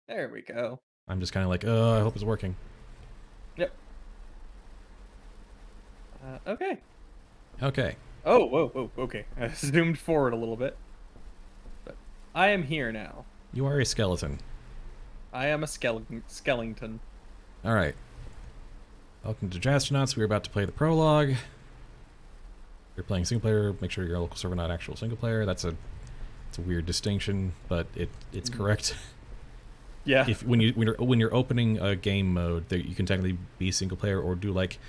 There we go. I'm just kind of like, oh, I hope it's working. Yep. Okay. Okay. Oh, whoa, okay. I zoomed forward a little bit. But I am here now. You are a skeleton. I am a skeleton. All right. Welcome to Jazztronauts. We're about to play the prologue. If you're playing single player, make sure you're a local server, not actual single player. It's a weird distinction, but it's correct. Yeah. When you're opening a game mode, that you can technically be single player or do like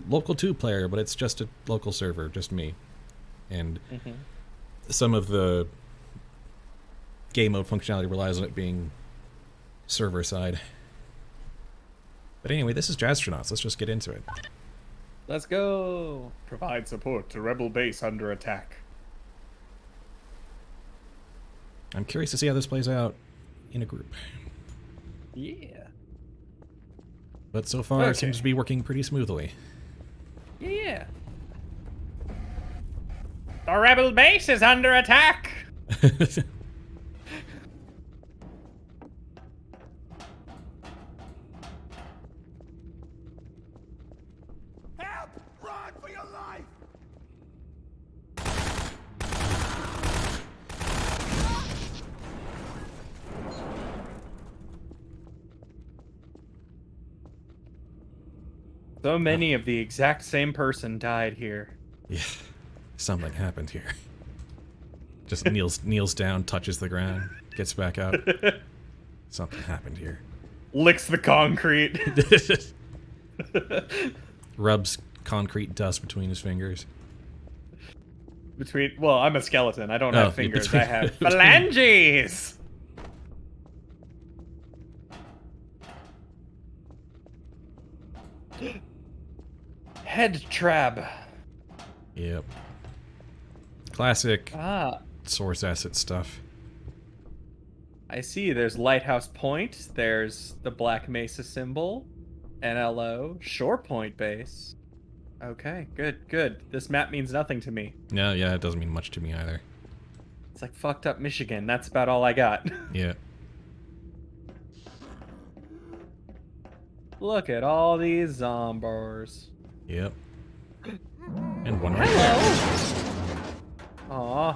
local 2-player, but it's just a local server, just me. And some of the game mode functionality relies on it being server side. But anyway, this is Jazztronauts. Let's just get into it. Let's go. Provide support to rebel base under attack. I'm curious to see how this plays out in a group. Yeah. But so far, it seems to be working pretty smoothly. Yeah. The rebel base is under attack. Help! Run for your life! So many of the exact same person died here. Yeah, something happened here. Just kneels down, touches the ground, gets back up. Something happened here. Licks the concrete. Rubs concrete dust between his fingers. Well, I'm a skeleton. I don't have fingers. I have phalanges. Head trap. Yep. Classic Ah, source asset stuff. I see. There's Lighthouse Point. There's the Black Mesa symbol. NLO. Shore Point base. Okay, good. This map means nothing to me. No, yeah, it doesn't mean much to me either. It's like fucked up Michigan. That's about all I got. Yeah. Look at all these zombies. Yep. And one right there. Aw.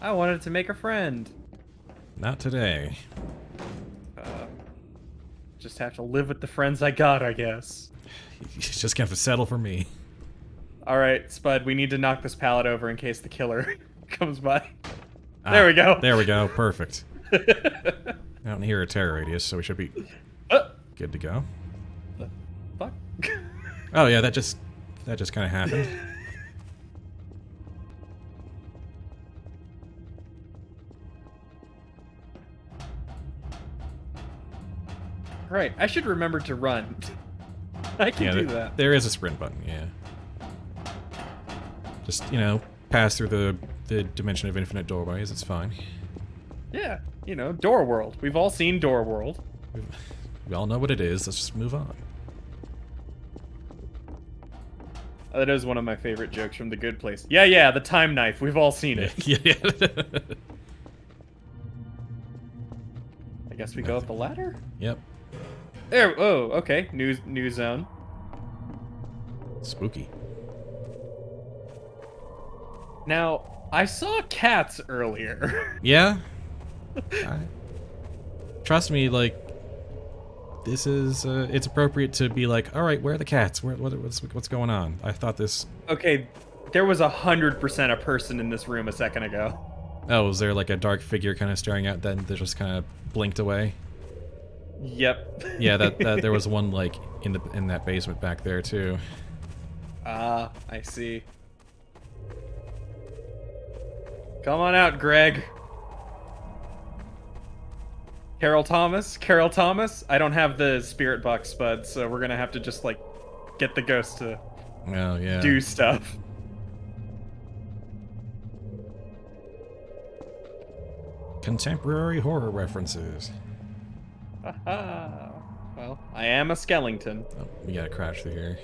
I wanted to make a friend. Not today. Just have to live with the friends I got, I guess. You just gonna have to settle for me. Alright, Spud, we need to knock this pallet over in case the killer comes by. There we go. There we go. Perfect. Out in here a terror radius, so we should be good to go. The fuck? Oh yeah, that just kind of happened. Right, I should remember to run. I can do that. There is a sprint button, yeah. Just, pass through the dimension of infinite doorways, it's fine. Yeah, Door World. We've all seen Door World. We all know what it is, let's just move on. That is one of my favorite jokes from The Good Place. Yeah, the time knife. We've all seen it. Yeah. I guess we go up the ladder? Yep. There. Oh, okay. New zone. Spooky. Now, I saw cats earlier. Yeah? Trust me, like, this is, it's appropriate to be like, alright, where are the cats? What's going on? I thought this... Okay, there was 100% a person in this room a second ago. Oh, was there like a dark figure kind of staring out, then they just kind of blinked away? Yep. Yeah, that there was one like in that basement back there too. Ah, I see. Come on out, Greg. Carol Thomas? I don't have the spirit box, Spud, so we're gonna have to just like get the ghost to do stuff. Contemporary horror references. Haha. Well, I am a skeleton. Oh, we gotta crash through here.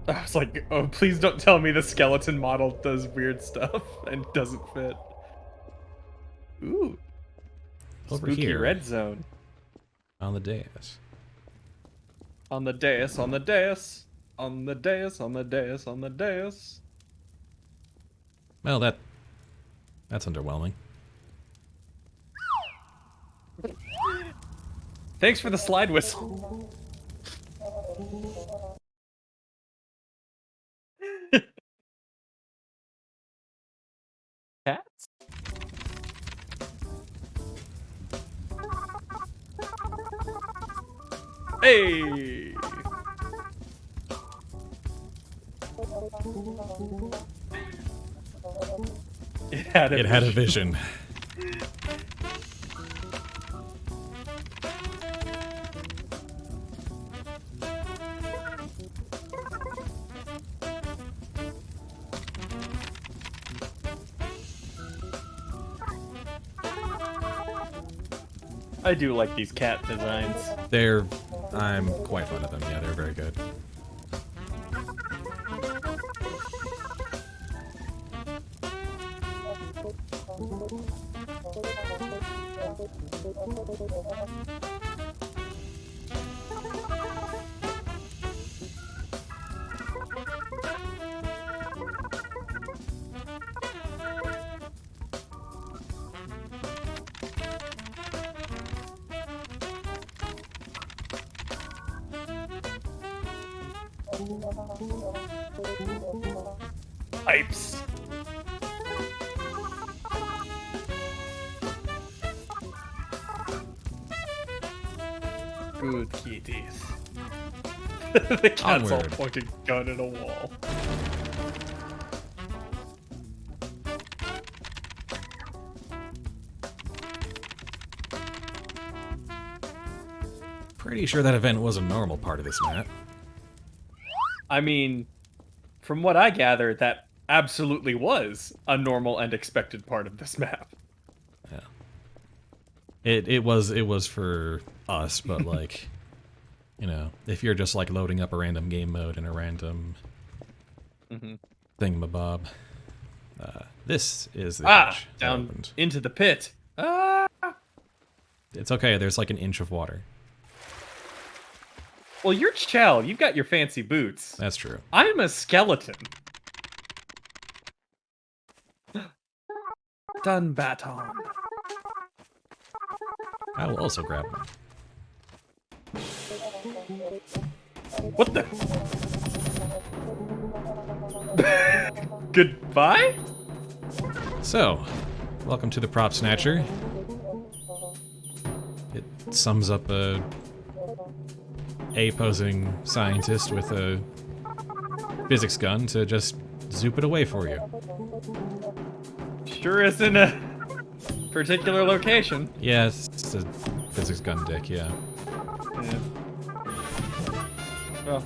I was like, oh, please don't tell me the skeleton model does weird stuff and doesn't fit. Ooh. Over Spooky here. red zone. On the dais. On the dais, on the dais. On the dais, on the dais, on the dais. Well, that's underwhelming. Thanks for the slide whistle. Cats? Hey! It had a vision. I do like these cat designs. I'm quite fond of them. Yeah, they're very good. Pipes. Good kitties. The cat's all Onward. pointing gun at a wall. Pretty sure that event was a normal part of this map. I mean, from what I gather, that absolutely was a normal and expected part of this map. Yeah. It was for us, but like, you know, if you're just like loading up a random game mode in a random thingamabob, this is the hatch that down opened. into the pit. Ah! It's okay. There's like an inch of water. Well, you're Chell. You've got your fancy boots. That's true. I'm a skeleton. Dun baton. I will also grab one. What the? Goodbye? So, welcome to the Prop Snatcher. It sums up a posing scientist with a physics gun to just zoop it away for you. Sure is in a particular location. Yeah, it's a physics gun dick, yeah. Yeah. Well,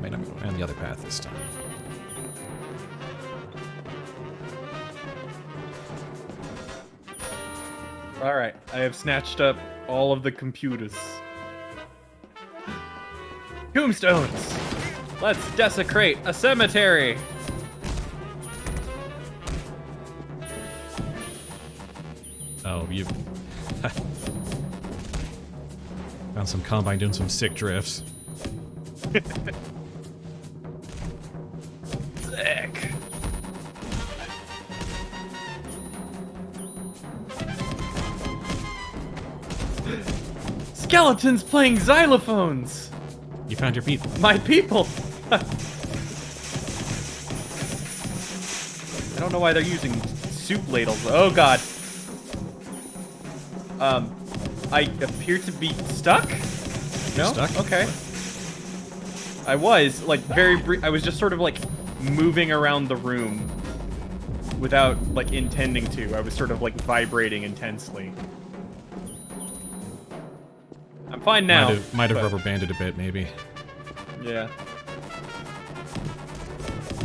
Wait, I'm going down the other path this time. alright. I have snatched up all of the computers. Tombstones! Let's desecrate a cemetery! Oh, you found some Combine doing some sick drifts. Sick! Skeletons playing xylophones! You found your people. My people! I don't know why they're using soup ladles. Oh god. I appear to be stuck? No? Stuck? Okay. I was, like, I was just sort of, like, moving around the room without, like, intending to. I was sort of, like, vibrating intensely. I'm fine now. Might have but- rubber banded a bit, maybe. Yeah.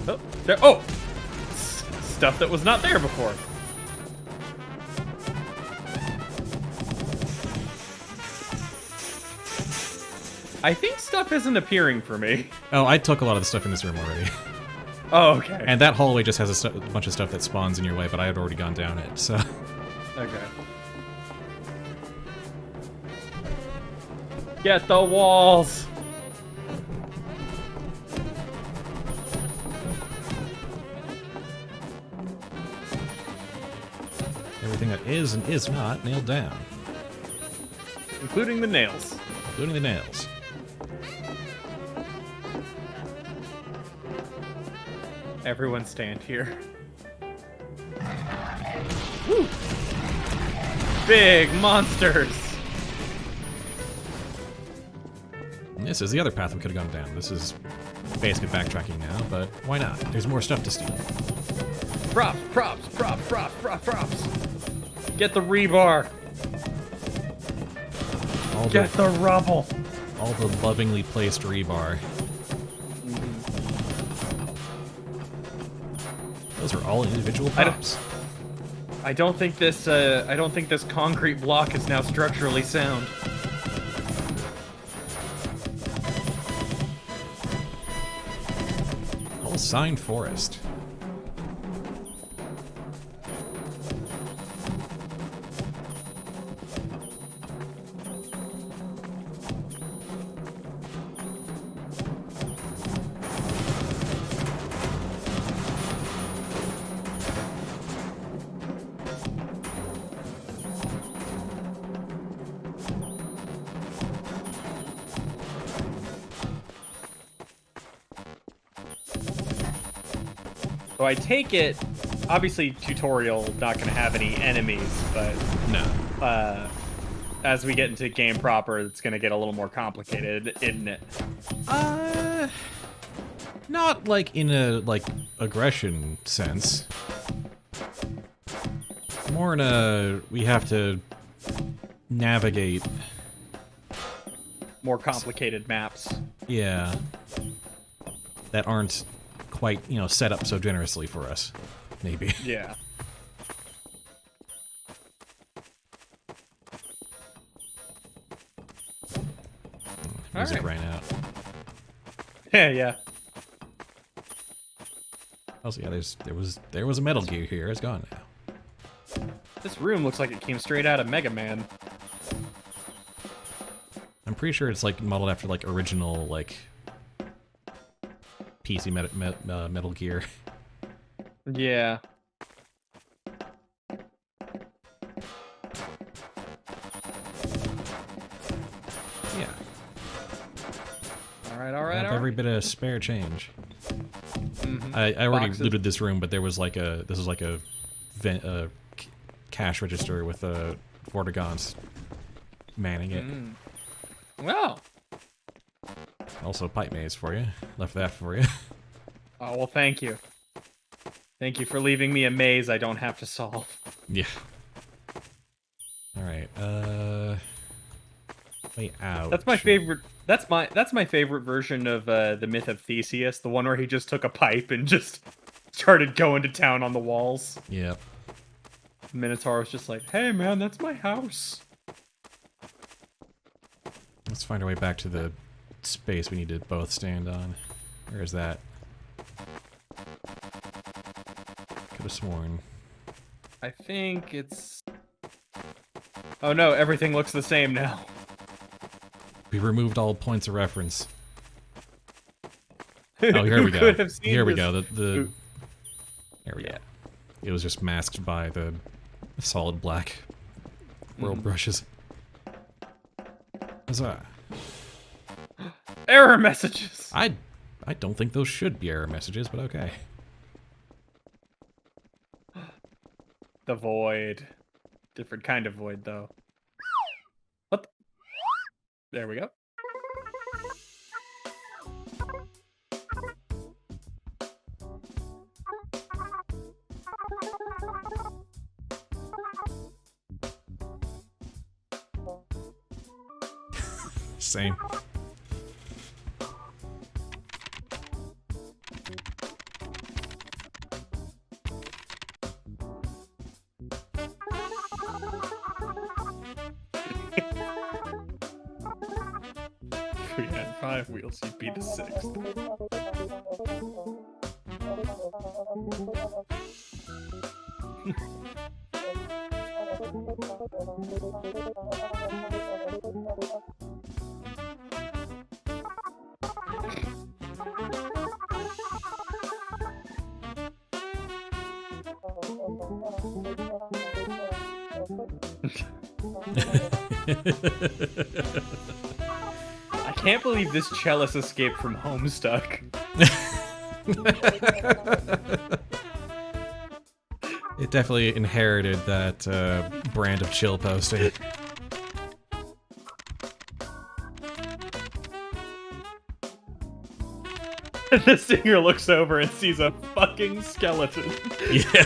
Oh, there. Oh! Stuff that was not there before. I think stuff isn't appearing for me. Oh, I took a lot of the stuff in this room already. Oh, okay. And that hallway just has a bunch of stuff that spawns in your way, but I had already gone down it, so... Okay. Get the walls! Everything that is and is not nailed down. Including the nails. Including the nails. Everyone stand here. Woo! Big monsters! And this is the other path we could have gone down. This is basically backtracking now, but why not? There's more stuff to steal. Props, props, props, props, props, props! Get the rebar! Get the rubble! All the lovingly placed rebar. Those are all individual props. I don't think this concrete block is now structurally sound. Whole signed forest. So I take it, obviously tutorial not going to have any enemies, but No. As we get into game proper, it's going to get a little more complicated, isn't it? Not like in a aggression sense. More in a we have to navigate. More complicated maps. Yeah. That aren't quite, set up so generously for us. Maybe. Yeah. Music ran out. Yeah, yeah. Also, yeah, there was a Metal Gear here. It's gone now. This room looks like it came straight out of Mega Man. I'm pretty sure it's modeled after original PC Metal Gear. Yeah. Yeah. All right. Every bit of spare change. Mm-hmm. I already Boxes. looted this room, but there was this is a cash register with Vortigaunts manning it. Well. Also, pipe maze for you. Left that for you. Oh, well, thank you. Thank you for leaving me a maze I don't have to solve. Yeah. All right. Way out. That's my favorite. That's my favorite version of the Myth of Theseus, the one where he just took a pipe and just started going to town on the walls. Yep. Minotaur was just like, "Hey, man, that's my house." Let's find our way back to the space we need to both stand on. Where is that? Could have sworn. I think it's... Oh no, everything looks the same now. We removed all points of reference. Oh, here we go. Could have seen Here we this? go. There we go. It was just masked by the solid black world brushes. Huzzah. Error messages! I don't think those should be error messages, but okay. The void. Different kind of void, though. What? There we go. Same. If we had 5 wheels, you'd be the 6th. I can't believe this cellist escaped from Homestuck. It definitely inherited that brand of chill posting. The singer looks over and sees a fucking skeleton. Yeah.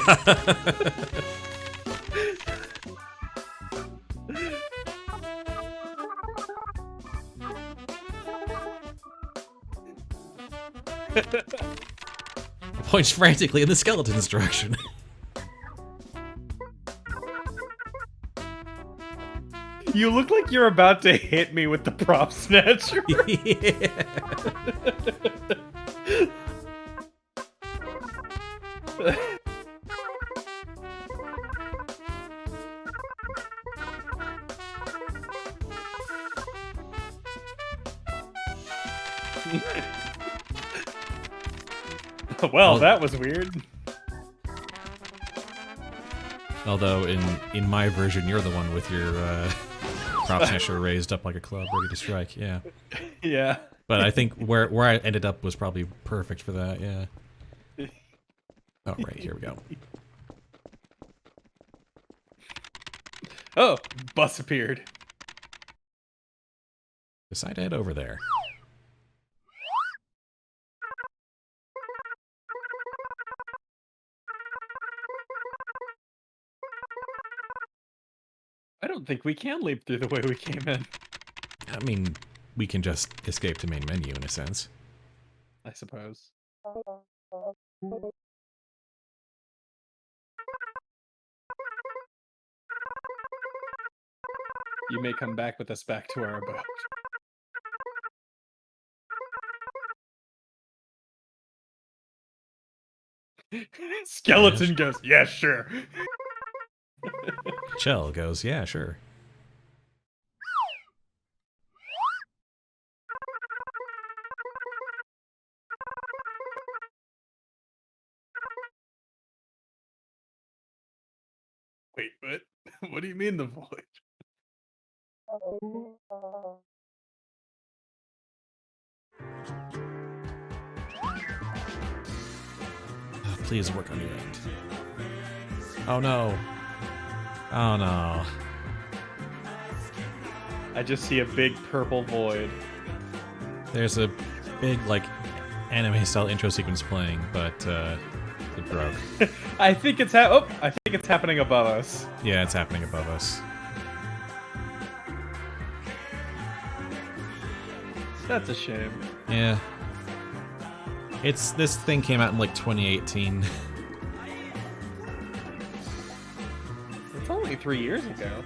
Points frantically in the skeleton's direction. You look like you're about to hit me with the prop snatcher. Yeah. Well, that was weird. Although in my version, you're the one with your prop snatcher raised up like a club, ready to strike. Yeah. Yeah. But I think where I ended up was probably perfect for that. Yeah. Oh, right, here we go. Oh, bus appeared. Decide to head over there. I don't think we can leap through the way we came in. I mean, we can just escape to main menu in a sense. I suppose. You may come back with us back to our abode. Skeleton goes, yeah, sure. Chell goes, yeah, sure. Wait, what? What do you mean the void? Oh, please work on your end. Oh no. Oh no. I just see a big purple void. There's a big, like, anime-style intro sequence playing, but it broke. I think it's I think it's happening above us. Yeah, it's happening above us. That's a shame. Yeah. This thing came out in like 2018. It's only 3 years ago.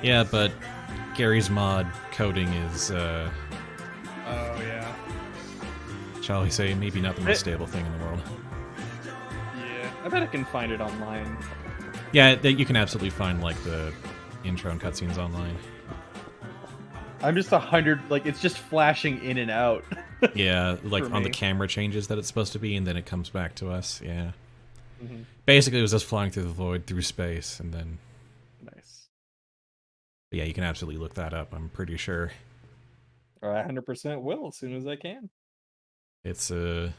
Yeah, but Garry's mod coding is, Oh, yeah. shall we say, maybe not the most stable thing in the world. Yeah. I bet I can find it online. Yeah, you can absolutely find, like, the intro and cutscenes online. I'm just 100, like, it's just flashing in and out. Yeah, like For on the me. camera changes that it's supposed to be, and then it comes back to us, yeah. Mm-hmm. Basically, it was us flying through the void, through space, and then... Nice. Yeah, you can absolutely look that up, I'm pretty sure. Or I 100% will as soon as I can. It's, I'm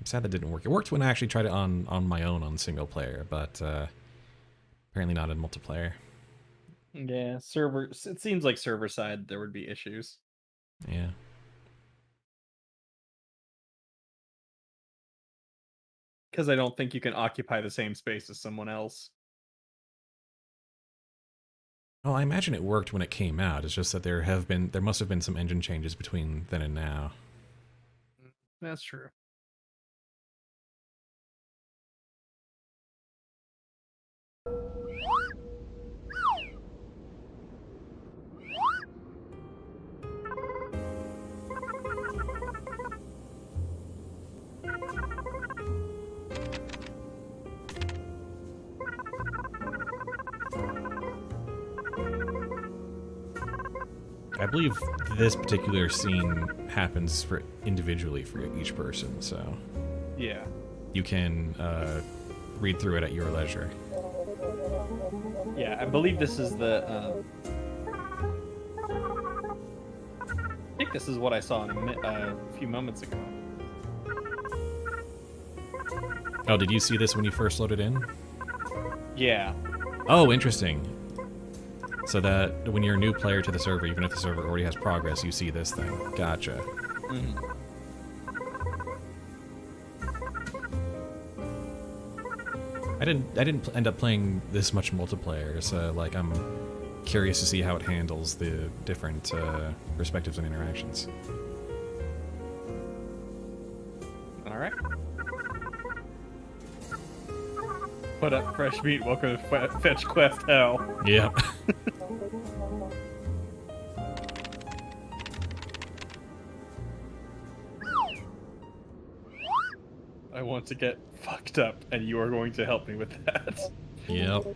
sad that didn't work. It worked when I actually tried it on my own on single player, but apparently not in multiplayer. Yeah, server. It seems like server side there would be issues. Yeah. Because I don't think you can occupy the same space as someone else. Well, I imagine it worked when it came out. It's just that there must have been some engine changes between then and now. That's true. I believe this particular scene happens for individually for each person, so Yeah. you can read through it at your leisure. Yeah, I believe this is the. I think this is what I saw a few moments ago. Oh, did you see this when you first loaded in? Yeah. Oh, interesting. So that when you're a new player to the server, even if the server already has progress, you see this thing. Gotcha. Mm-hmm. I didn't end up playing this much multiplayer, so like I'm curious to see how it handles the different perspectives and interactions. All right. Put up fresh meat. Welcome to Fetch Quest Hell. Yeah. I want to get fucked up, and you are going to help me with that. Yep. The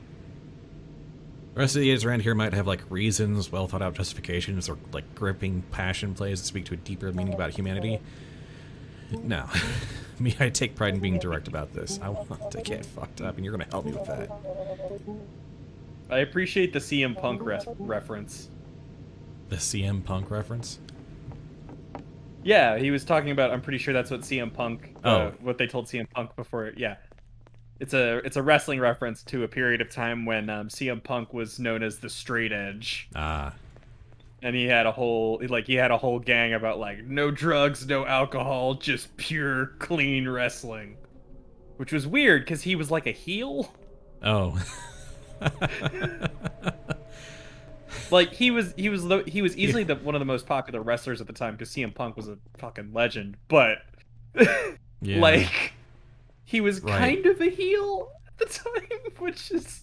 rest of the idiots around here might have like reasons, well thought out justifications, or like gripping passion plays that speak to a deeper meaning about humanity. No. Me, I take pride in being direct about this. I want to get fucked up, and you're gonna help me with that. I appreciate the CM Punk reference. The CM Punk reference? Yeah, he was talking about. I'm pretty sure that's what CM Punk. What they told CM Punk before. Yeah, it's a wrestling reference to a period of time when CM Punk was known as the Straight Edge. Ah. And he had a whole gang about like no drugs, no alcohol, just pure clean wrestling, which was weird because he was like a heel. Oh. Like he was easily one of the most popular wrestlers at the time because CM Punk was a fucking legend, but Yeah. like he was kind of a heel at the time, which is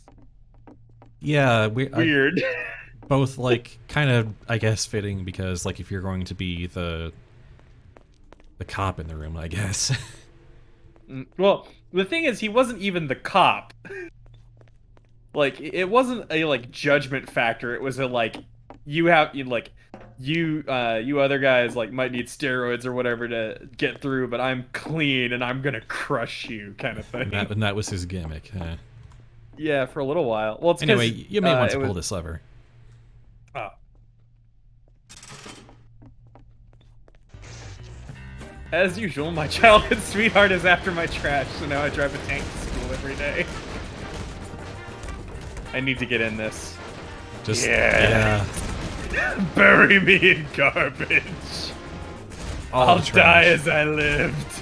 weird. Both like kind of I guess fitting because like if you're going to be the cop in the room, I guess. Well, the thing is he wasn't even the cop. Like it wasn't a like judgment factor. It was a like you other guys like might need steroids or whatever to get through, but I'm clean and I'm gonna crush you kind of thing. And that was his gimmick. Yeah, for a little while. Well, it's anyway, you may want to pull this lever. Oh. As usual, my childhood sweetheart is after my trash, so now I drive a tank to school every day. I need to get in this. Just yeah. Bury me in garbage. I'll die as I lived.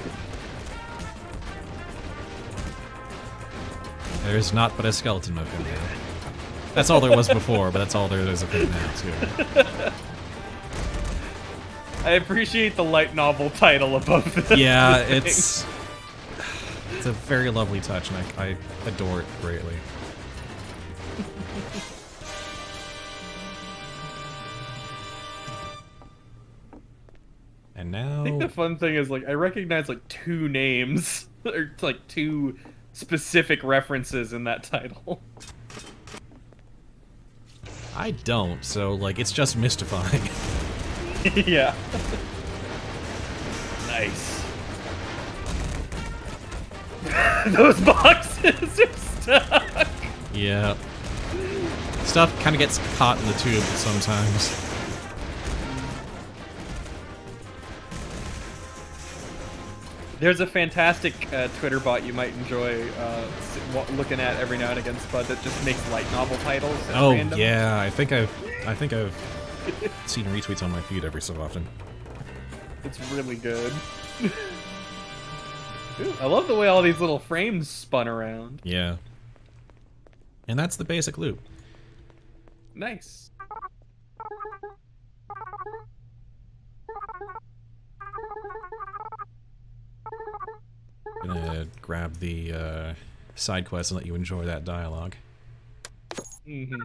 There's not but a skeleton of him now. That's all there was before, but that's all there is of him now, too. I appreciate the light novel title above this. Yeah, it's a very lovely touch, and I adore it greatly. And now... I think the fun thing is, like, I recognize, like, 2 names, or, like, 2 specific references in that title. I don't, so, like, it's just mystifying. Yeah. Nice. Those boxes are stuck! Yeah. Stuff kind of gets caught in the tube sometimes. There's a fantastic Twitter bot you might enjoy looking at every now and again, Spud, that just makes light novel titles. Oh random. yeah, I think I've seen retweets on my feed every so often. It's really good. Ooh, I love the way all these little frames spun around. Yeah. And that's the basic loop. Nice. Gonna grab the side quest and let you enjoy that dialogue. Mm-hmm.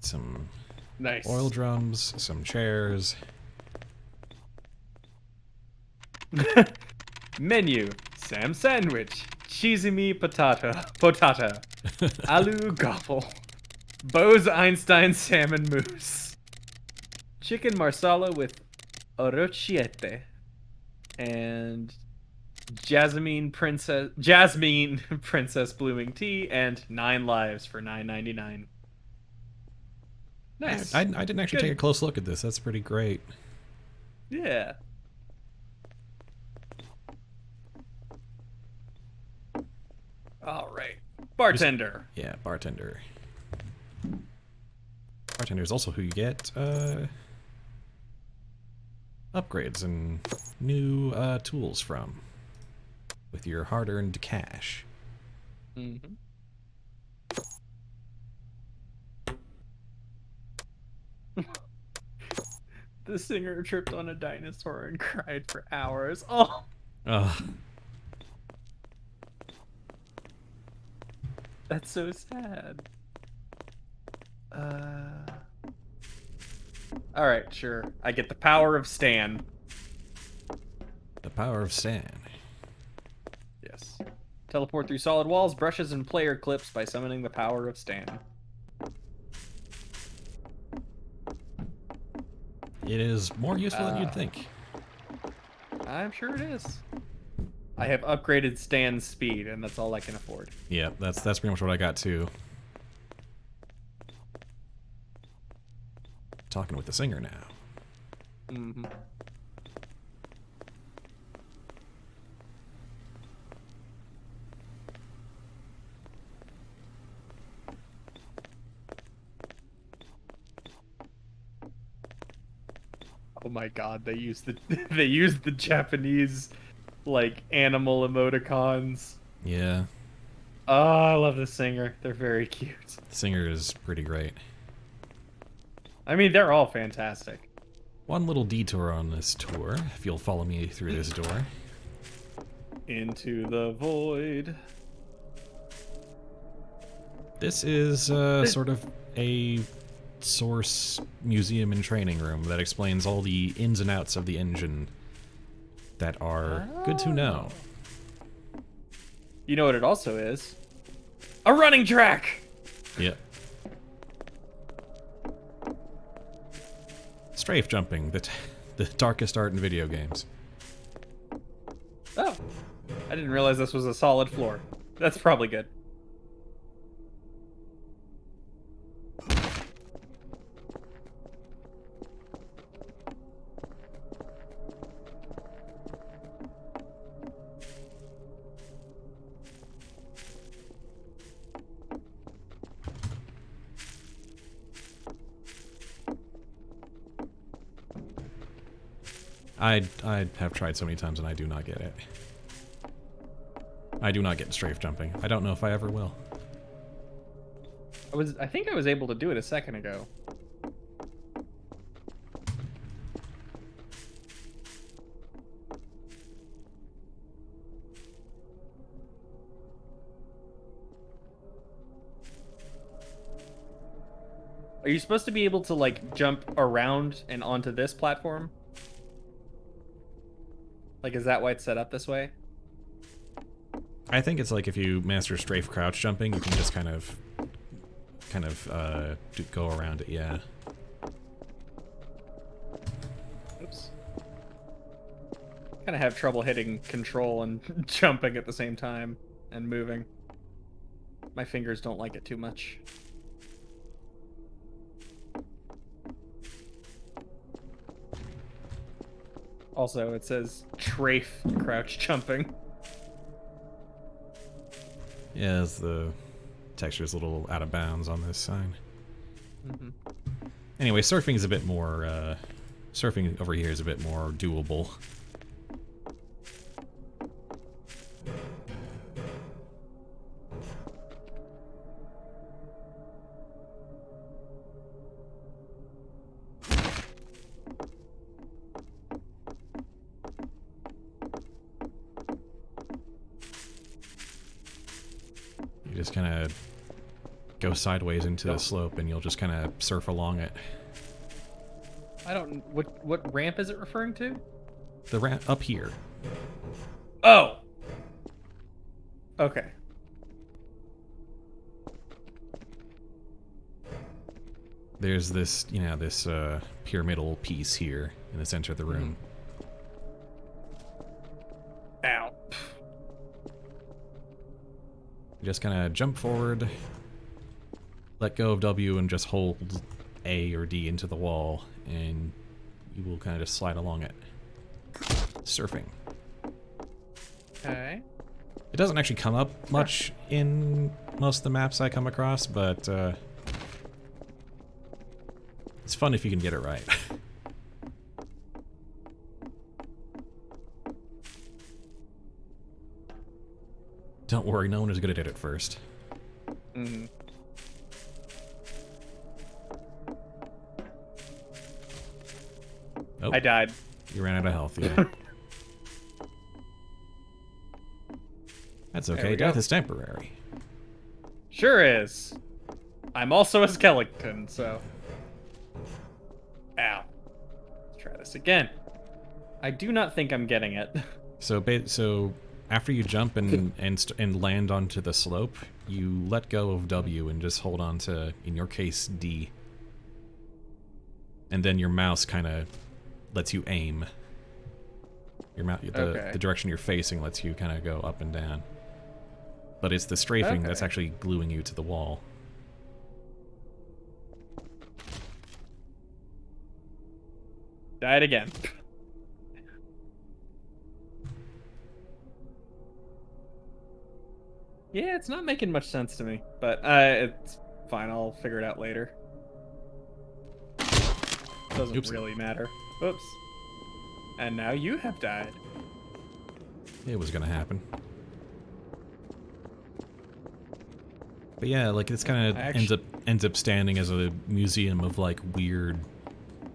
Some Nice. oil drums, some chairs. Menu. Sam sandwich. cheesy me potato, alu gobble, Bose Einstein salmon mousse, chicken marsala with orecchiette, and Jasmine Princess blooming tea, and 9 lives for $9.99. Nice. I didn't actually take a close look at this. That's pretty great. Yeah. All right. Bartender. Yeah, bartender. Bartender is also who you get upgrades and new tools from with your hard-earned cash. Mm-hmm. The singer tripped on a dinosaur and cried for hours. Oh. That's so sad. Alright, sure. I get the power of Stan. The power of Stan. Yes. Teleport through solid walls, brushes, and player clips by summoning the power of Stan. It is more useful than you'd think. I'm sure it is. I have upgraded Stan's speed, and that's all I can afford. Yeah, that's pretty much what I got too. Talking with the singer now. Mm-hmm. Oh my god, they used the Japanese like animal emoticons. Yeah. Oh, I love the singer. They're very cute. The singer is pretty great. I mean, they're all fantastic. One little detour on this tour, if you'll follow me through this door. Into the void. This is sort of a source museum and training room that explains all the ins and outs of the engine that are good to know. You know what it also is? A running track! Yep. Strafe jumping, the darkest art in video games. Oh. I didn't realize this was a solid floor. That's probably good. I have tried so many times and I do not get it. I do not get strafe jumping. I don't know if I ever will. I think I was able to do it a second ago. Are you supposed to be able to like jump around and onto this platform? Like, is that why it's set up this way? I think it's like if you master strafe crouch jumping, you can just kind of go around it, yeah. Oops. Kind of have trouble hitting control and jumping at the same time and moving. My fingers don't like it too much. Also, it says trafe crouch jumping. Yeah, the texture's a little out of bounds on this sign. Mm-hmm. Anyway, surfing is a bit more, surfing over here is a bit more doable. Just kind of go sideways into the slope and you'll just kind of surf along it. I don't... What ramp is it referring to? The ramp up here. Oh! Okay. There's this, this pyramidal piece here in the center of the room. Ow. You just kind of jump forward, let go of W, and just hold A or D into the wall, and you will kind of just slide along it. Surfing. Okay. It doesn't actually come up much in most of the maps I come across, but it's fun if you can get it right. Don't worry, no one is good at it at first. Mm. Oh, I died. you ran out of health, yeah. That's There okay, we death go. is temporary. Sure is. I'm also a skeleton, so. Ow. Let's try this again. I do not think I'm getting it. So after you jump and land onto the slope, you let go of W and just hold on to, in your case, D. And then your mouse kind of lets you aim. The direction you're facing lets you kind of go up and down. But it's the strafing that's actually gluing you to the wall. Died again. Yeah, it's not making much sense to me, but it's fine. I'll figure it out later. Doesn't really matter. Oops. And now you have died. It was gonna happen. But yeah, like this kind of ends up standing as a museum of like weird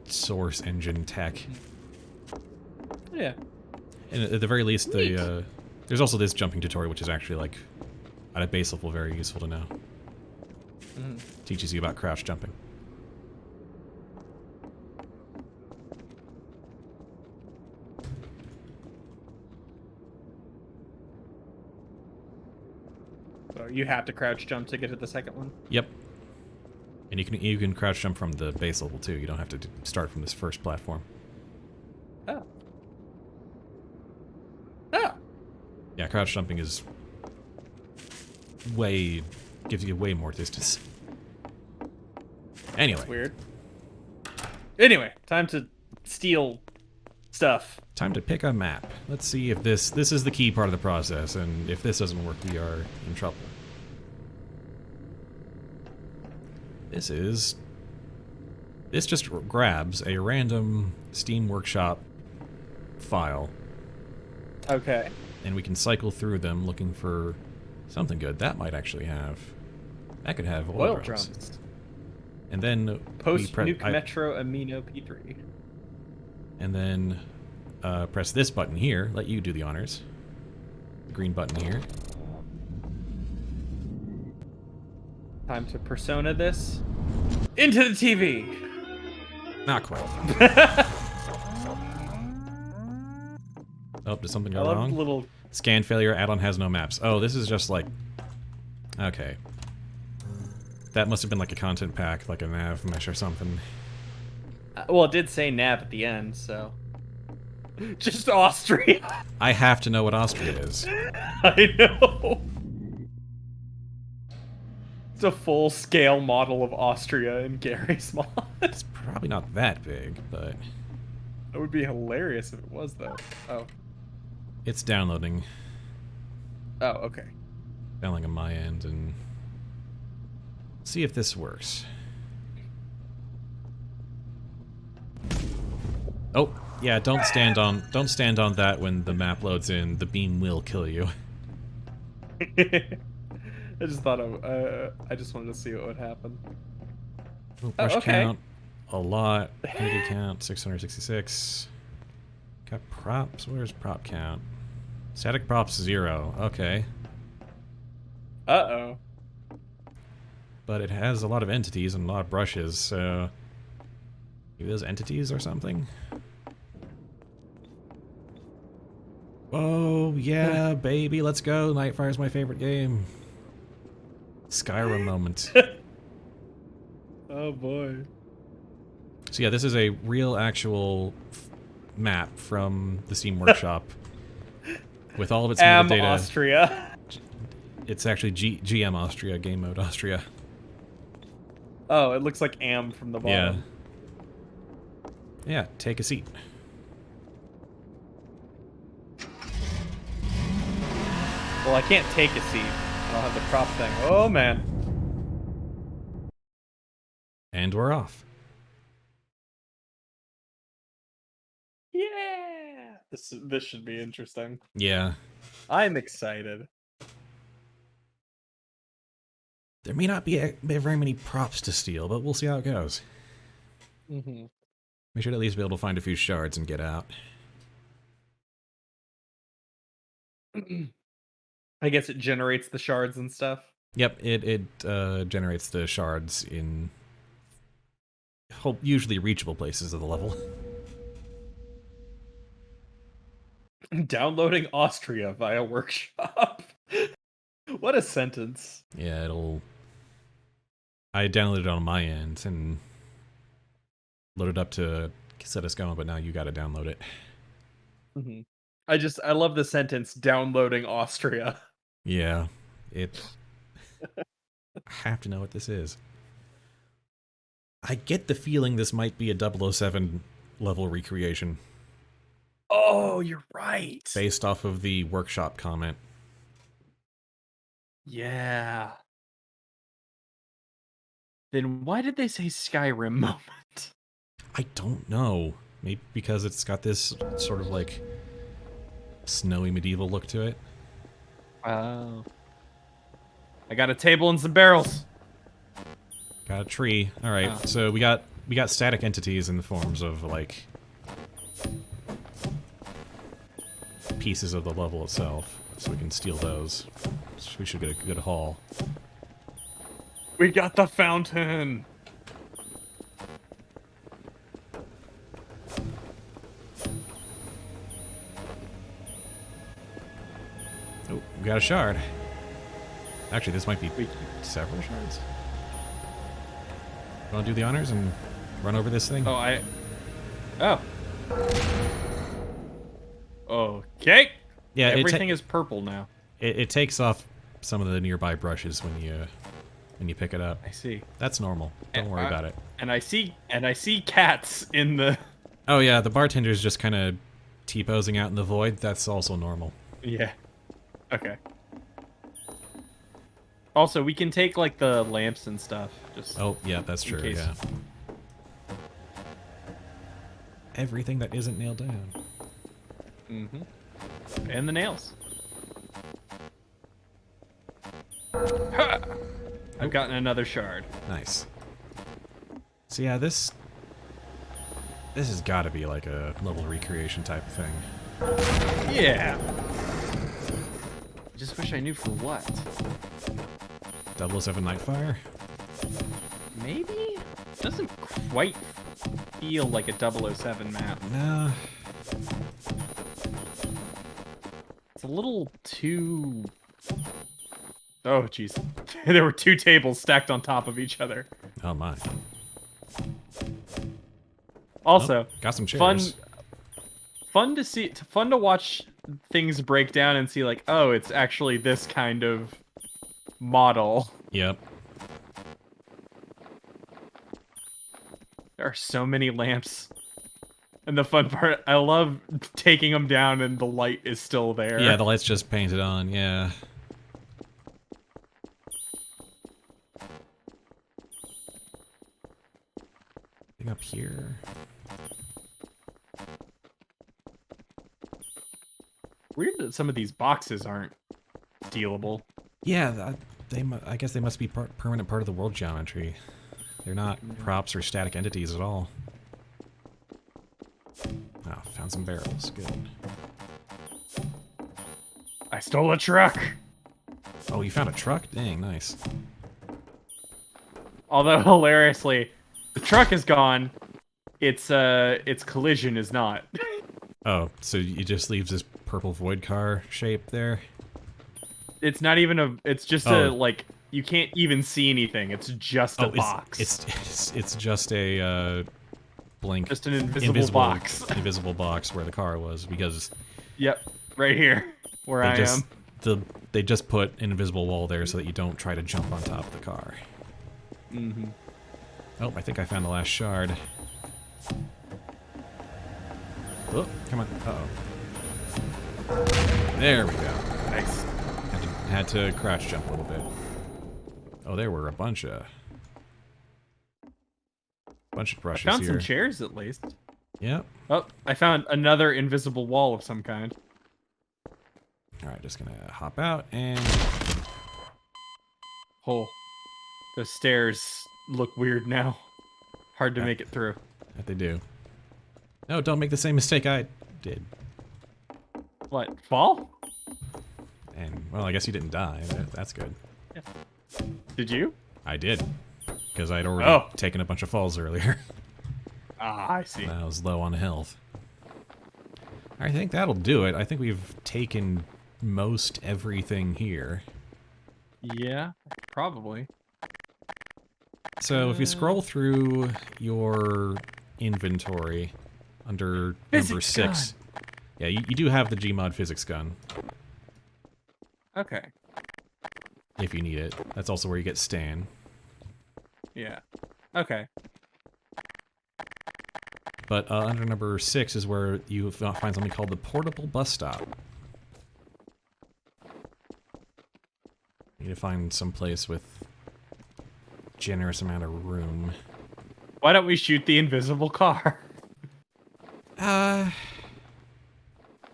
source engine tech. Yeah. And at the very least, there's also this jumping tutorial, which is actually like at a base level very useful to know. Teaches you about crouch jumping. So you have to crouch jump to get to the second one? Yep. And you can crouch jump from the base level too. You don't have to start from this first platform. Oh. Oh. Yeah, crouch jumping is gives you way more distance. Anyway. That's weird. Anyway, time to steal stuff. Time to pick a map. Let's see if this is the key part of the process, and if this doesn't work, we are in trouble. This just grabs a random Steam Workshop file. Okay. And we can cycle through them looking for something good. That could have oil drums. And then Post nuke metro amino P3. And then press this button here. Let you do the honors. The green button here. Time to persona this into the TV. Not quite. Oh, did something go wrong? Little Scan failure. Add-on has no maps. Oh, this is just like. Okay. That must have been like a content pack, like a nav mesh or something. Well, it did say nav at the end, so. Just Austria. I have to know what Austria is. I know. It's a full-scale model of Austria in Garry's mod. It's probably not that big, but... It would be hilarious if it was, though. Oh. It's downloading. Oh, okay. Downloading on my end, and... see if this works. Oh, yeah, don't stand on that when the map loads in. The beam will kill you. I just thought I just wanted to see what would happen. Ooh, brush count, a lot. Entity count, 666. Got props. Where's prop count? Static props 0. Okay. Uh-oh. But it has a lot of entities and a lot of brushes, so maybe those entities or something? Oh, yeah, baby, let's go. Nightfire's my favorite game. Skyrim moment. Oh boy. So yeah, this is a real actual map from the Steam Workshop with all of its metadata. Austria. It's actually GM Austria, Game Mode Austria. Oh, it looks like from the Yeah. bottom. Yeah, take a seat. Well, I can't take a seat. I don't have the prop thing. Oh, man. And we're off. Yeah! This should be interesting. Yeah. I'm excited. There may not be very many props to steal, but we'll see how it goes. Mm-hmm. We should at least be able to find a few shards and get out. I guess it generates the shards and stuff. Yep, it generates the shards in usually reachable places of the level. Downloading Austria via workshop. What a sentence. Yeah, I downloaded it on my end and loaded up to set us going, but now you gotta download it. Mm-hmm. I love the sentence, downloading Austria. Yeah, I have to know what this is. I get the feeling this might be a 007 level recreation. Oh, you're right. Based off of the workshop comment. Yeah. Then why did they say Skyrim moment? I don't know. Maybe because it's got this sort of like snowy medieval look to it. Oh. I got a table and some barrels. Got a tree. All right. Oh. So we got static entities in the forms of like pieces of the level itself, so we can steal those. So we should get a good haul. We got the fountain. Oh, we got a shard. Actually, this might be several shards. You want to do the honors and run over this thing? Oh. Okay. Yeah, everything is purple now. It takes off some of the nearby brushes when you pick it up. I see. That's normal. Don't worry about it. And I see cats in the. Oh yeah, the bartender's just kind of T-posing out in the void. That's also normal. Yeah. Okay. Also, we can take like the lamps and stuff. Just. Oh yeah, that's true. case. Yeah. Everything that isn't nailed down. Mm-hmm. And the nails. Ha! I've gotten another shard. Nice. So yeah, this has got to be like a level recreation type of thing. Yeah. I just wish I knew for what. 007 Nightfire? Maybe? Doesn't quite feel like a 007 map. Nah. It's a little too... Oh, jeez. There were two tables stacked on top of each other. Oh my. Also, oh, got some chairs. fun to see, fun to watch things break down and see like, oh, it's actually this kind of model. Yep. There are so many lamps. And the fun part, I love taking them down and the light is still there. Yeah, the light's just painted on, yeah. Thing up here. Weird that some of these boxes aren't stealable. Yeah, I guess they must be permanent part of the world geometry. They're not props or static entities at all. Oh, found some barrels. Good. I stole a truck! Oh, you found a truck? Dang, nice. Although, hilariously, the truck is gone. Its collision is not. Oh, so it just leaves this purple void car shape there. It's not even a. It's just a like. You can't even see anything. It's just a box. It's just a blank. Just an invisible box. Invisible box where the car was because. Yep, right here where I am. They just put an invisible wall there so that you don't try to jump on top of the car. Mm-hmm. Oh, I think I found the last shard. Oh, come on. Uh-oh. There we go. Nice. Had to crouch jump a little bit. Oh, there were a bunch of brushes I found here. some chairs at least. Yep. Oh, I found another invisible wall of some kind. Alright, just gonna hop out and... Oh, the stairs look weird now. Hard to make it through. That they do. No, don't make the same mistake I did. What, fall? And, well, I guess you didn't die. That's good. Yeah. Did you? I did. Because I'd already taken a bunch of falls earlier. Ah, I see. And I was low on health. I think that'll do it. I think we've taken most everything here. Yeah, probably. So if you scroll through your inventory under number 6, yeah, you do have the Gmod physics gun. Okay. If you need it. That's also where you get Stan. Yeah. Okay. But under number 6 is where you find something called the portable bus stop. You need to find some place with generous amount of room. Why don't we shoot the invisible car?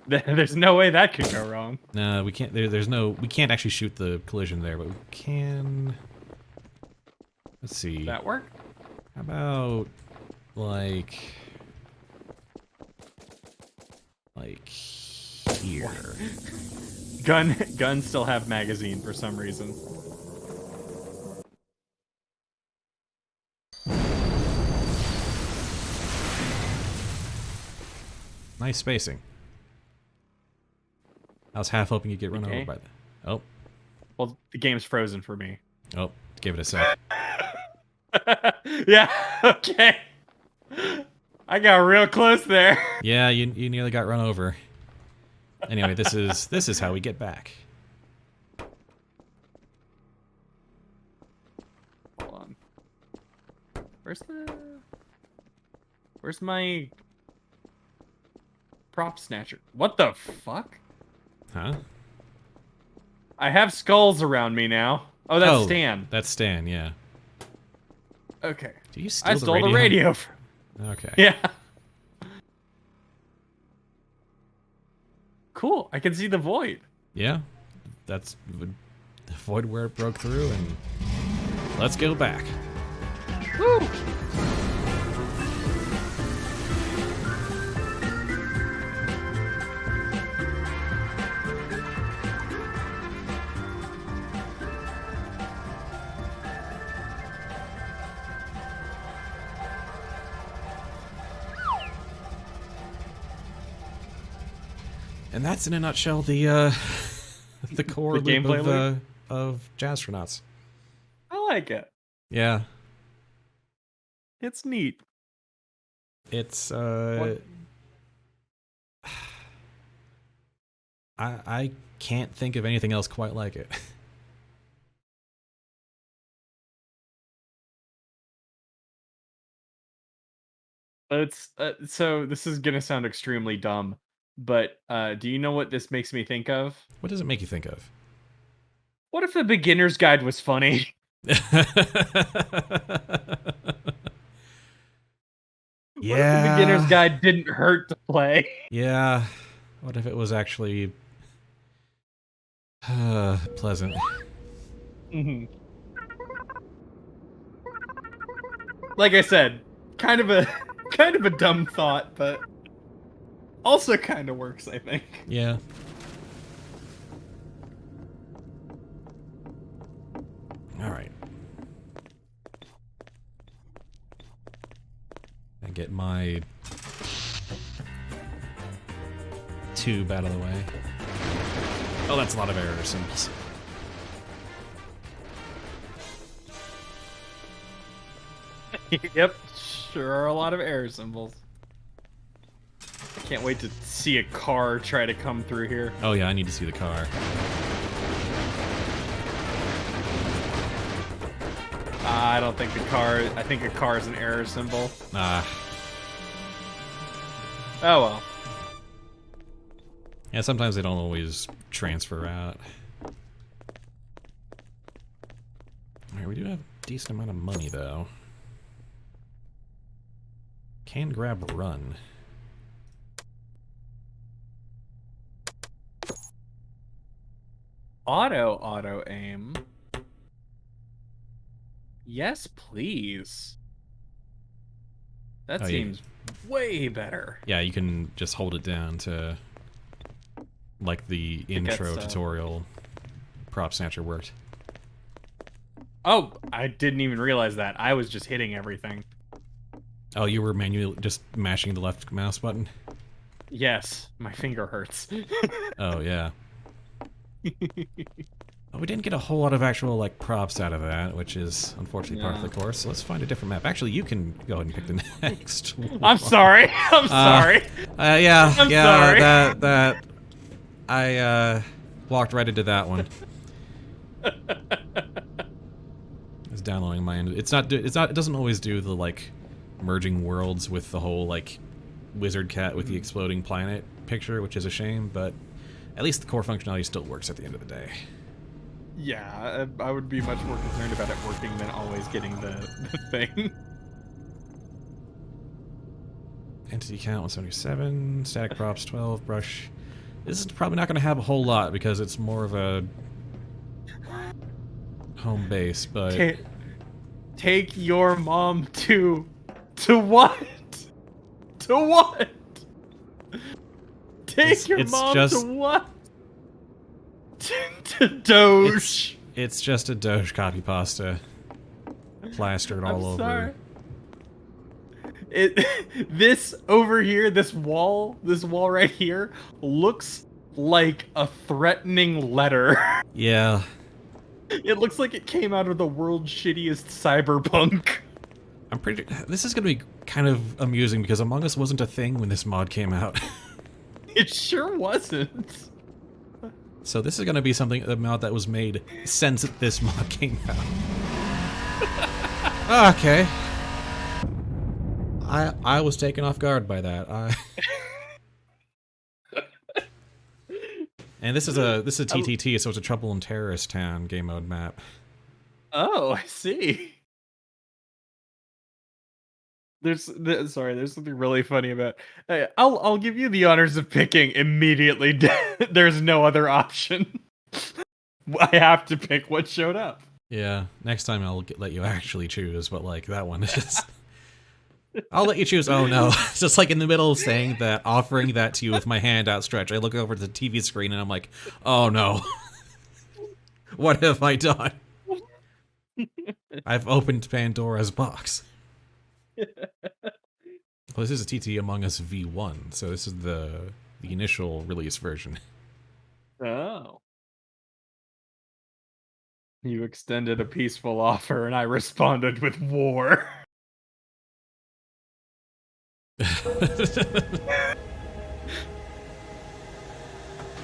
There's no way that could go wrong. No, we can't. We can't actually shoot the collision there, but we can. Let's see. Does that work? How about like here? Guns still have magazine for some reason. Nice spacing. I was half hoping you'd get run over by that. Oh. Well, the game's frozen for me. Oh, give it a sec. Yeah, okay. I got real close there. Yeah, you nearly got run over. Anyway, this is how we get back. Hold on. Where's my prop snatcher? What the fuck? Huh? I have skulls around me now. Oh, that's Stan. That's Stan, yeah. Okay. Do you steal I stole the radio from... Okay. Yeah. Cool. I can see the void. Yeah. That's the void where it broke through, and let's go back. Woo! And that's in a nutshell the the core The gameplay of Jazztronauts. I like it. Yeah. It's neat. It's What? I can't think of anything else quite like it. It's so this is gonna sound extremely dumb, but do you know what this makes me think of? What does it make you think of? What if the beginner's guide was funny? Yeah. What if the beginner's guide didn't hurt to play? Yeah. What if it was actually pleasant? Mm-hmm. Like I said, kind of a dumb thought, but also kind of works, I think. Yeah. All right. I get my 2 tube out of the way. Oh, that's a lot of error symbols. Yep, sure are a lot of error symbols. I can't wait to see a car try to come through here. Oh yeah, I need to see the car. I don't think the car. I think a car is an error symbol. Ah. Oh well. Yeah, sometimes they don't always transfer out. Alright, we do have a decent amount of money though. Can grab run. Auto aim. Yes, please. That seems way better. Yeah, you can just hold it down to, like the intro tutorial prop snatcher worked. Oh, I didn't even realize that. I was just hitting everything. Oh, you were manually just mashing the left mouse button? Yes, my finger hurts. Oh, yeah. Well, we didn't get a whole lot of actual, like, props out of that, which is unfortunately part of the course. So let's find a different map. Actually, you can go ahead and pick the next one. I'm sorry. I'm sorry. Yeah, I'm yeah, sorry. I walked right into that one. It's downloading my end. It doesn't always do the, like, merging worlds with the whole, like, wizard cat with the exploding planet picture, which is a shame, but at least the core functionality still works at the end of the day. Yeah, I would be much more concerned about it working than always getting the thing. Entity count 177, static props 12, brush. This is probably not going to have a whole lot because it's more of a home base, but... Take your mom to what? To what? Take your mom to what? To Doge. It's just a Doge copy pasta plastered all over. Sorry. This over here, this wall right here looks like a threatening letter. Yeah. It looks like it came out of the world's shittiest cyberpunk. I'm pretty. This is gonna be kind of amusing because Among Us wasn't a thing when this mod came out. It sure wasn't. So this is gonna be something, a mod that was made since this mod came out. Okay. I was taken off guard by that. And this is a TTT, so it's a Trouble in Terrorist Town game mode map. Oh, I see. There's something really funny about. Hey, I'll give you the honors of picking immediately. There's no other option. I have to pick what showed up. Yeah, next time I'll let you actually choose, but like that one is. I'll let you choose. Oh no, it's just like in the middle of saying that, offering that to you with my hand outstretched. I look over to the TV screen and I'm like, oh no, what have I done? I've opened Pandora's box. Well, this is a TT Among Us V1, so this is the initial release version. Oh. You extended a peaceful offer and I responded with war.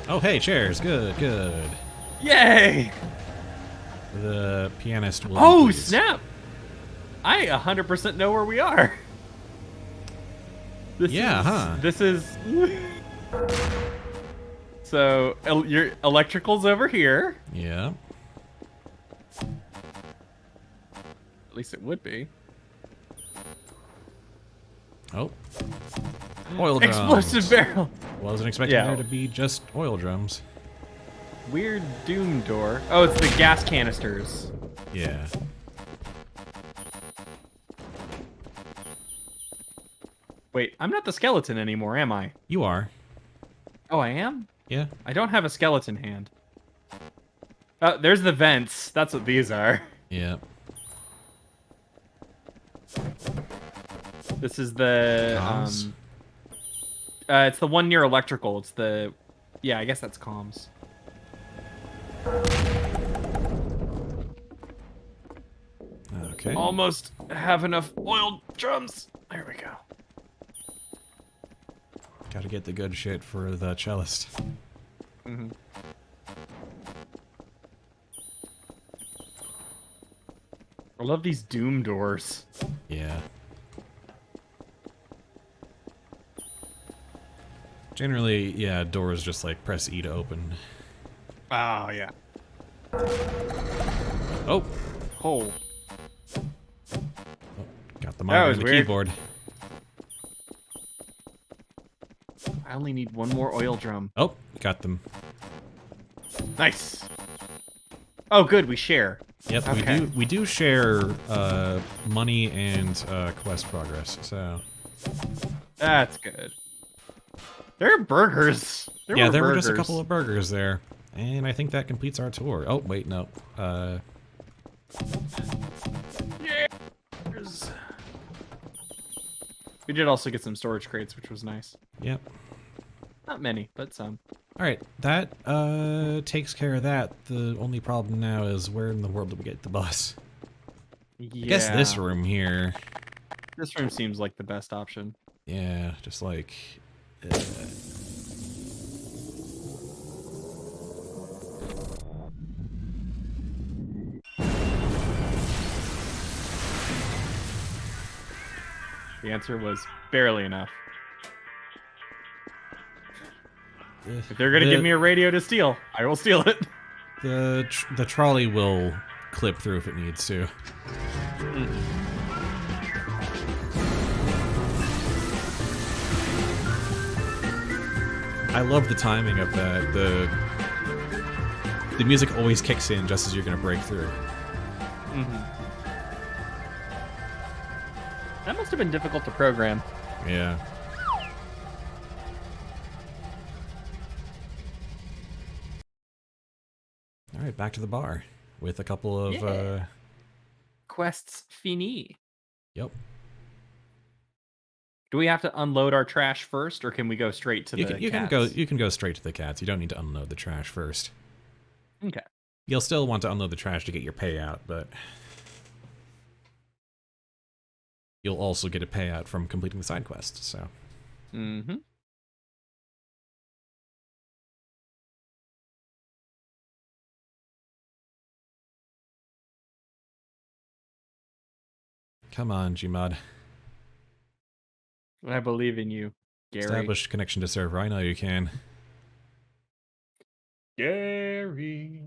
Oh hey, chairs, good, good. Yay! The pianist will... Oh, snap! I 100% know where we are. This is... So, your electrical's over here. Yeah. At least it would be. Oh. Oil drums. Explosive barrel. Wasn't expecting there to be just oil drums. Weird doom door. Oh, it's the gas canisters. Yeah. Wait, I'm not the skeleton anymore, am I? You are. Oh, I am? Yeah. I don't have a skeleton hand. Oh, there's the vents. That's what these are. Yeah. This is the It's the one near electrical. It's the... Yeah, I guess that's comms. Okay. Almost have enough oil drums. There we go. Gotta get the good shit for the cellist. Mm-hmm. I love these doom doors. Yeah. Generally, yeah, doors just like press E to open. Oh, yeah. Oh! Oh. Got the monitor was and the weird. keyboard. I only need one more oil drum. Oh, got them. Nice. Oh, good. We share. Yep, Okay. we do share money and quest progress, so... That's good. There are burgers. There were just a couple of burgers there. And I think that completes our tour. Oh, wait, no. Yes. We did also get some storage crates, which was nice. Yep. Not many, but some. Alright, that takes care of that. The only problem now is where in the world do we get the bus? Yeah. I guess this room here. This room seems like the best option. Yeah, just like... The answer was barely enough. If they're gonna give me a radio to steal, I will steal it. The trolley will clip through if it needs to. I love the timing of that. The music always kicks in just as you're gonna break through. That must have been difficult to program. Yeah. Alright, back to the bar. With a couple of Yeah. Quests fini. Yep. Do we have to unload our trash first, or can we go straight to the You can cats? go straight to the cats. You don't need to unload the trash first. Okay. You'll still want to unload the trash to get your payout, but you'll also get a payout from completing the side quest, so. Mm-hmm. Come on, Gmod. I believe in you, Gary. Establish connection to server. I know you can. Gary.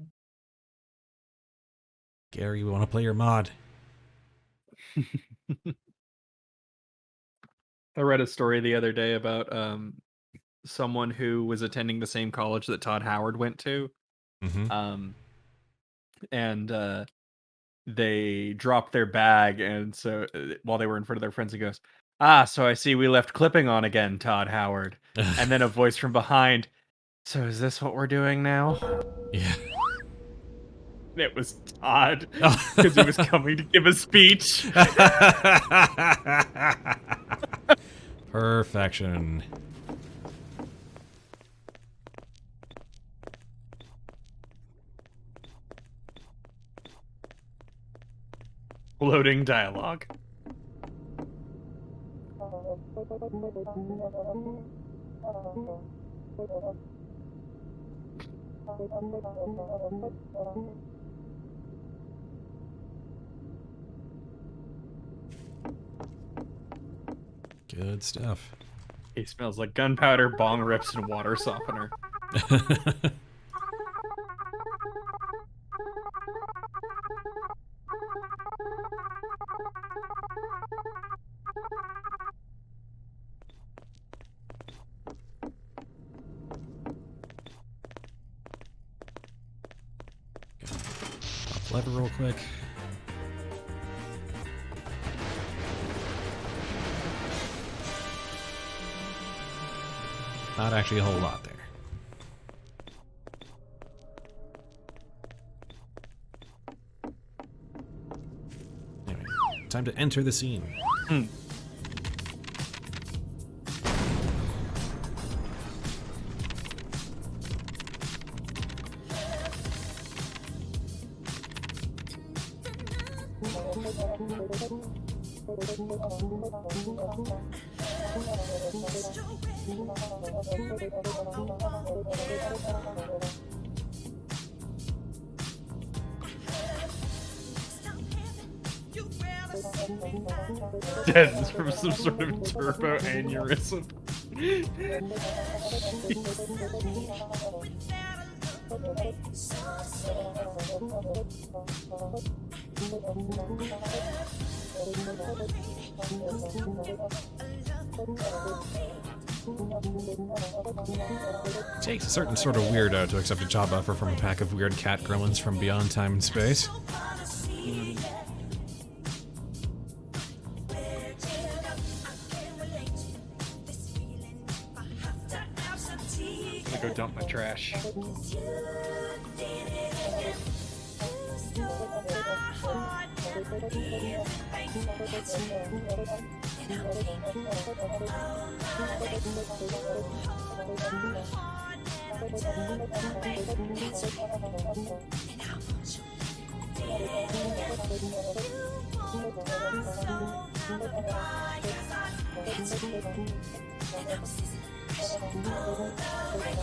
Gary, we want to play your mod. I read a story the other day about someone who was attending the same college that Todd Howard went to. Mm-hmm. And they dropped their bag, and so while they were in front of their friends, he goes, "Ah, so I see we left clipping on again, Todd Howard." And then a voice from behind, "So is this what we're doing now?" Yeah. It was Todd, because he was coming to give a speech. Perfection. Loading dialogue. Good stuff. He smells like gunpowder, bong rips, and water softener. Up lever real quick. Not actually a whole lot there. Anyway, time to enter the scene. Dead from some sort of turbo aneurysm. It takes a certain sort of weirdo to accept a job offer from a pack of weird cat gremlins from beyond time and space. I'm gonna go dump my trash.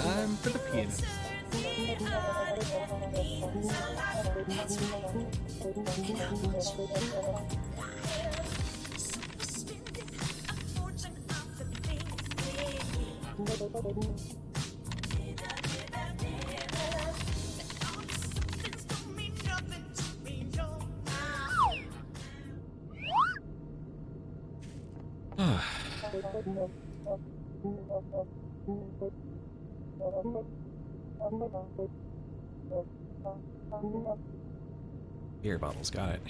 I'm for the pianist. Beer bottles, got it.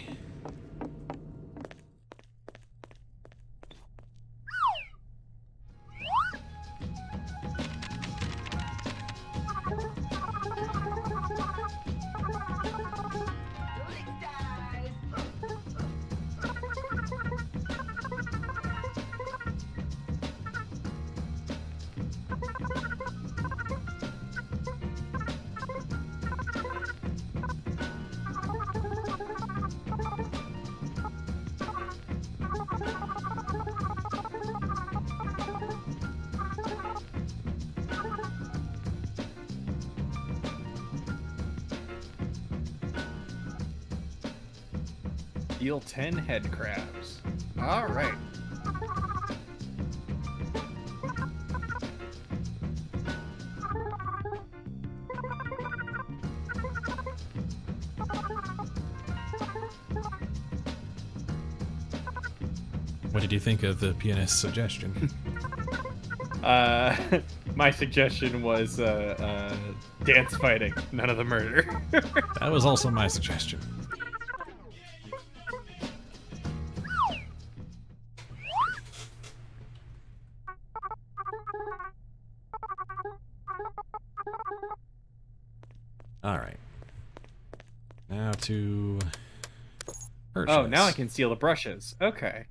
Deal 10 head crabs. All right. What did you think of the pianist's suggestion? My suggestion was dance fighting, none of the murder. That was also my suggestion. All right. Now to purchase. Oh, now I can steal the brushes. Okay.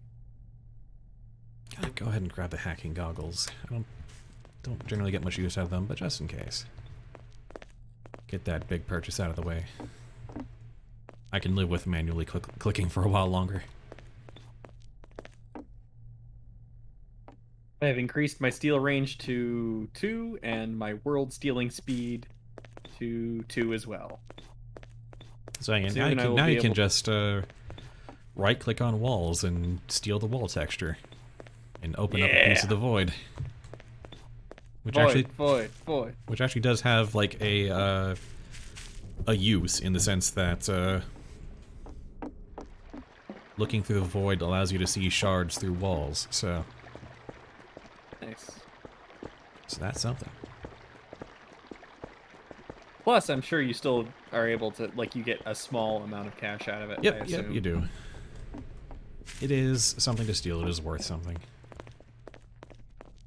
Go ahead and grab the hacking goggles. I don't generally get much use out of them, but just in case. Get that big purchase out of the way. I can live with manually clicking for a while longer. I have increased my steal range to 2 and my world stealing speed to 2 as well. So now you can just right-click on walls and steal the wall texture. And open up a piece of the void. Which actually does have like a use in the sense that looking through the void allows you to see shards through walls. So nice. So that's something. Plus, I'm sure you still are able to, like, you get a small amount of cash out of it. Yep, you do. It is something to steal. It is worth something.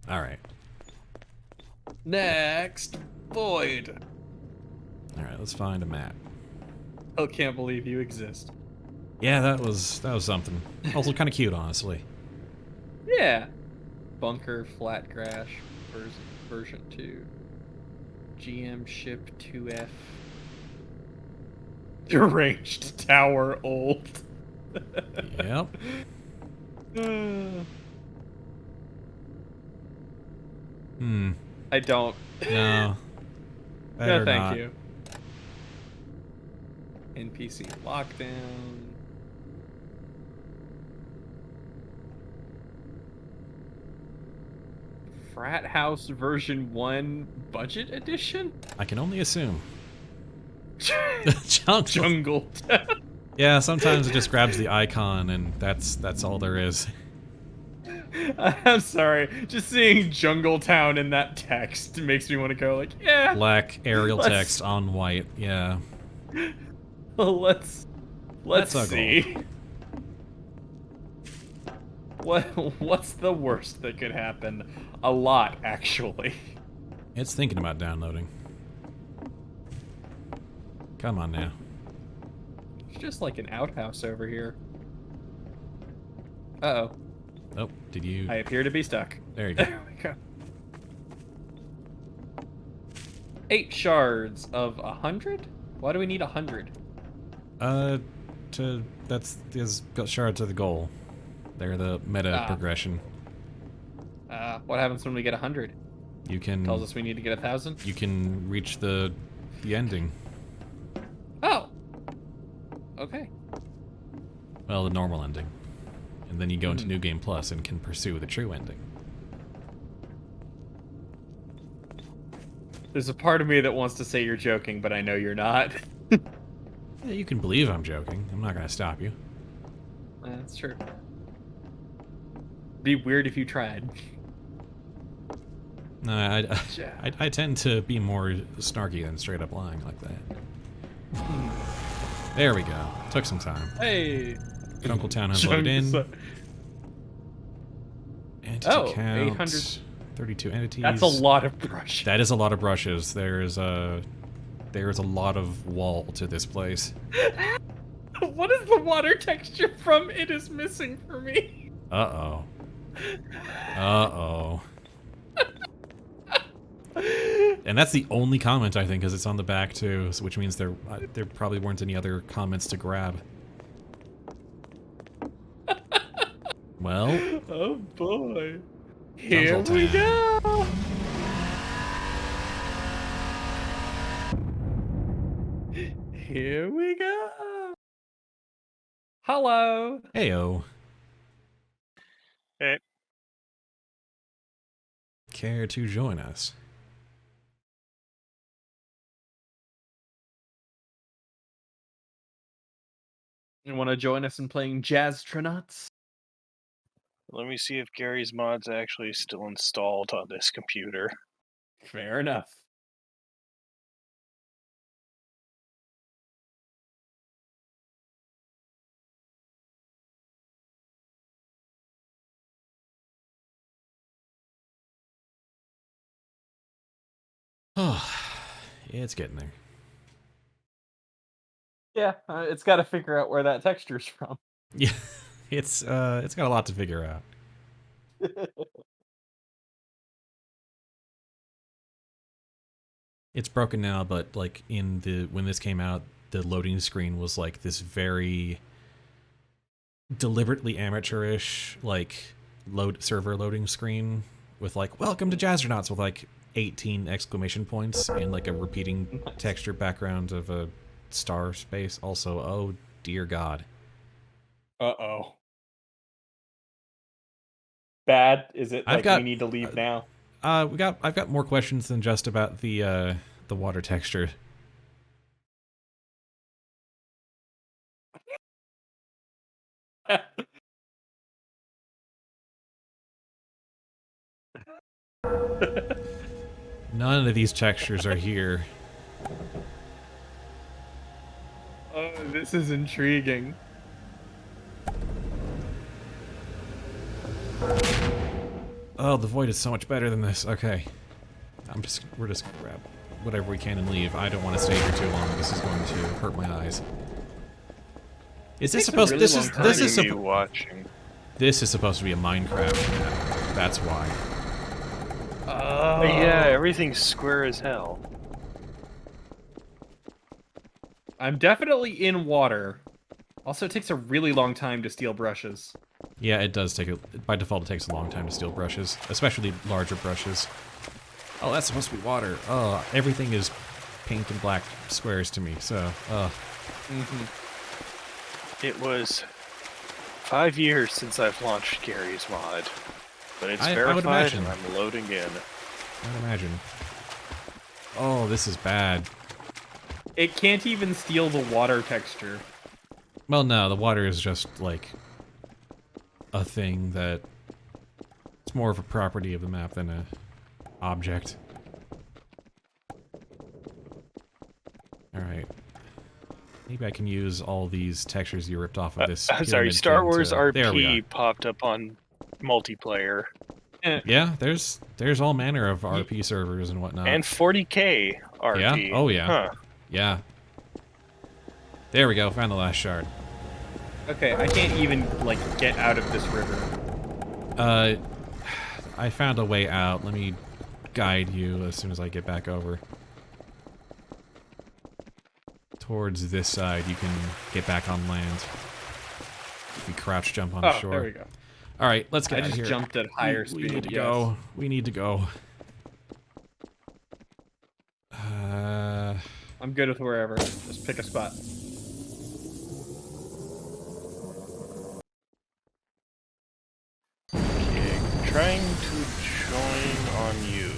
Alright. Next, void. Alright, let's find a map. I can't believe you exist. Yeah, that was something. Also kind of cute, honestly. Yeah. Bunker, flat crash, version 2. GM ship 2F. Deranged tower old. Yep. I don't. No. No, Better thank not. you. NPC lockdown. Frat House version 1 budget edition? I can only assume. Jungle. Yeah, sometimes it just grabs the icon and that's all there is. I'm sorry. Just seeing Jungle Town in that text makes me want to go like, yeah. Black Arial text on white, yeah. Let's see. What's the worst that could happen? A lot, actually. It's thinking about downloading. Come on now. It's just like an outhouse over here. Uh-oh. Oh, did you... I appear to be stuck. There you go. There we go. 8 shards of 100? Why do we need 100? That's shards of the goal. They're the meta progression. What happens when we get 100? You can... Tells us we need to get 1,000? You can reach the ending. Oh! Okay. Well, the normal ending. And then you go into New Game Plus and can pursue the true ending. There's a part of me that wants to say you're joking, but I know you're not. Yeah, you can believe I'm joking. I'm not gonna stop you. That's true. Be weird if you tried. No, I tend to be more snarky than straight up lying like that. There we go. Took some time. Hey! Jungle Town has loaded in. Entity count, 800. 32 entities. That's a lot of brushes. That is a lot of brushes. There's a lot of wall to this place. What is the water texture from It Is Missing for me? Uh-oh. Uh-oh. And that's the only comment, I think, because it's on the back, too, so which means there probably weren't any other comments to grab. Well... Oh, boy. Here we go! Here we go! Hello! Heyo. Hey. Care to join us? You want to join us in playing Jazztronauts? Let me see if Gary's mod's actually still installed on this computer. Fair enough. Oh, yeah, it's getting there. Yeah, it's got to figure out where that texture's from. Yeah, it's got a lot to figure out. It's broken now, but like when this came out, the loading screen was like this very deliberately amateurish like server loading screen with like "Welcome to Jazztronauts" with like 18 exclamation points and like a repeating texture background of a star space. Also, oh dear God. Uh-oh. Bad? Is it like we need to leave now? I've got more questions than just about the water texture. None of these textures are here. Oh, this is intriguing. Oh, the void is so much better than this. Okay. We're just gonna grab whatever we can and leave. I don't want to stay here too long. This is going to hurt my eyes. Is this supposed to this is watching? This is supposed to be a Minecraft map. That's why. Oh yeah, everything's square as hell. I'm definitely in water. Also, it takes a really long time to steal brushes. Yeah, it does take by default it takes a long time to steal brushes, especially larger brushes. Oh, that's supposed to be water. Oh, everything is pink and black squares to me, so, It was 5 years since I've launched Garry's mod, but it's I would verified imagine. and I'm loading in. I would imagine. Oh, this is bad. It can't even steal the water texture. Well, no, the water is just, like, a thing that... It's more of a property of the map than a object. Alright. Maybe I can use all these textures you ripped off of this. Sorry, pyramid Star thing Wars to... There we RP are. popped up on multiplayer. Yeah, there's all manner of RP servers and whatnot. And 40k RP. Yeah? Oh, yeah. Huh. Yeah. There we go, found the last shard. Okay, I can't even, like, get out of this river. I found a way out. Let me guide you as soon as I get back over. Towards this side, you can get back on land. If you crouch jump on shore. There we go. Alright, let's get I out of just here. jumped at higher We speed. need to yes. go. We need to go. I'm good with wherever. Just pick a spot. Okay, trying to join on you.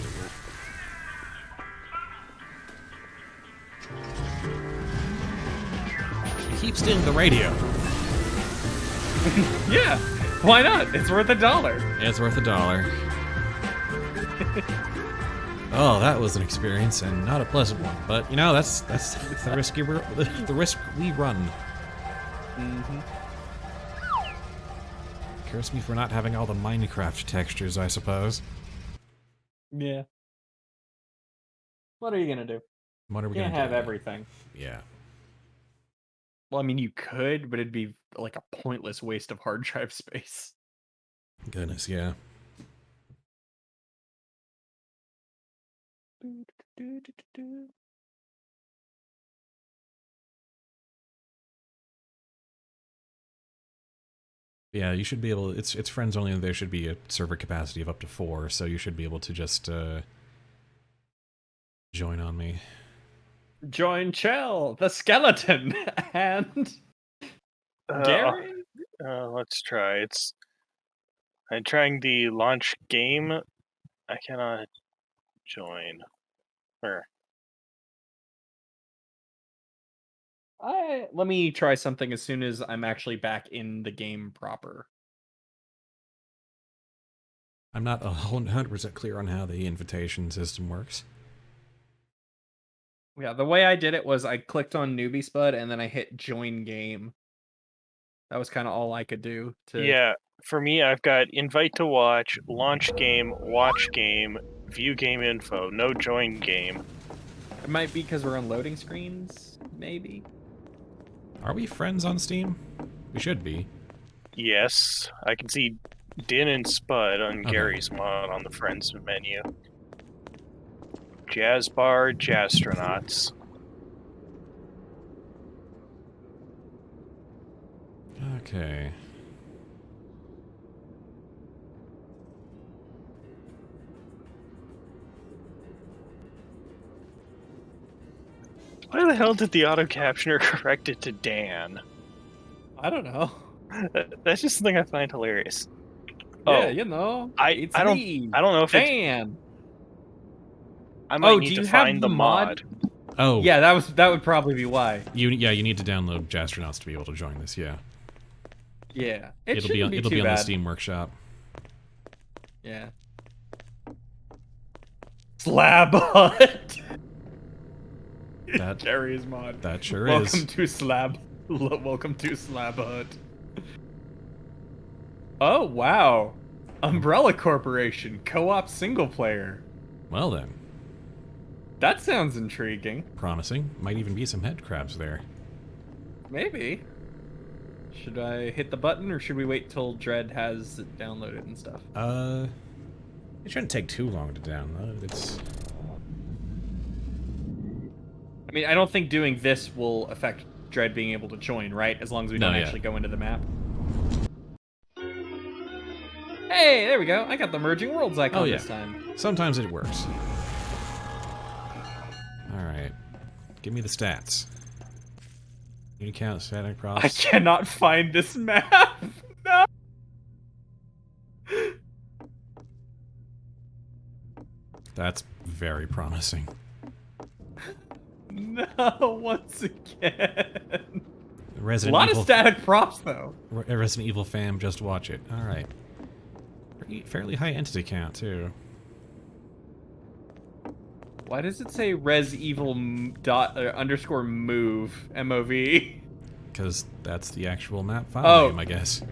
It keeps stealing the radio. Yeah, why not? It's worth $1. It's worth $1. Oh, that was an experience and not a pleasant one. But you know, that's the risk the risk we run. Curse me for not having all the Minecraft textures, I suppose. Yeah. What are you gonna do? What are we Can't gonna have do? everything. Yeah. Well, I mean, you could, but it'd be like a pointless waste of hard drive space. Goodness, yeah. Yeah, you should be able. It's friends only, and there should be a server capacity of up to 4, so you should be able to just join on me. Join Chell, the skeleton, and Garry. Let's try. I'm trying the launch game. I cannot join. Let me try something as soon as I'm actually back in the game proper. I'm not 100% clear on how the invitation system works. Yeah, the way I did it was I clicked on Newbie Spud and then I hit join game. That was kind of all I could do. Yeah, for me, I've got invite to watch, launch game, watch game, view game info, no join game. It might be because we're on loading screens, maybe. Are we friends on Steam? We should be. Yes, I can see Din and Spud on Okay. Garry's mod on the friends menu. Jazz Bar, Jazztronauts. Okay. Why the hell did the auto captioner correct it to Dan? I don't know. That's just something I find hilarious. Yeah, you know, I don't know if it's, Dan. I might Oh, need do to you have find the the mod? mod. Oh. Yeah, that would probably be why. You need to download Jazztronauts to be able to join this. Yeah. Yeah, It'll be on too the bad. Steam Workshop. Yeah. Slab Hut. That Garry's mod. that sure Welcome is. to Slab. Welcome to Slab Hut. Oh wow, Umbrella Corporation co-op single player. Well then, That sounds intriguing. promising. Might even be some head crabs there. Maybe. Should I hit the button or should we wait till Dread has it downloaded and stuff? It shouldn't take too long to download. It's I mean, I don't think doing this will affect Dread being able to join, right? As long as we No, don't yeah. actually go into the map. Hey, there we go. I got the merging worlds icon this time. Sometimes it works. Alright. Give me the stats. Unit count, static props. I cannot find this map. No. That's very promising. No, once again. Resident A lot Evil of static props, though. Resident Evil fam, just watch it. Alright. Fairly high entity count, too. Why does it say res evil underscore move, MOV? Because that's the actual map file name, I guess.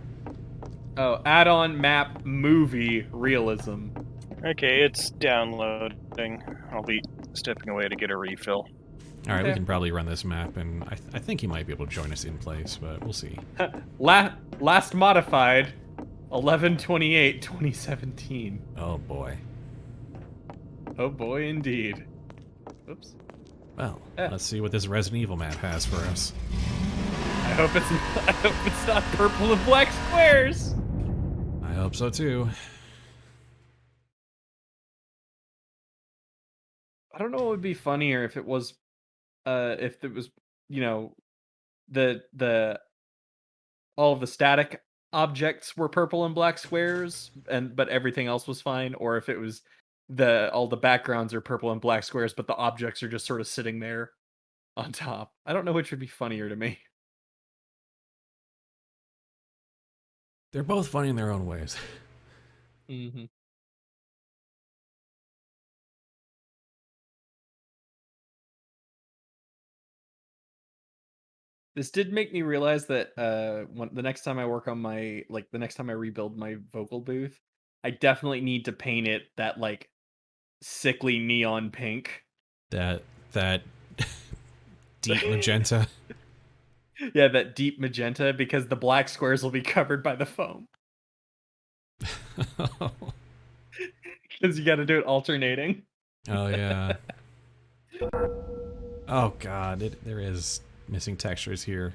Oh, add-on map movie realism. Okay, it's downloading. I'll be stepping away to get a refill. Alright, we can probably run this map, and I think he might be able to join us in place, but we'll see. Last modified, 11/28/2017. Oh boy. Oh boy, indeed. Oops. Well, let's see what this Resident Evil map has for us. I hope it's not purple and black squares. I hope so too. I don't know what would be funnier if it was, you know, the all of the static objects were purple and black squares, but everything else was fine, or if it was all the backgrounds are purple and black squares, but the objects are just sort of sitting there on top. I don't know which would be funnier to me. They're both funny in their own ways. Mm-hmm. This did make me realize that the next time I work on the next time I rebuild my vocal booth, I definitely need to paint it that like sickly neon pink. That deep magenta. Yeah, that deep magenta, because the black squares will be covered by the foam. Because you got to do it alternating. Oh yeah. Oh god, there is missing textures here.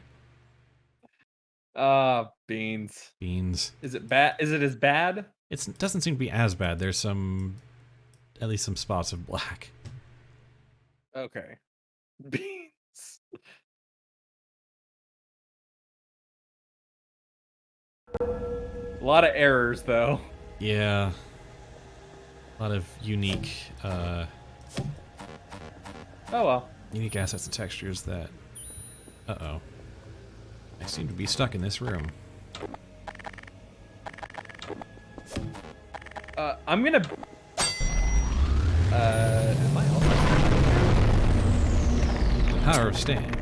Beans. Beans. Is it bad? Is it as bad? It doesn't seem to be as bad. There's at least some spots of black. Okay. Beans. A lot of errors, though. Yeah. A lot of unique, Oh well. unique assets and textures that... Uh-oh. I seem to be stuck in this room. I'm gonna... am I also... The power of stand.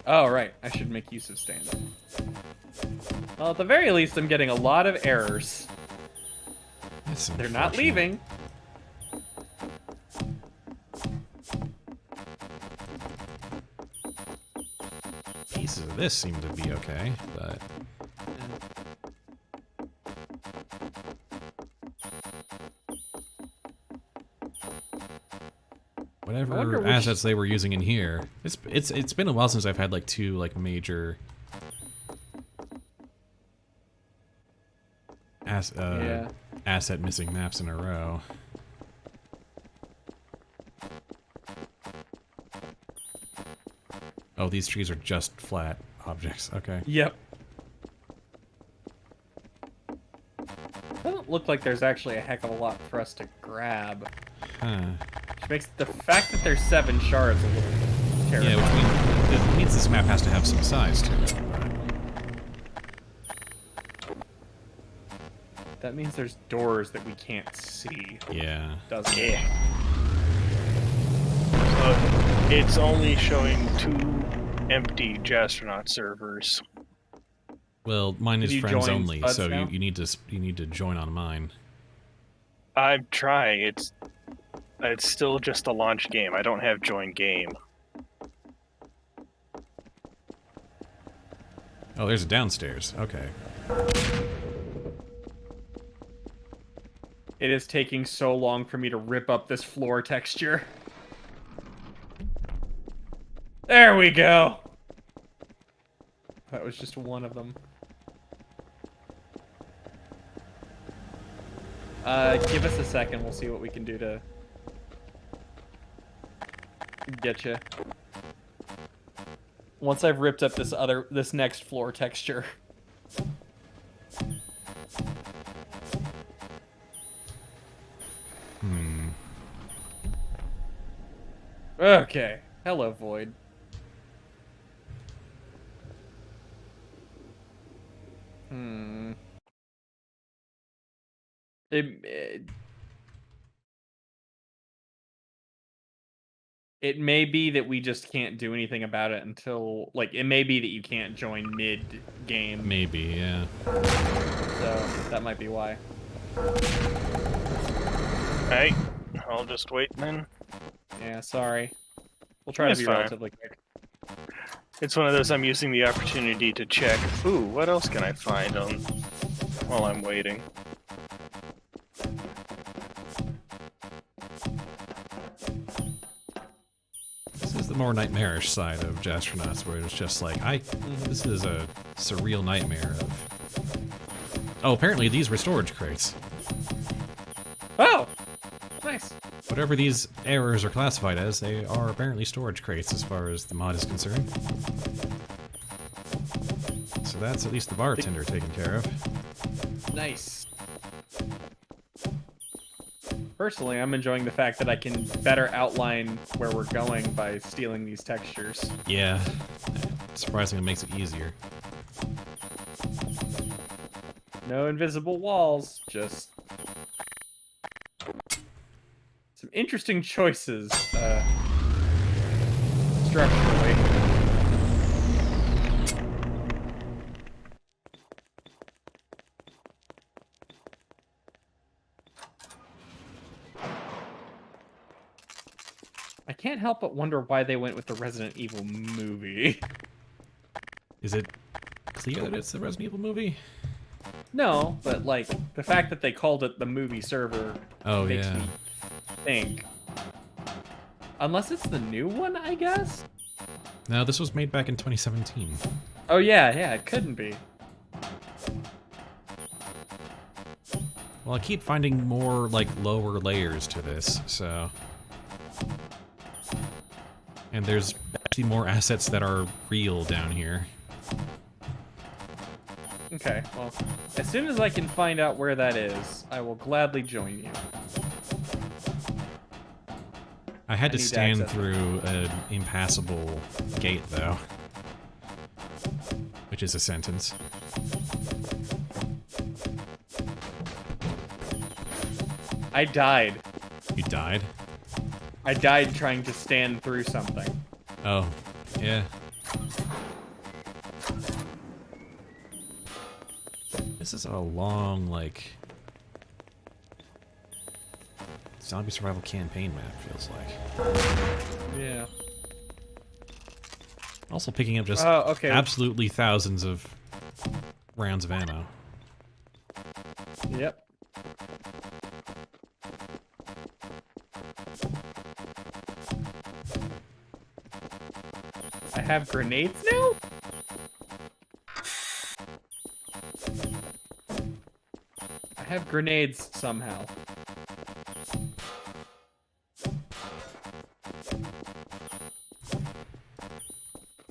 Oh, right. I should make use of stand. Well, at the very least, I'm getting a lot of errors. They're not leaving. Pieces of this seem to be okay, but... Whatever assets they were using in here, it's been a while since I've had like two like major asset missing maps in a row. Oh, these trees are just flat objects. Okay. Yep. Doesn't look like there's actually a heck of a lot for us to grab. Huh. Which makes the fact that there's 7 shards a little terrifying. Yeah, which means this map has to have some size to it. That means there's doors that we can't see. Yeah. Doesn't it? Yeah. So it's only showing 2 empty Jazztronaut servers. Well, mine is You friends join only, Spuds so now? you need to join on mine. I'm trying. It's still just a launch game. I don't have join game. Oh, there's a downstairs. Okay. It is taking so long for me to rip up this floor texture. There we go. that was just one of them. Give us a second. We'll see what we can do to get you. Once I've ripped up this next floor texture. Okay. Hello, Void. It may be that we just can't do anything about it until, like, it may be that you can't join mid-game. Maybe, yeah. So, that might be why. Alright, I'll just wait then. Yeah, sorry. We'll try That's to be fine. relatively quick. It's one of those I'm using the opportunity to check. Ooh, what else can I find on while I'm waiting? This is the more nightmarish side of Jazztronauts, where it's just like, this is a surreal nightmare of... Oh, apparently these were storage crates. Oh! Nice. Whatever these errors are classified as, they are apparently storage crates as far as the mod is concerned. So that's at least the bartender taken care of. Nice. Personally, I'm enjoying the fact that I can better outline where we're going by stealing these textures. Yeah. Surprisingly, it makes it easier. No invisible walls, just some interesting choices, structurally. I can't help but wonder why they went with the Resident Evil movie. Is it clear that it's the Resident Evil movie? No, but like the fact that they called it the movie server makes me think. Unless it's the new one, I guess? No, this was made back in 2017. Oh yeah, it couldn't be. Well, I keep finding more, like, lower layers to this, so... And there's actually more assets that are real down here. Okay, well, as soon as I can find out where that is, I will gladly join you. I had to need stand access. through an impassable gate, though. Which is a sentence. I died. You died? I died trying to stand through something. Oh, yeah. This is a long, like... zombie survival campaign map, feels like. Yeah. Also picking up just okay. absolutely thousands of rounds of ammo. Yep. I have grenades now? I have grenades somehow.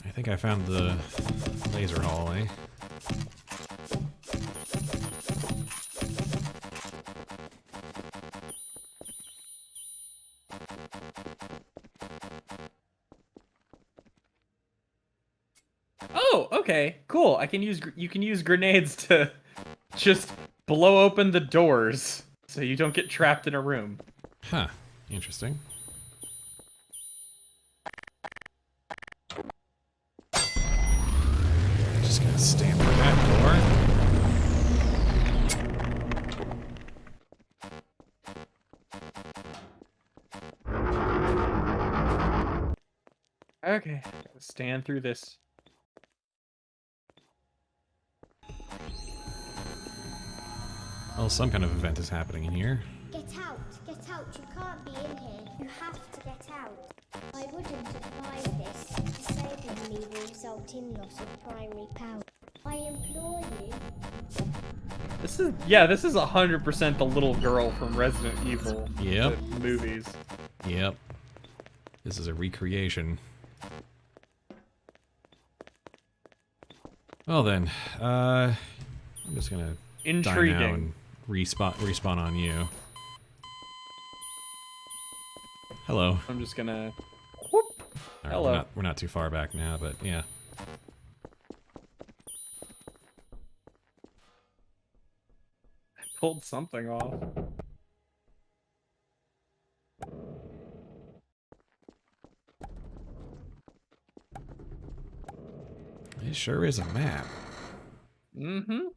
I think I found the laser hallway. Oh, okay, cool. You can use grenades to just blow open the doors so you don't get trapped in a room. Huh. Interesting. Just gonna stand by that door. Okay, stand through this. Oh, Well, some kind of event is happening in here. Get out! Get out! You can't be in here. You have to get out. I wouldn't advise this. Disabling me will result in loss of primary power. I implore you. This is 100% the little girl from Resident Evil. Yep. The movies. Yep. This is a recreation. Well then, I'm just gonna Intriguing. die now and respawn on you. Hello. I'm just gonna. Whoop. All right, Hello. we're not too far back now, but yeah. I pulled something off. It sure is a map. Mm-hmm.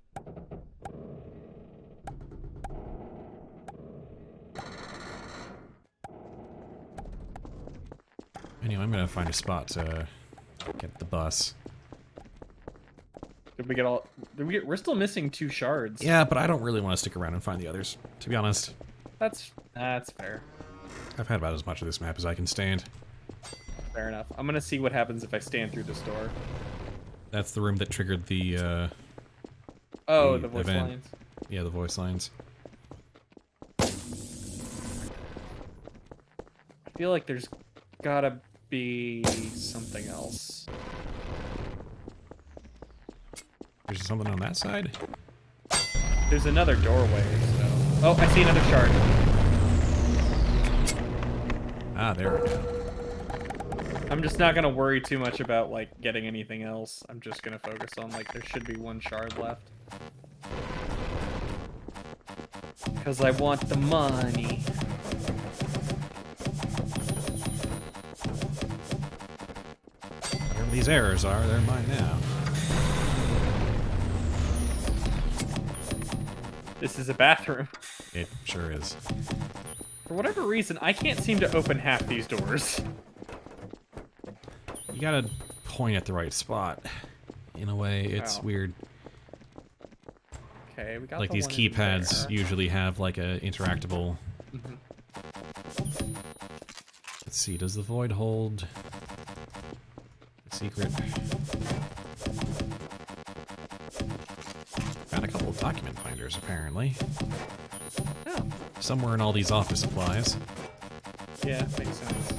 Anyway, I'm gonna find a spot to get the bus. Did we get all? We're still missing 2 shards. Yeah, but I don't really want to stick around and find the others, to be honest. That's fair. I've had about as much of this map as I can stand. Fair enough. I'm gonna see what happens if I stand through this door. That's the room that triggered the, Oh, the the voice event. lines. Yeah, the voice lines. I feel like there's gotta be something else. There's something on that side? There's another doorway, so... Oh, I see another shard. Ah, there we go. I'm just not gonna worry too much about, like, getting anything else. I'm just gonna focus on, like, there should be 1 shard left. Because I want the money. Whatever these errors are, they're mine now. This is a bathroom. It sure is. For whatever reason, I can't seem to open half these doors. You gotta point at the right spot. In a way, it's Wow. weird. Okay, we got Like the these one in keypads there. usually have like a interactable. Mhm. Let's see, does the void hold a secret? Found a couple of document finders apparently. Oh, Somewhere in all these office supplies. yeah, makes sense.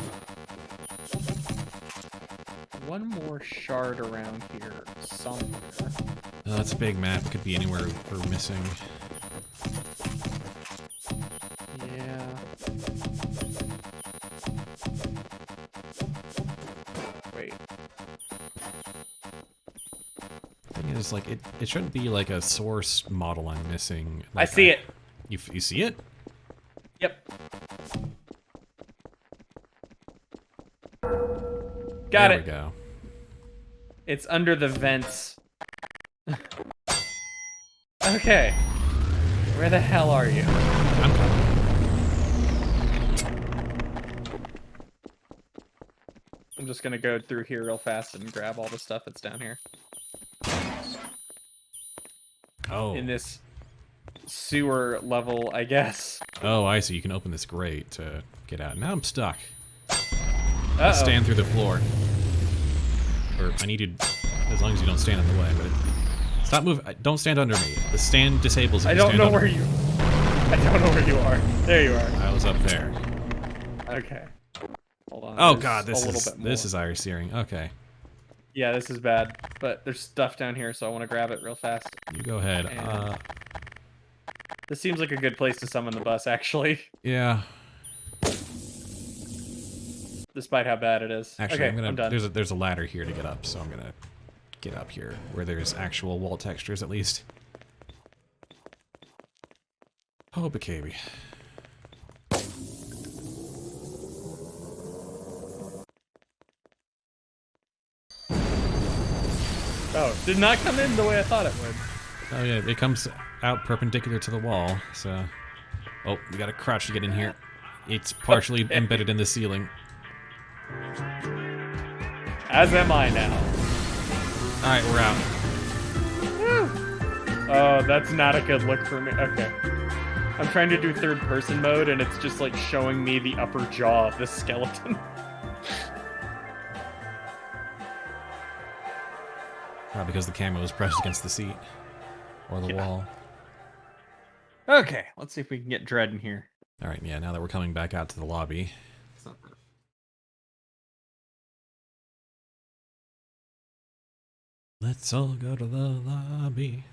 One more shard around here somewhere. That's a big map. It could be anywhere we're missing. Yeah. Wait. Thing is, like, it shouldn't be like a source model I'm missing. I Like, see it. You see it? Yep. Got there it. we go. It's under the vents. Okay. Where the hell are you? I'm coming. I'm just gonna go through here real fast and grab all the stuff that's down here. Oh. In this sewer level, I guess. Oh, I see. You can open this grate to get out. Now I'm stuck. Uh-oh. Stand through the floor. Or I need to, as long as you don't stand in the way. But stop moving. Don't stand under me. The stand disables if I you don't stand know under where me. I don't know where you are. There you are. I was up there. Okay. Hold on. Oh there's god, a little bit more. this is iris searing. Okay, Yeah, this is bad. But there's stuff down here, so I want to grab it real fast. you go ahead. And- This seems like a good place to summon the bus, actually. Yeah. Despite how bad it is. Actually, okay, I'm done. there's a ladder here to get up, so I'm gonna get up here where there's actual wall textures at least. Oh, baby. Oh, did not come in the way I thought it would. Oh yeah, it comes out perpendicular to the wall, so... Oh, we gotta crouch to get in here. It's partially embedded in the ceiling. As am I now. Alright, we're out. Oh, that's not a good look for me. Okay. I'm trying to do third person mode and it's just like showing me the upper jaw of this skeleton. because the camera was pressed against the seat or the wall. Okay, let's see if we can get Dread in here. All right, yeah. Now that we're coming back out to the lobby, let's all go to the lobby.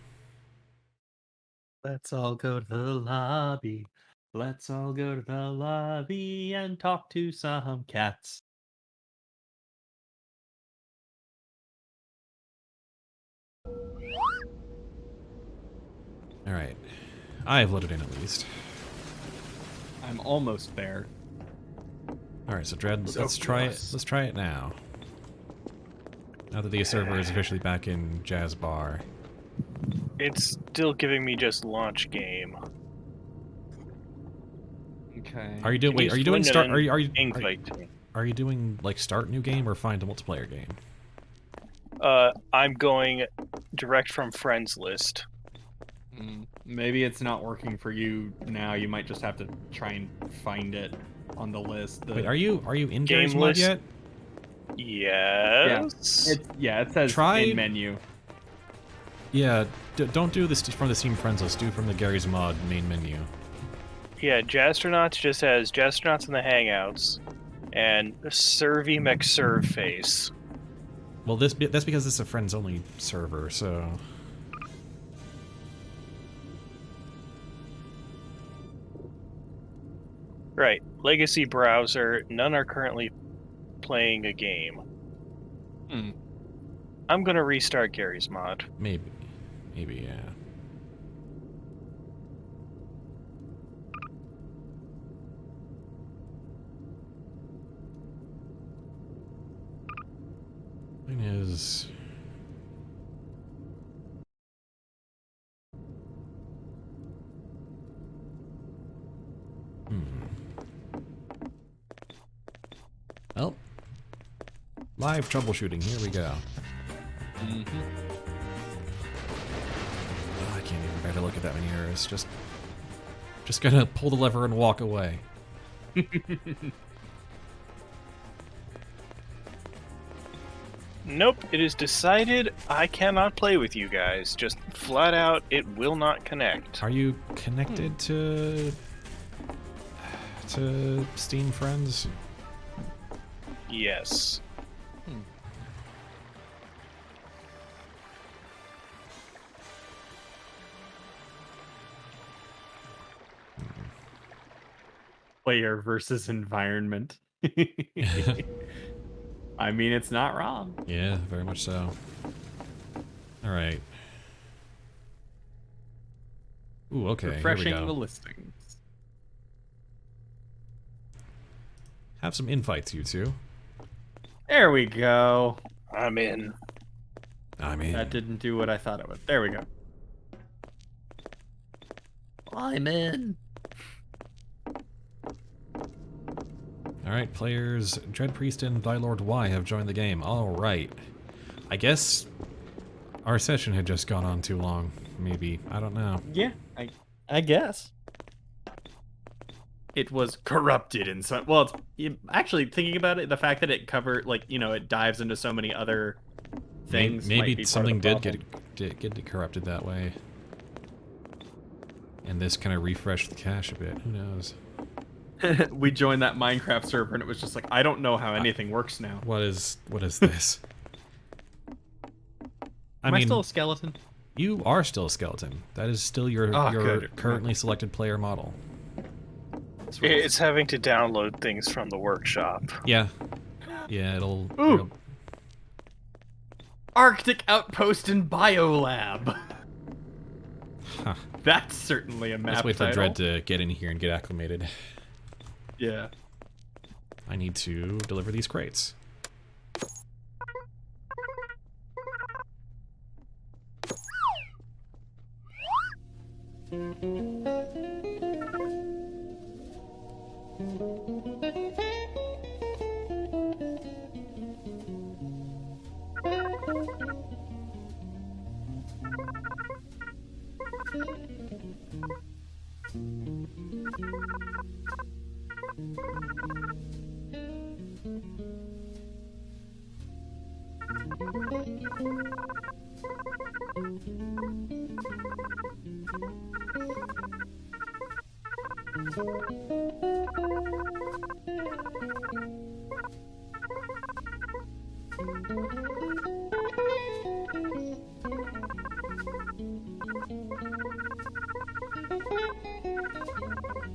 Let's all go to the lobby. Let's all go to the lobby and talk to some cats. All right, I've loaded in at least. I'm almost there. All right, so Dread, So let's try it. close. Let's try it now. Now that the server is officially back in Jazz Bar. It's still giving me just launch game. Okay. Are you doing? Wait, are you doing start? Invite. Are you doing like start new game or find a multiplayer game? I'm going direct from friends list. Maybe it's not working for you now. You might just have to try and find it on the list. Wait, are you in Game Garry's mod list? yet? Yes. It says Try- in menu. Yeah, don't do this from the Steam Friends list. Do from the Garry's mod main menu. Yeah, Jazztronauts just has Jazztronauts in the Hangouts and Servy McServeface. Well, that's because it's a friends only server, so. Right. Legacy browser. None are currently playing a game. I'm gonna restart Garry's mod. Maybe, yeah. Thing is, well, live troubleshooting. Here we go. Oh, I can't even bear to look at that many errors. Just gonna pull the lever and walk away. Nope, it is decided I cannot play with you guys. Just flat out, it will not connect. Are you connected to Steam Friends? Yes. Player versus environment. I mean, it's not wrong. Yeah, very much so. All right. Ooh, okay. Refreshing here we the go. listings. Have some invites, you two. There we go. I'm in. I mean, That didn't do what I thought it would. There we go. I'm in. all right, players. DreadPriest and Lord Y have joined the game. All right. I guess our session had just gone on too long. Maybe, I don't know. Yeah, I guess. It was corrupted in some. Well, actually thinking about it, the fact that it covered, like, you know, it dives into so many other things. might Maybe be part of something the did get corrupted that way, and this kind of refreshed the cache a bit. Who knows? problem. We joined that Minecraft server, and it was just like, I don't know how anything works now. What is this? Am I still a skeleton? You are still a skeleton. That is still your Good. currently selected player model. It's having to download things from the workshop. Yeah. Yeah, it'll... Ooh. Arctic Outpost and Biolab. Huh. That's certainly a map Let's wait for title. Dread to get in here and get acclimated. Yeah. I need to deliver these crates.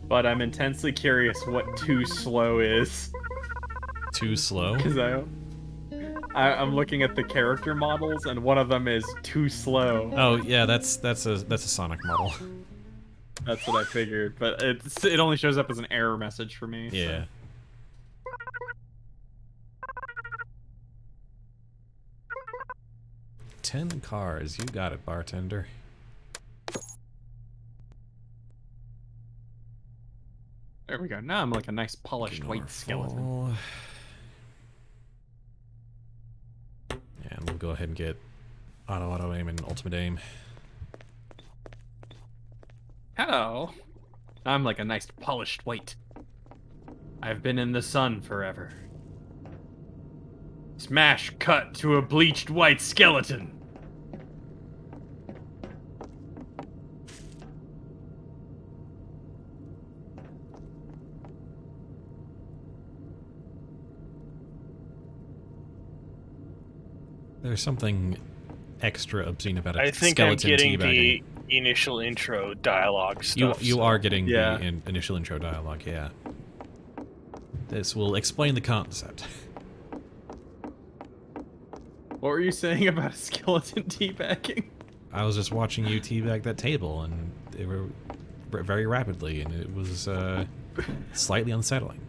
But I'm intensely curious what too slow is. Too slow? Because I'm looking at the character models, and one of them is too slow. Oh yeah, that's a Sonic model. That's what I figured, but it only shows up as an error message for me. Yeah. So. 10 cars, you got it, bartender. There we go. Now I'm like a nice polished white skeleton. And we'll go ahead and get auto aim and ultimate aim. Hello. I'm like a nice polished white. I've been in the sun forever. Smash cut to a bleached white skeleton. There's something extra obscene about it. I think I'm getting the initial intro dialogue stuff. You are getting yeah. the initial intro dialogue, yeah. This will explain the concept. What were you saying about a skeleton teabagging? I was just watching you teabag that table, and they were very rapidly, and it was slightly unsettling.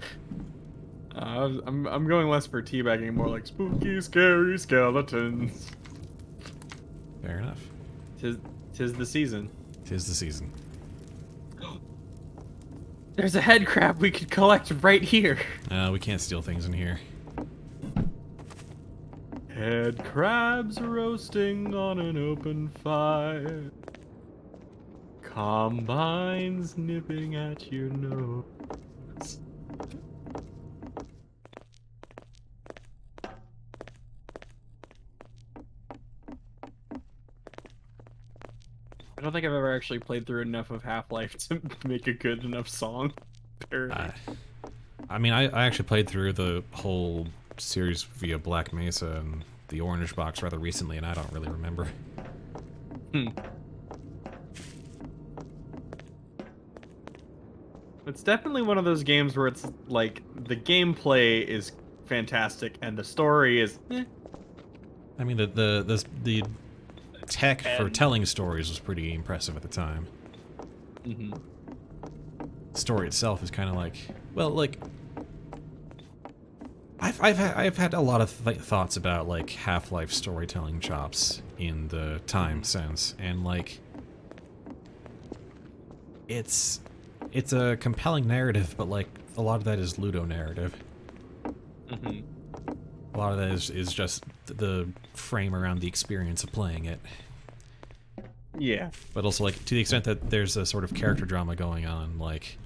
I'm going less for teabagging, more like spooky, scary skeletons. Fair enough. Tis the season. Tis the season. There's a head crab we could collect right here. We can't steal things in here. Head crabs roasting on an open fire. Combines nipping at your nose. I don't think I've ever actually played through enough of Half-Life to make a good enough song. I mean, I actually played through the whole series via Black Mesa and the Orange Box rather recently, and I don't really remember. It's definitely one of those games where it's like the gameplay is fantastic and the story is I mean, the tech for telling stories was pretty impressive at the time. Mm-hmm. The story itself is kind of like, well, like I've had a lot of thoughts about like Half-Life storytelling chops in the time since, and like it's a compelling narrative, but like a lot of that is ludo narrative. Mm-hmm. A lot of that is just the frame around the experience of playing it. Yeah. But also, like, to the extent that there's a sort of character drama going on, like...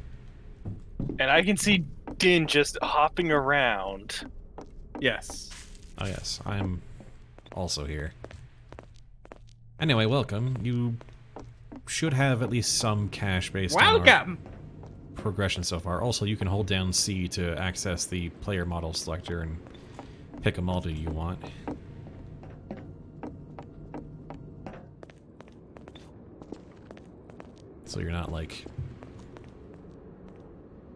And I can see Din just hopping around. Yes. Oh yes, I'm also here. Anyway, welcome. You should have at least some cash based on our progression so far. Also, you can hold down C to access the player model selector and pick a model you want. So you're not like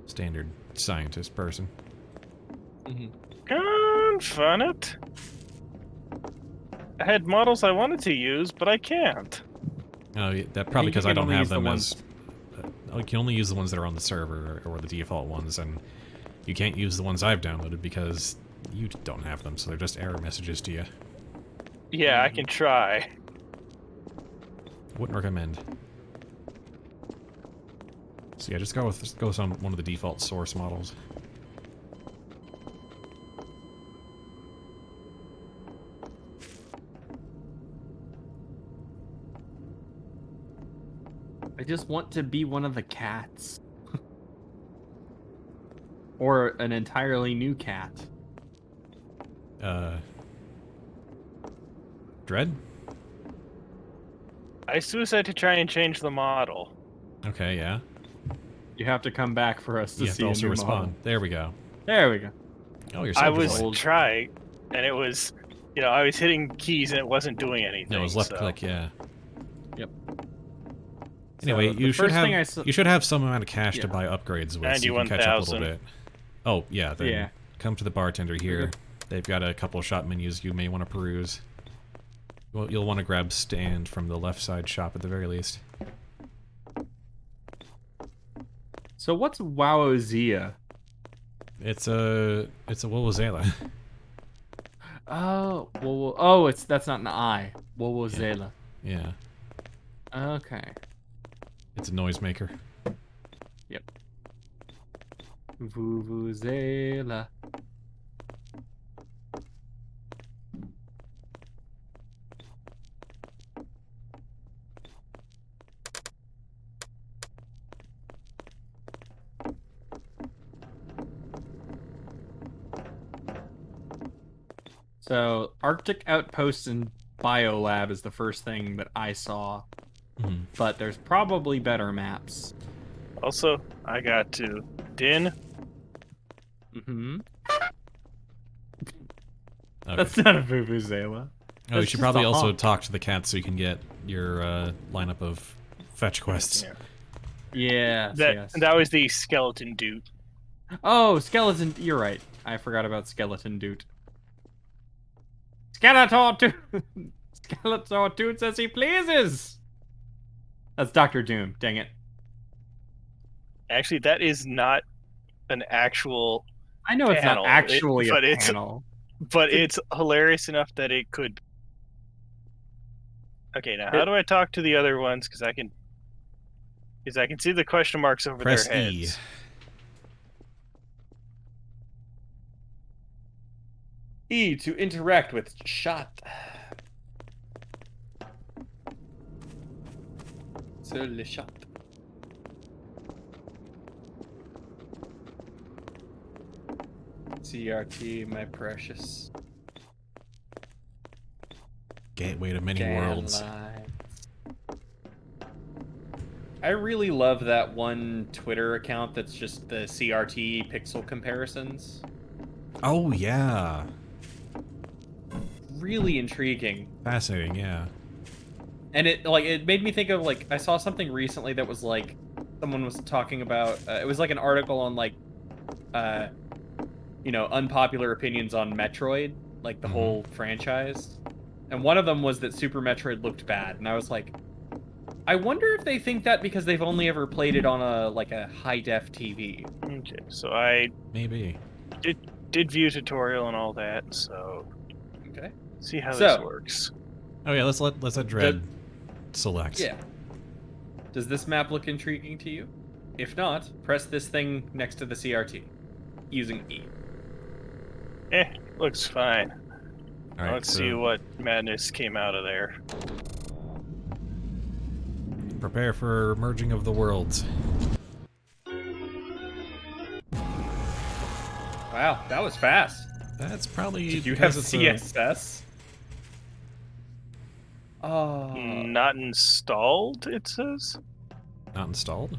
standard scientist person. Mm-hmm. Fun it. I had models I wanted to use, but I can't. Oh, yeah, that probably because I don't have them as... you can only use the ones that are on the server, or the default ones, and you can't use the ones I've downloaded because you don't have them, so they're just error messages to you. Yeah, I can try. Wouldn't recommend. So yeah, just go with one of the default source models. I just want to be one of the cats. Or an entirely new cat. Dread? I suicide to try and change the model. Okay, yeah. You have to come back for us to You have see to a also new respond. model. There we go. There we go. Oh, you're I so was old. trying, and it was, I was hitting keys and it wasn't doing anything. No, it was left so. click, yeah. Yep. Anyway, So, you the should first have thing I saw- you should have some amount of cash Yeah. to buy upgrades with, so you can catch up a little 91,000. bit. Oh yeah, then Yeah. come to the bartender here. They've got a couple of shop menus you may want to peruse. Well, you'll want to grab stand from the left side shop at the very least. So what's Wowozia? It's a Wowozela. Oh, oh, that's not an I. Wowozela. Yeah, Okay. it's a noisemaker. Vuvuzela. So, Arctic Outposts and Biolab is the first thing that I saw, Mhm. but there's probably better maps. Also, I got to Din. Mm-hmm. Okay. That's not a Vuvuzela. Oh, you That's should just probably a also honk. talk to the cat so you can get your lineup of fetch quests. Yeah. Yes, That yes. that was the skeleton dude. Oh, skeleton. You're right. I forgot about skeleton dude. Skeletor dude. Skeletor dude says he pleases. That's Doctor Doom. Dang it. Actually, that is not an actual, I know it's Panel, not actually but a it's- panel. but it's hilarious enough that it could. Okay, now how do I talk to the other ones? Because I can see the question marks over Press their E. heads. E to interact with shot. Sur le shot. CRT, my precious. Gateway to many worlds. Lines. I really love that one Twitter account that's just the CRT pixel comparisons. Oh yeah, Really intriguing. fascinating. Yeah. And it made me think of I saw something recently that was someone was talking about it was an article on unpopular opinions on Metroid, the Mhm. whole franchise. And one of them was that Super Metroid looked bad, and I was like, I wonder if they think that because they've only ever played it on a high def TV. Okay, so I Maybe. did view tutorial and all that. So Okay. see how So- this works. Oh yeah, let's let Dread select. Yeah. Does this map look intriguing to you? If not, press this thing next to the CRT using E. Looks fine. All right. Let's so see what madness came out of there. Prepare for merging of the worlds. Wow, that was fast. That's probably Did you have because it's CSS? Oh. Not installed, it says. not installed.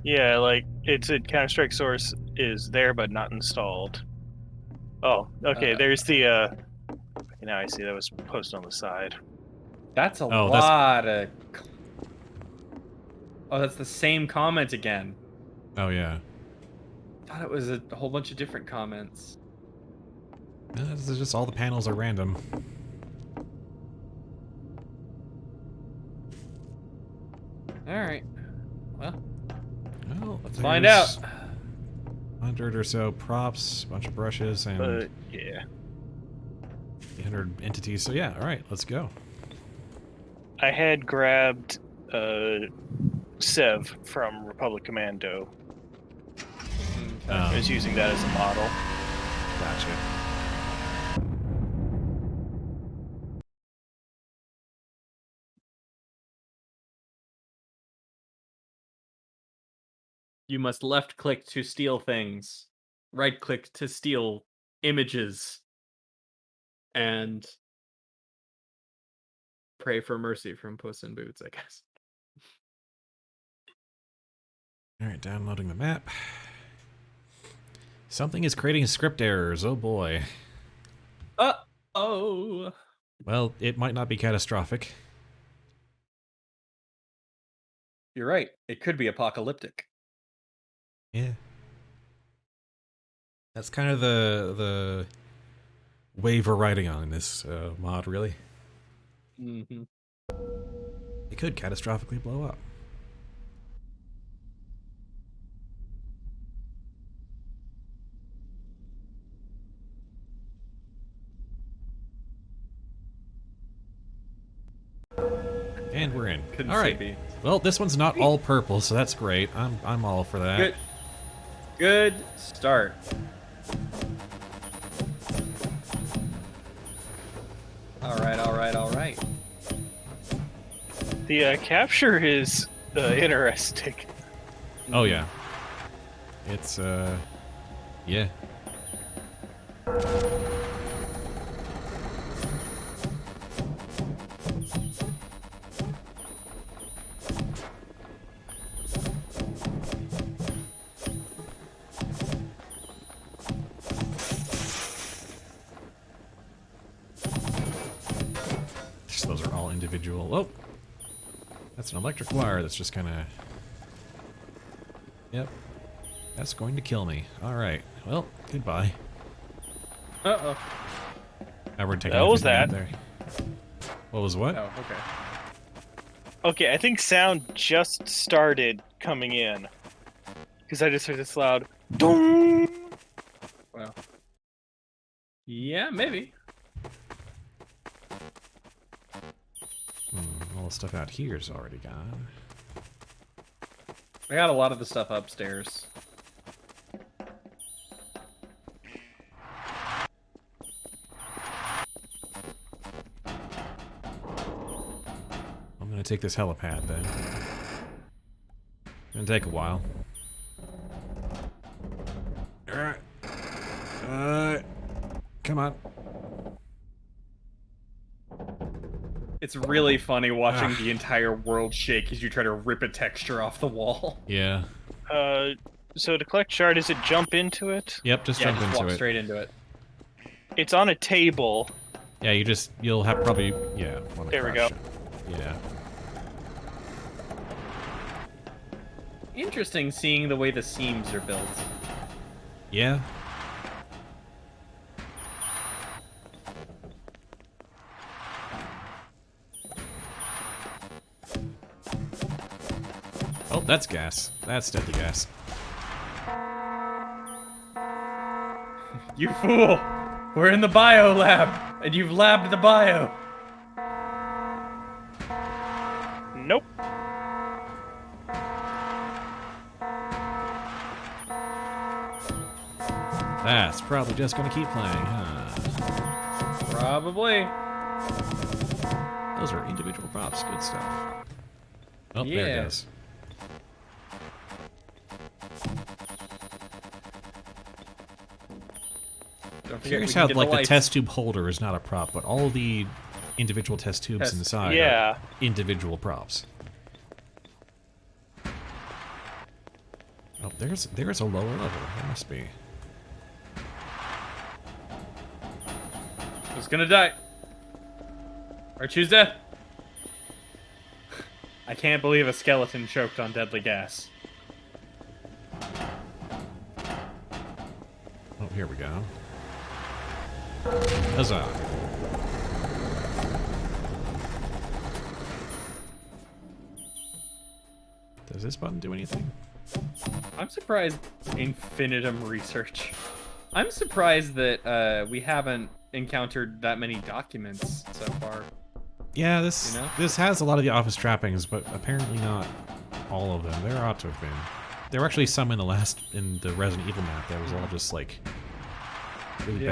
Yeah, it said Counter-Strike source is there but not installed. Oh, okay. There's the. Now I see that was posted on the side. That's a Oh, lot of. Oh, that's the same comment again. Oh yeah. I thought it was a whole bunch of different comments. This is just all the panels are random. Alright. Well, Well, let's find out. 100 or so props, a bunch of brushes, and Yeah. 800 entities. So yeah, all right, let's go. I had grabbed Sev from Republic Commando. I was using that as a model. Gotcha. You must left click to steal things, right click to steal images, and pray for mercy from Puss in Boots, I guess. All right, downloading the map. Something is creating script errors. Oh boy. Oh. Well, it might not be catastrophic. You're right. It could be apocalyptic. Yeah. That's kind of the wave we're riding on in this mod, really. Mm-hmm. It could catastrophically blow up. And we're in. Couldn't All right. see me. Well, this one's not all purple, so that's great. I'm all for that. Good start. All right. The capture is interesting. Oh yeah. It's yeah. Those are all individual. Oh, that's an electric wire that's just kind of... Yep. That's going to kill me. Alright. Well, goodbye. Uh-oh. Now we're taking That was everything out that. there. What was what? Oh, okay. Okay, I think sound just started coming in. Because I just heard this loud dong. Well. Yeah, maybe. All the stuff out here is already gone. I got a lot of the stuff upstairs. I'm gonna take this helipad then. Gonna take a while. Alright. Come on. It's really funny watching the entire world shake as you try to rip a texture off the wall. Yeah. So to collect shard, is it jump into it? Yep, just Yeah, jump just into walk it. straight into it. It's on a table. Yeah, you'll have probably, yeah. wanna There we crouch go. it. Yeah. Interesting seeing the way the seams are built. Yeah. Oh, that's gas. That's deadly gas. You fool! We're in the bio lab, and you've labbed the bio. Nope. That's probably just gonna keep playing, huh? Probably. Those are individual props. Good stuff. Oh, there Yeah. it goes. Don't forget, Curious we can how get like the lights. test tube holder is not a prop, but all the individual test tubes Test- inside Yeah. are individual props. Oh, there's a lower level. There must be. Who's gonna die? Or choose death? I can't believe a skeleton choked on deadly gas. Oh, here we go. Huzzah. Does this button do anything? I'm surprised infinitum research. I'm surprised that we haven't encountered that many documents so far. Yeah, this You know? this has a lot of the office trappings, but apparently not all of them. There ought to have been. There were actually some in the Resident Evil map that was all just like really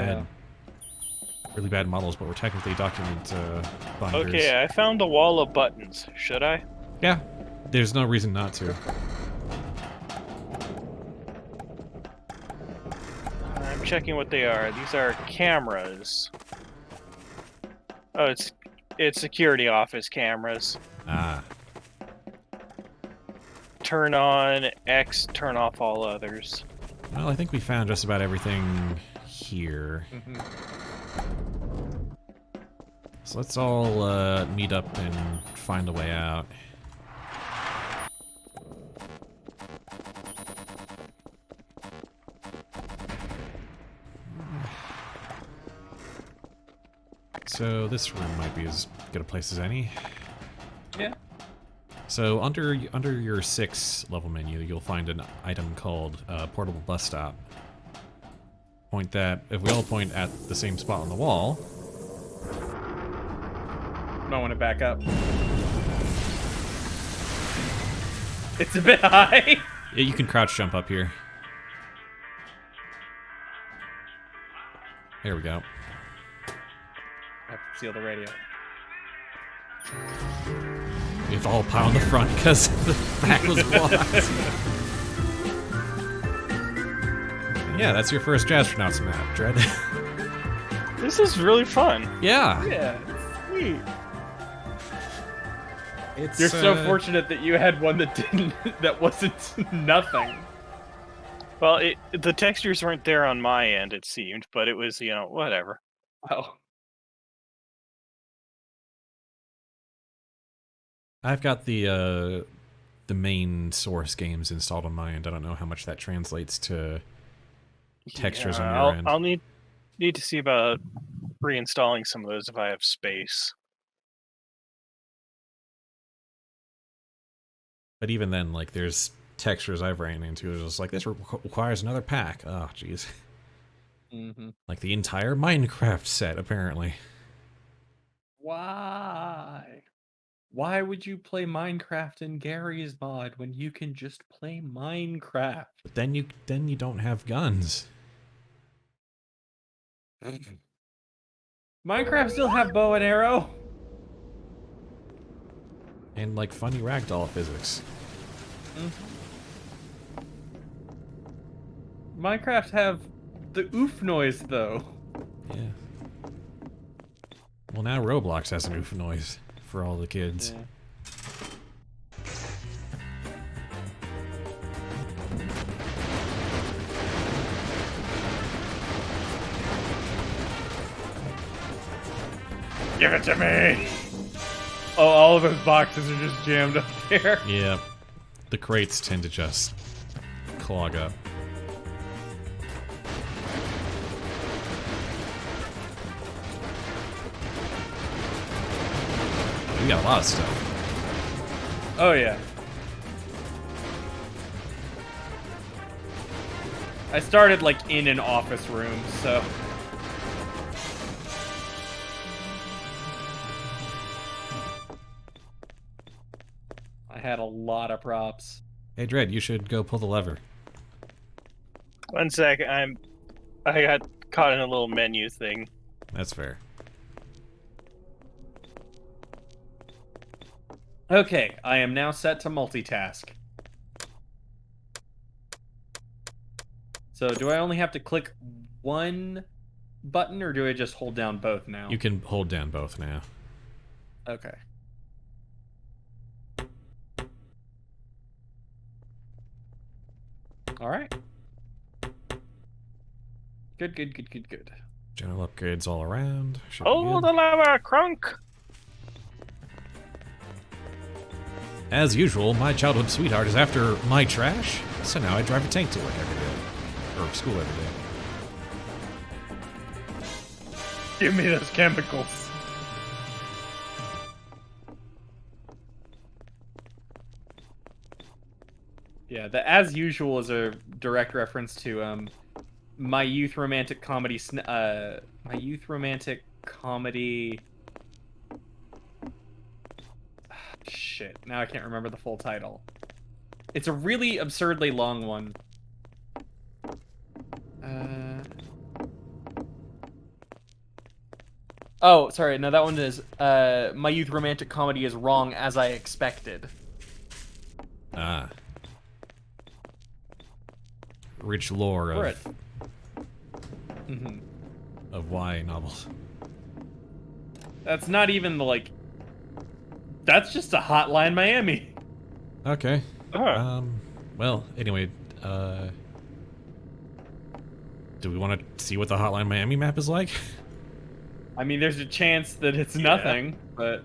bad models, but were technically document binders. Okay, I found a wall of buttons. Should I? Yeah, there's no reason not to. I'm checking what they are. These are cameras. Oh, it's It's security office cameras. Ah. Turn on X, turn off all others. Well, I think we found just about everything here. So let's all meet up and find a way out. So this room might be as good a place as any. Yeah. So under your 6 level menu, you'll find an item called portable bus stop. Point that, if we all point at the same spot on the wall. Might want to back up. It's a bit high. Yeah, you can crouch jump up here. There we go. I have to seal the radio. We have to all pile in the front because the back was blocked. Yeah, that's your first Jazztronauts map, Dread. This is really fun. Yeah. Yeah, sweet. It's, You're so fortunate that you had one that didn't, that wasn't nothing. Well, the textures weren't there on my end, it seemed, but it was, you know, whatever. Oh. I've got the main source games installed on my end. I don't know how much that translates to textures on your end. I'll need to see about reinstalling some of those if I have space. But even then, like, there's textures I've ran into. It's just like, this requires another pack. Oh, jeez. Like the entire Minecraft set, apparently. Why? Why would you play Minecraft in Garry's mod when you can just play Minecraft? But then you don't have guns. Minecraft still have bow and arrow? And, like, funny ragdoll physics. Minecraft have the oof noise, though. Yeah. Well, now Roblox has an oof noise for all the kids. Yeah. Give it to me! Oh, all of those boxes are just jammed up there. Yeah. The crates tend to just clog up. We got a lot of stuff. Oh, yeah. I started, like, in an office room, so... I had a lot of props. Hey, Dread, you should go pull the lever. 1 sec, I got caught in a little menu thing. That's fair. Okay, I am now set to multitask. So, do I only have to click one button, or do I just hold down both now? You can hold down both now. Okay. Alright. Good, good, good, good, good. General upgrades all around. Should be Oh, good. the lava crunk! As usual, my childhood sweetheart is after my trash, so now I drive a tank to work every day. Or school every day. Give me those chemicals. Yeah, the as usual is a direct reference to my youth romantic comedy. Shit, now I can't remember the full title. It's a really absurdly long one. Oh, sorry. No, that one is my youth romantic comedy is wrong as I expected. Ah. Rich lore We're of of YA novels. That's not even the, like... That's just a Hotline Miami. Okay. Huh. Well, anyway, do we want to see what the Hotline Miami map is like? I mean, there's a chance that it's nothing, but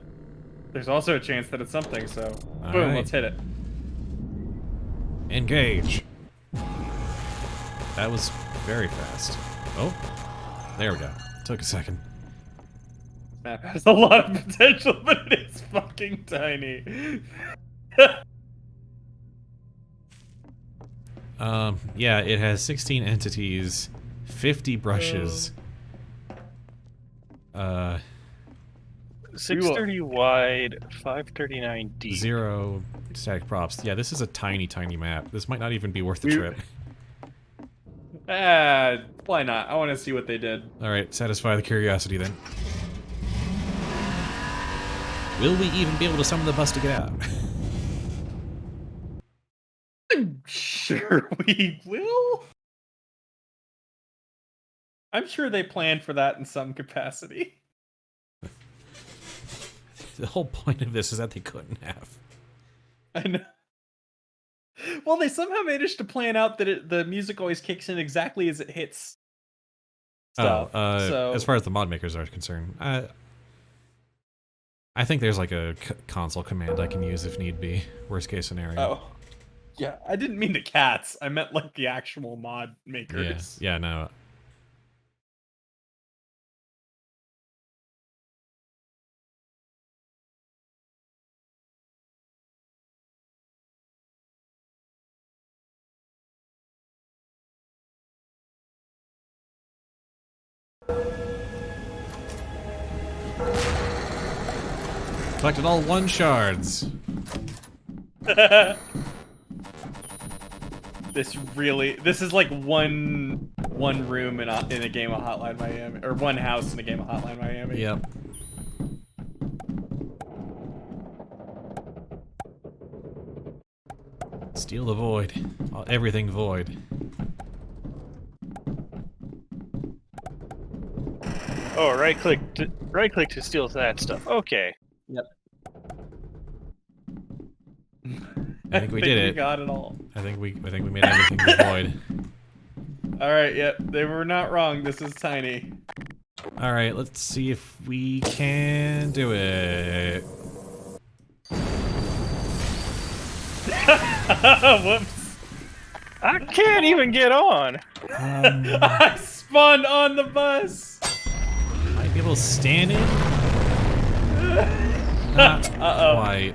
there's also a chance that it's something, so... All Boom, right. let's hit it. Engage. That was very fast. Oh, there we go. Took a second. Map has a lot of potential, but it is fucking tiny. Yeah, it has 16 entities, 50 brushes. 630 wide, 539 deep. 0 static props. Yeah, this is a tiny, tiny map. This might not even be worth the trip. Why not? I want to see what they did. Alright, satisfy the curiosity then. Will we even be able to summon the bus to get out? I'm sure we will. I'm sure they planned for that in some capacity. The whole point of this is that they couldn't have. I know. Well, they somehow managed to plan out that the music always kicks in exactly as it hits stuff. So as far as the mod makers are concerned, I think there's like a console command I can use if need be. Worst case scenario. Oh. Yeah, I didn't mean the cats. I meant like the actual mod makers. Yeah, no. Collected all 1 shards. This is like one room in a game of Hotline Miami, or one house in a game of Hotline Miami. Yep. Steal the void. Everything void. Oh, right click to steal that stuff. Okay. Yep. I think we did it. We got it all. I think we made everything void. All right. Yep. They were not wrong. This is tiny. All right. Let's see if we can do it. Whoops. I can't even get on. I spun on the bus. Might be able to stand it. Not quite.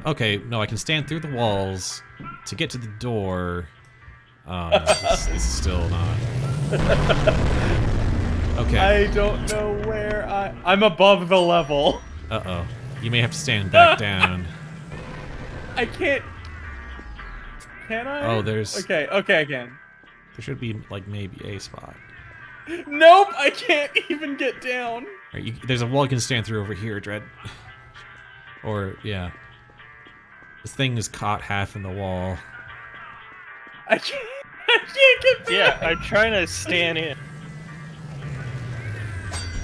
Okay, no, I can stand through the walls to get to the door. Oh, no, this is still not. Okay. I don't know where I'm above the level. Uh-oh. You may have to stand back down. I can't. Can I? Oh, there's... Okay, I can. There should be, like, maybe a spot. Nope, I can't even get down. Right, there's a wall you can stand through over here, Dread. Or, yeah. This thing is caught half in the wall. I can't get back. Yeah, I'm trying to stand in.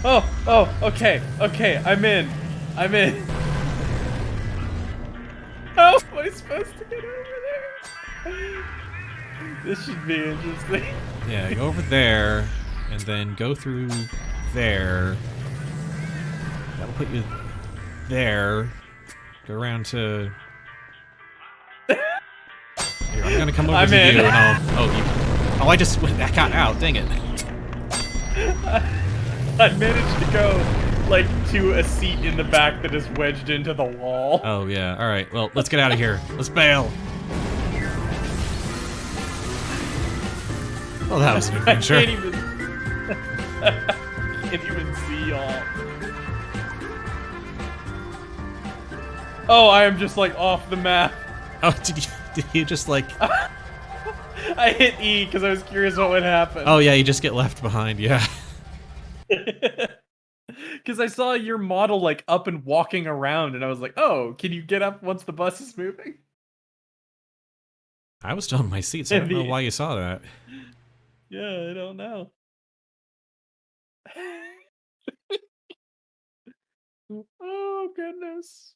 Oh, okay, I'm in. How am I supposed to get over there? This should be interesting. Yeah, go over there, and then go through there. That'll put you there. Go around to... Here, I'm gonna come over to in. you, and I'll... I just went back out, dang it. I managed to go, like, to a seat in the back that is wedged into the wall. Oh, yeah, alright, well, let's get out of here. Let's bail. Well, that was an adventure. I can't even see y'all. Oh, I am just, like, off the map. Oh, did you just, like... I hit E because I was curious what would happen. Oh, yeah, you just get left behind, yeah. Because I saw your model, like, up and walking around, and I was like, oh, can you get up once the bus is moving? I was still in my seat, so I don't know why you saw that. Yeah, I don't know. Oh goodness.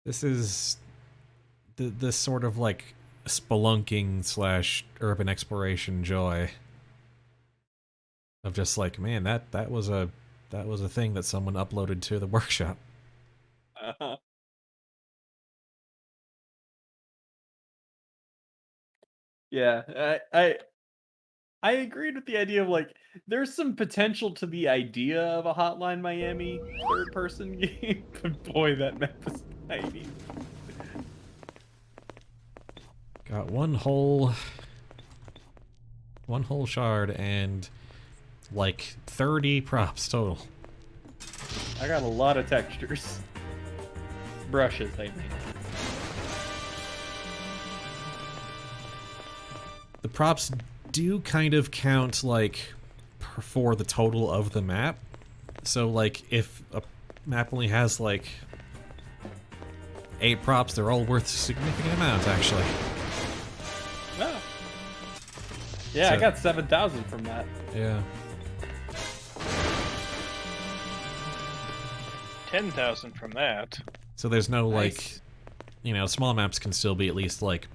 This is this sort of like spelunking / urban exploration joy of just like, man, that was a thing that someone uploaded to the workshop. Uh-huh. Yeah, I agreed with the idea of like there's some potential to the idea of a Hotline Miami third person game, but boy, that map is tiny. Got one whole shard and like 30 props total. I got a lot of textures. Brushes, I mean. The props do kind of count like for the total of the map. So like if a map only has like 8 props, they're all worth significant amounts actually. Oh. Yeah, I got 7,000 from that. Yeah. 10,000 from that. So there's no Nice. like, small maps can still be at least like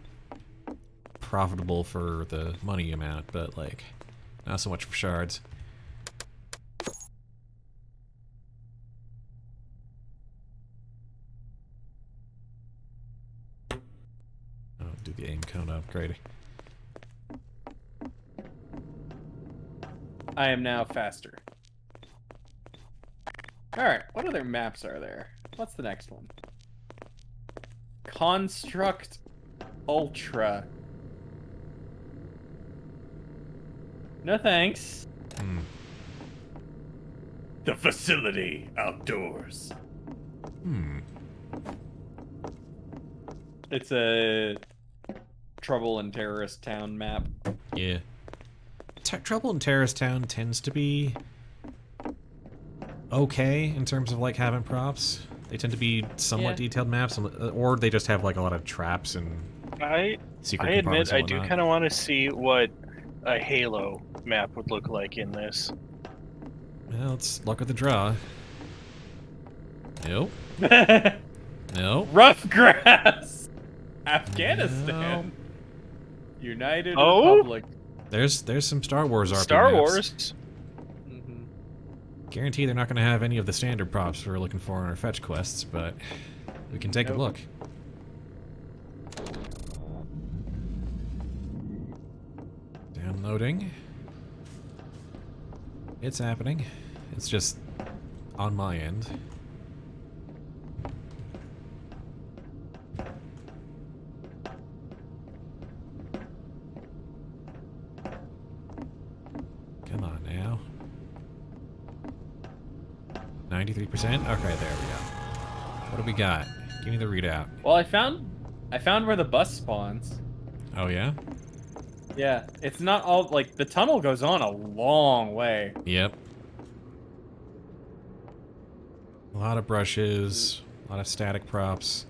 profitable for the money amount, but like not so much for shards. Oh, do the aim count upgrade. I am now faster. Alright, what other maps are there? What's the next one? Construct Ultra. No thanks. The facility outdoors. It's a Trouble in Terrorist Town map. Yeah. Trouble in Terrorist Town tends to be okay in terms of like having props. They tend to be somewhat detailed maps, or they just have like a lot of traps and secret I admit compartments I and do whatnot. kind of want to see what a Halo map would look like in this. Well, let's luck of the draw. Nope. Nope. Rough grass. Afghanistan. United Republic. There's some Star Wars RP Star maps. Wars. Guarantee they're not going to have any of the standard props we're looking for in our fetch quests, but we can take a look. Downloading. It's happening. It's just on my end. Come on now. 93%? Okay, there we go. What do we got? Give me the readout. Well, I found where the bus spawns. Oh yeah? Yeah, it's not all like the tunnel goes on a long way. Yep. A lot of brushes, a lot of static props.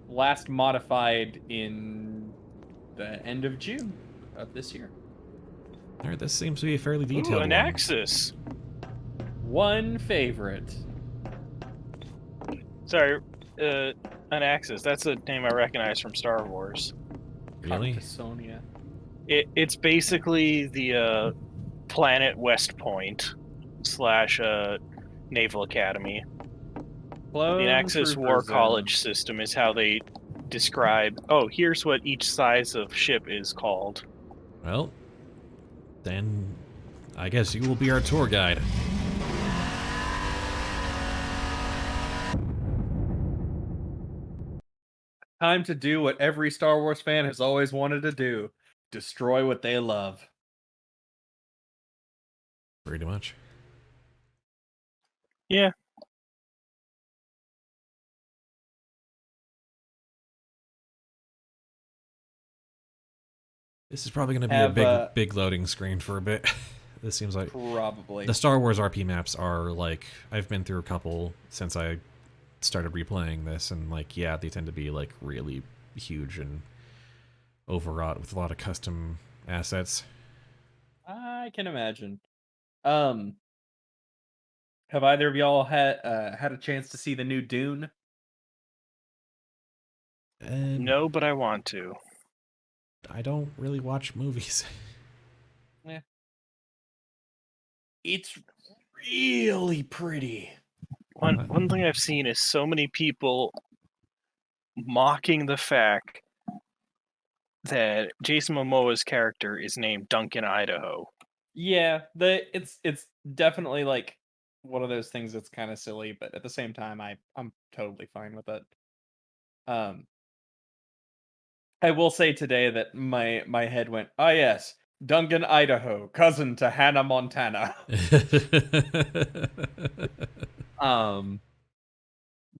Last modified in the end of June of this year. Alright, this seems to be a fairly detailed Ooh, an one. Axis. One favorite. Sorry, an Axis. That's a name I recognize from Star Wars. Really? Carcasonia. It's basically the planet West Point / Naval Academy. The Axis War College system is how they describe. Oh, here's what each size of ship is called. Well, then I guess you will be our tour guide. Time to do what every Star Wars fan has always wanted to do. Destroy what they love. Pretty much. Yeah. This is probably going to be a big loading screen for a bit. This seems like Probably. the Star Wars RP maps are like, I've been through a couple since I started replaying this, and like, yeah, they tend to be like really huge and overwrought with a lot of custom assets. I can imagine. Have either of y'all had a chance to see the new Dune? No, but I want to. I don't really watch movies. Yeah. It's really pretty. One thing I've seen is so many people mocking the fact that Jason Momoa's character is named Duncan Idaho. Yeah, it's definitely like one of those things that's kind of silly, but at the same time, I'm totally fine with it. I will say today that my head went, oh yes, Duncan Idaho, cousin to Hannah Montana.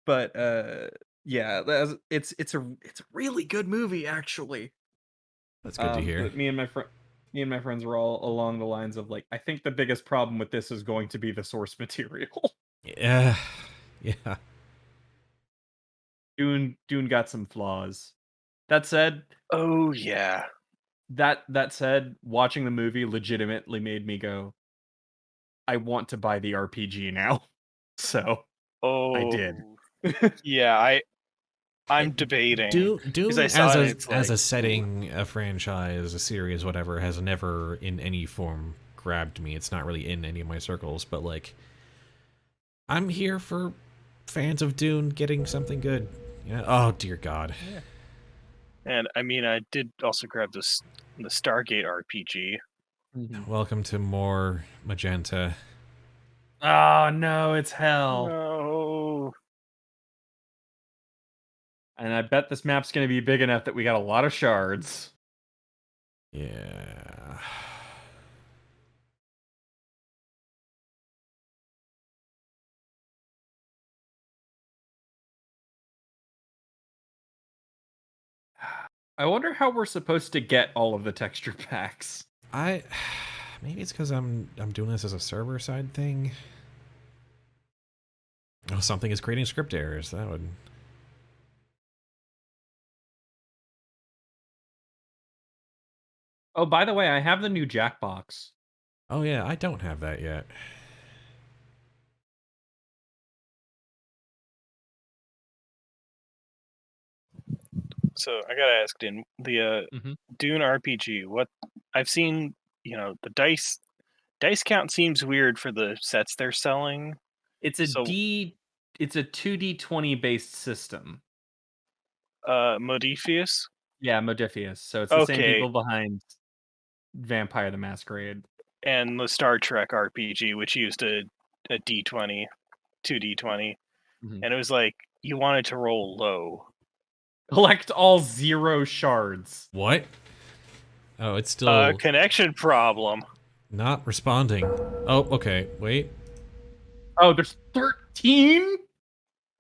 But yeah, it's a really good movie actually. That's good to hear. But me and my friends were all along the lines of like, I think the biggest problem with this is going to be the source material. Yeah, yeah. Dune got some flaws. That said, Oh yeah. that said, watching the movie legitimately made me go, I want to buy the RPG now. So I did. Yeah, I'm debating. Dune I saw it, as a setting, a franchise, a series, whatever, has never in any form grabbed me. It's not really in any of my circles, but like, I'm here for fans of Dune getting something good. Yeah. Oh dear God. Yeah. And I mean, I did also grab the Stargate RPG. Welcome to more magenta. Oh no, it's hell. No. And I bet this map's going to be big enough that we got a lot of shards. Yeah. I wonder how we're supposed to get all of the texture packs. Maybe it's because I'm doing this as a server side thing. Oh, something is creating script errors. That would. Oh, by the way, I have the new Jackbox. Oh yeah, I don't have that yet. So I gotta ask, Din, the Dune RPG. What I've seen, the dice count seems weird for the sets they're selling. It's a 2d20 based system. Modiphius? Yeah, Modiphius. So it's the same people behind Vampire the Masquerade. And the Star Trek RPG, which used a D20, 2d20. And it was like, you wanted to roll low. Collect all 0 shards. What? Oh, it's still... connection problem. Not responding. Oh, okay. Wait. Oh, there's 13?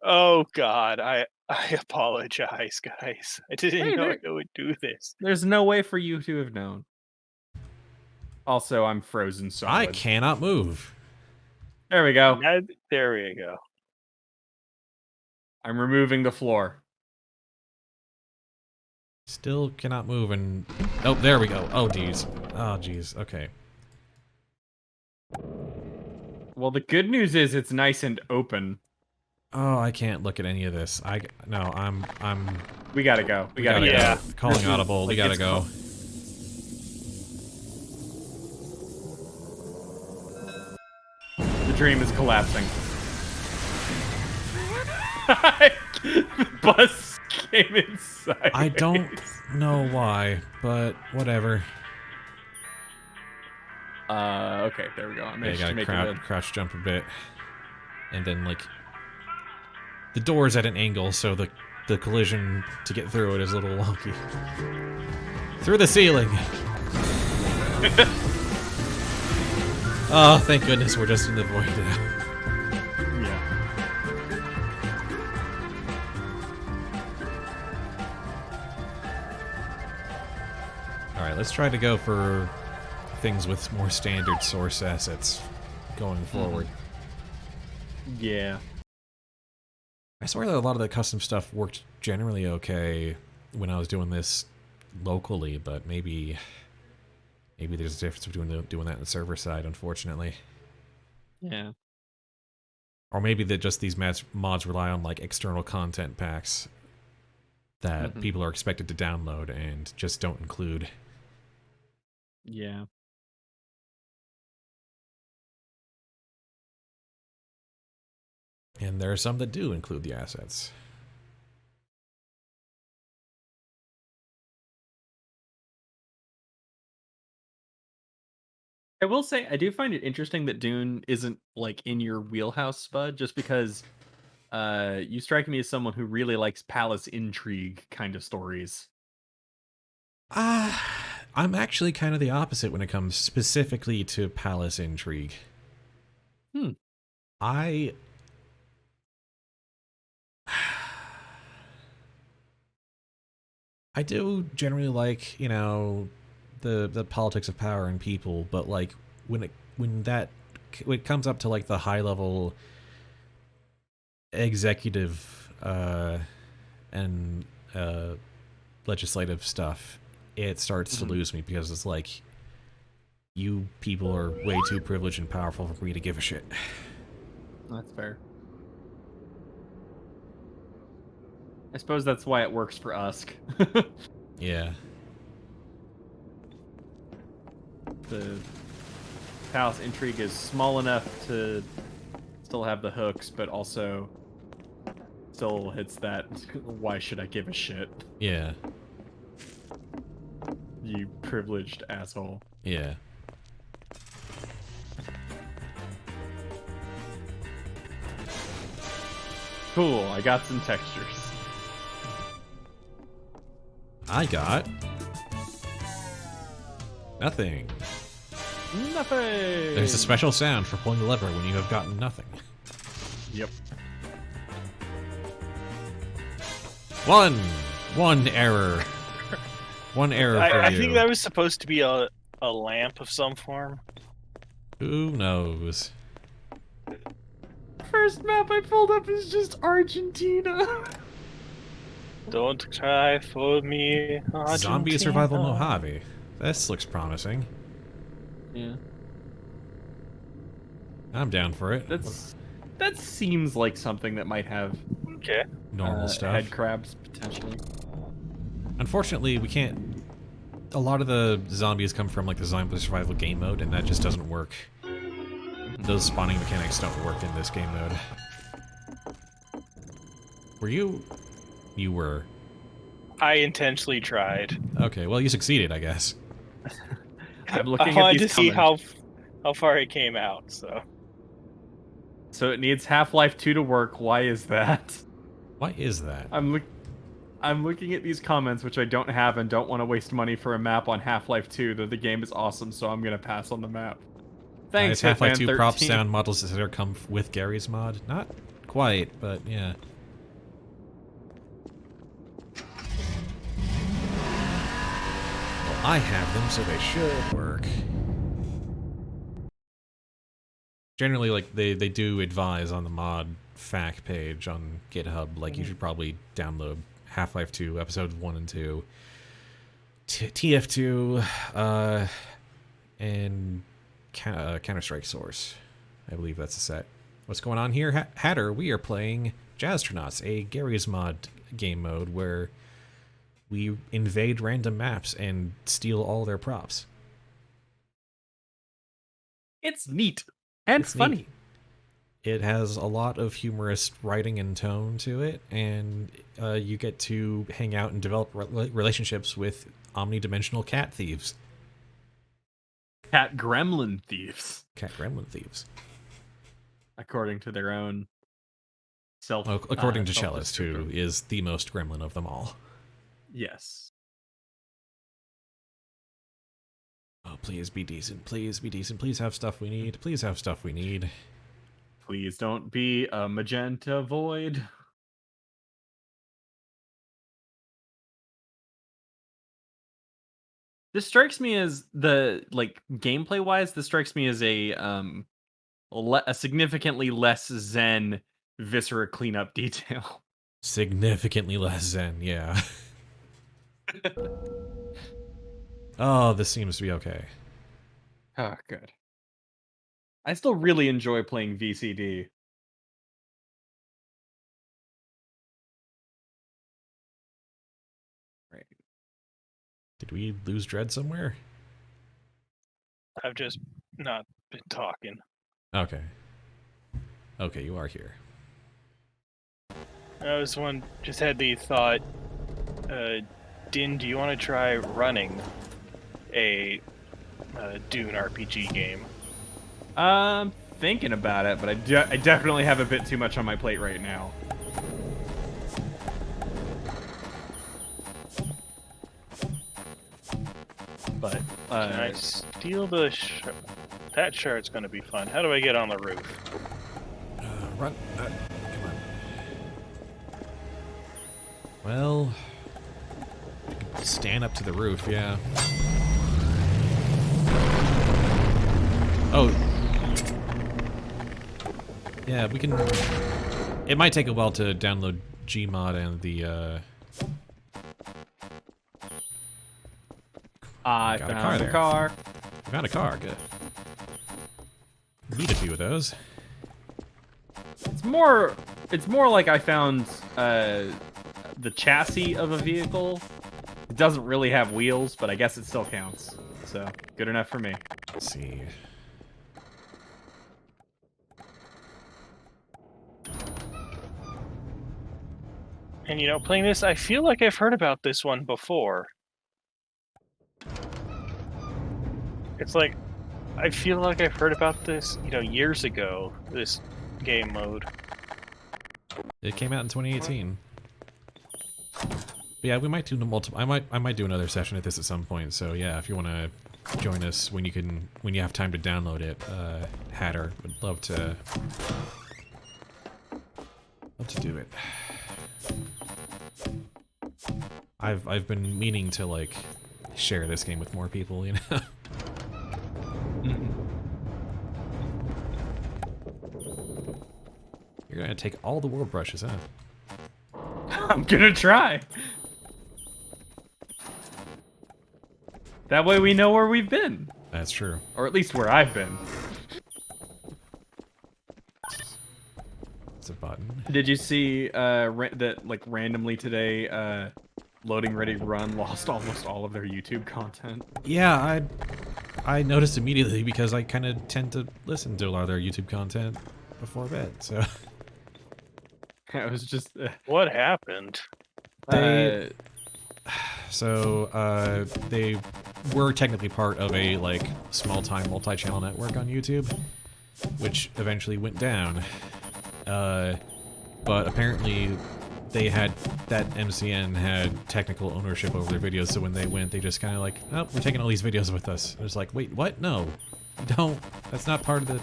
Oh, God. I apologize, guys. I didn't know it would do this. There's no way for you to have known. Also, I'm frozen solid. I cannot move. There we go. There we go. I'm removing the floor. Still cannot move and... Oh, there we go. Oh, geez. Oh, geez. Okay. Well, the good news is it's nice and open. Oh, I can't look at any of this. No, I'm... We gotta go. We gotta go. Yeah. Calling audible. We gotta go. The dream is collapsing. The bus came inside. I don't know why, but whatever. Okay, there we go. I Yeah, you gotta crouch jump a bit. And then, like... The door's at an angle, so the collision to get through it is a little wonky. Through the ceiling! Oh, thank goodness we're just in the void now. Alright, let's try to go for things with more standard source assets going forward. Yeah. I swear that a lot of the custom stuff worked generally okay when I was doing this locally, but maybe there's a difference between doing that on the server side, unfortunately. Yeah. Or maybe that just these mods rely on like external content packs that people are expected to download and just don't include. Yeah. And there are some that do include the assets. I will say, I do find it interesting that Dune isn't like in your wheelhouse, Spud, just because you strike me as someone who really likes palace intrigue kind of stories. I'm actually kind of the opposite when it comes specifically to palace intrigue. I do generally like, you know, the politics of power and people, but like when it comes up to like the high level executive and legislative stuff, it starts to lose me because it's like you people are way too privileged and powerful for me to give a shit. That's fair. I suppose that's why it works for Usk. Yeah. The palace intrigue is small enough to still have the hooks, but also still hits that why should I give a shit, Yeah. you privileged asshole. Yeah. Cool, I got some textures. I got nothing. Nothing! There's a special sound for pulling the lever when you have gotten nothing. Yep. One error. One error for you. I think that was supposed to be a lamp of some form. Who knows? First map I pulled up is just Argentina. Don't cry for me, Argentina. Zombie survival Mojave. This looks promising. Yeah. I'm down for it. That seems like something that might have Okay. Normal stuff. head crabs potentially. Unfortunately, we can't. A lot of the zombies come from like the zombie survival game mode, and that just doesn't work. Those spawning mechanics don't work in this game mode. Were you? You were. I intentionally tried. Okay, well you succeeded, I guess. I'm looking I at wanted these to see comments. how far it came out. So it needs Half-Life 2 to work. Why is that? Why is that? I'm looking at these comments, which I don't have and don't want to waste money for a map on Half-Life 2, though the game is awesome, so I'm going to pass on the map. Thanks, Is Half-Life 2 Hitman prop 13. sound models that come with Garry's mod? Not quite, but yeah. Well, I have them, so they should work. Generally, like, they do advise on the mod FAQ page on GitHub, like, you should probably download Half-Life 2, Episodes 1 and 2, TF2, and Counter-Strike Source. I believe that's a set. What's going on here? Hatter, we are playing Jazztronauts, a Garry's mod game mode where we invade random maps and steal all their props. It's neat and It's funny. neat. It has a lot of humorous writing and tone to it, and you get to hang out and develop relationships with omnidimensional cat thieves. Cat gremlin thieves, Cat gremlin thieves. according to their own self. According to Cellist, who self-description. is the most gremlin of them all. Yes. Oh, please be decent. Please be decent. Please have stuff we need. Please have stuff we need. Please don't be a magenta void. This strikes me as gameplay wise. This strikes me as a significantly less zen viscera cleanup detail. Significantly less zen, yeah. Oh, this seems to be okay. Oh, good. I still really enjoy playing VCD. Do we lose Dread somewhere? I've just not been talking. Okay. Okay, you are here. I just had the thought, Din, do you want to try running a Dune RPG game? I'm thinking about it, but I definitely have a bit too much on my plate right now. But Can I steal the that shard's going to be fun. How do I get on the roof? Run. Come on. Well, stand up to the roof, yeah. Oh. Yeah, we can... It might take a while to download Gmod and the, I Got a found car a there. car. Found a car, good. Need a few of those. It's more like I found the chassis of a vehicle. It doesn't really have wheels, but I guess it still counts. So, good enough for me. Let's see. And you know, playing this, I feel like I've heard about this one before. It's like, I feel like I've heard about this, you know, years ago, this game mode. It came out in 2018. But yeah, we might do multiple. I might do another session at this at some point. So yeah, if you want to join us when you have time to download it, Hatter would love to do it. I've been meaning to like share this game with more people, you know. You're gonna take all the world brushes, huh? I'm gonna try. That way we know where we've been. That's true. Or at least where I've been. It's a button. Did you see that like randomly today Loading Ready Run lost almost all of their YouTube content? Yeah, I noticed immediately because I kind of tend to listen to a lot of their YouTube content before bed, so... I was just... What happened? They were technically part of a like small-time multi-channel network on YouTube, which eventually went down. But apparently that MCN had technical ownership over their videos, so when they went, they just kind of like, oh, we're taking all these videos with us. It was like, wait, what? No, don't. That's not part of the...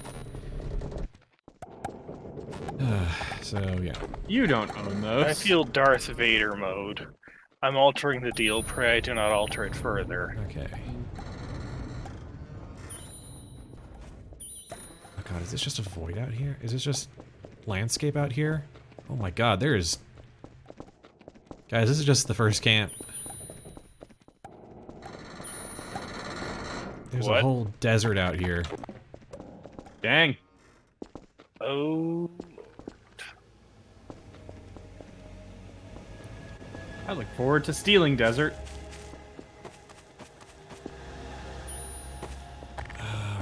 So, yeah. You don't own those. I feel Darth Vader mode. I'm altering the deal, pray I do not alter it further. Okay. Oh god, is this just a void out here? Is this just landscape out here? Oh my god, there is... Guys, this is just the first camp. There's a whole desert out here. Dang. Oh... I look forward to stealing desert.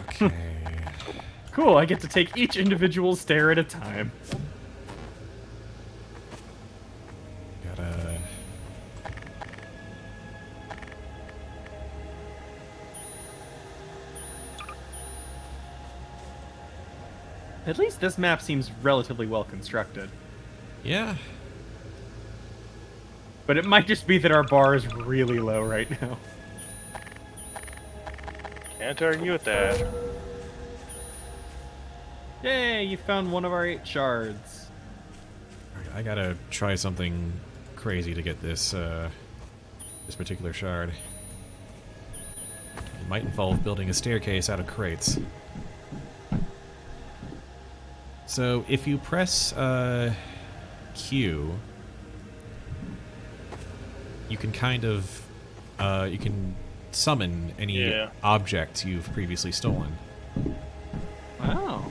Okay. Cool, I get to take each individual stair at a time. Gotta... At least this map seems relatively well constructed. Yeah. But it might just be that our bar is really low right now. Can't argue with that. Yay, you found one of our 8 shards. Alright, I gotta try something crazy to get this, this particular shard. It might involve building a staircase out of crates. So, if you press, Q... you can kind of, you can summon any object you've previously stolen. Wow.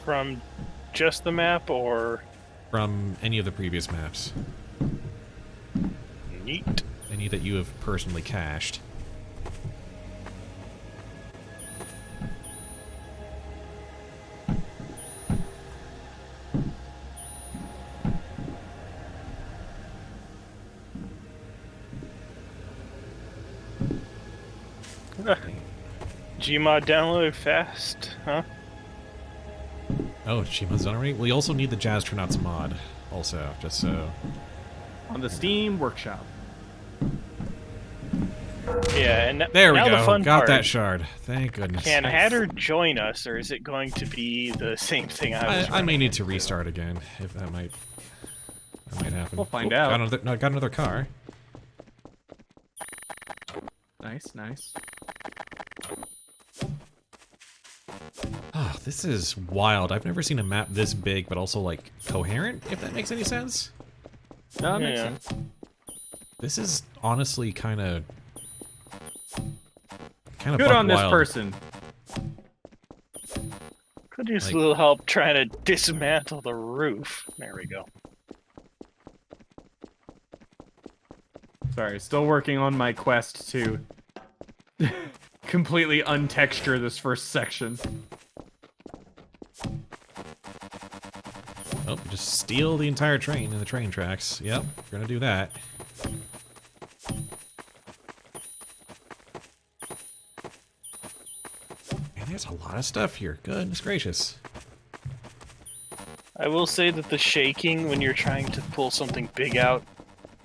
From just the map, or...? From any of the previous maps. Neat. And any that you have personally cached. Gmod download fast, huh? Oh, Gmod's done already? We also need the Jazztronauts mod, also, just so... On the Steam Workshop. Yeah, and there we now go, the fun got part. that shard. Thank goodness. Can Hatter join us, or is it going to be the same thing I may need to restart again, if that might happen. We'll find out. Got another car. Nice, nice. Ah, this is wild. I've never seen a map this big, but also, like, coherent, if that makes any sense. No, that makes sense. This is honestly kind of good on this person. Could use a little help trying to dismantle the roof. There we go. Sorry, still working on my quest to completely untexture this first section. Oh, just steal the entire train and the train tracks. Yep, we're gonna do that. Man, there's a lot of stuff here. Goodness gracious. I will say that the shaking when you're trying to pull something big out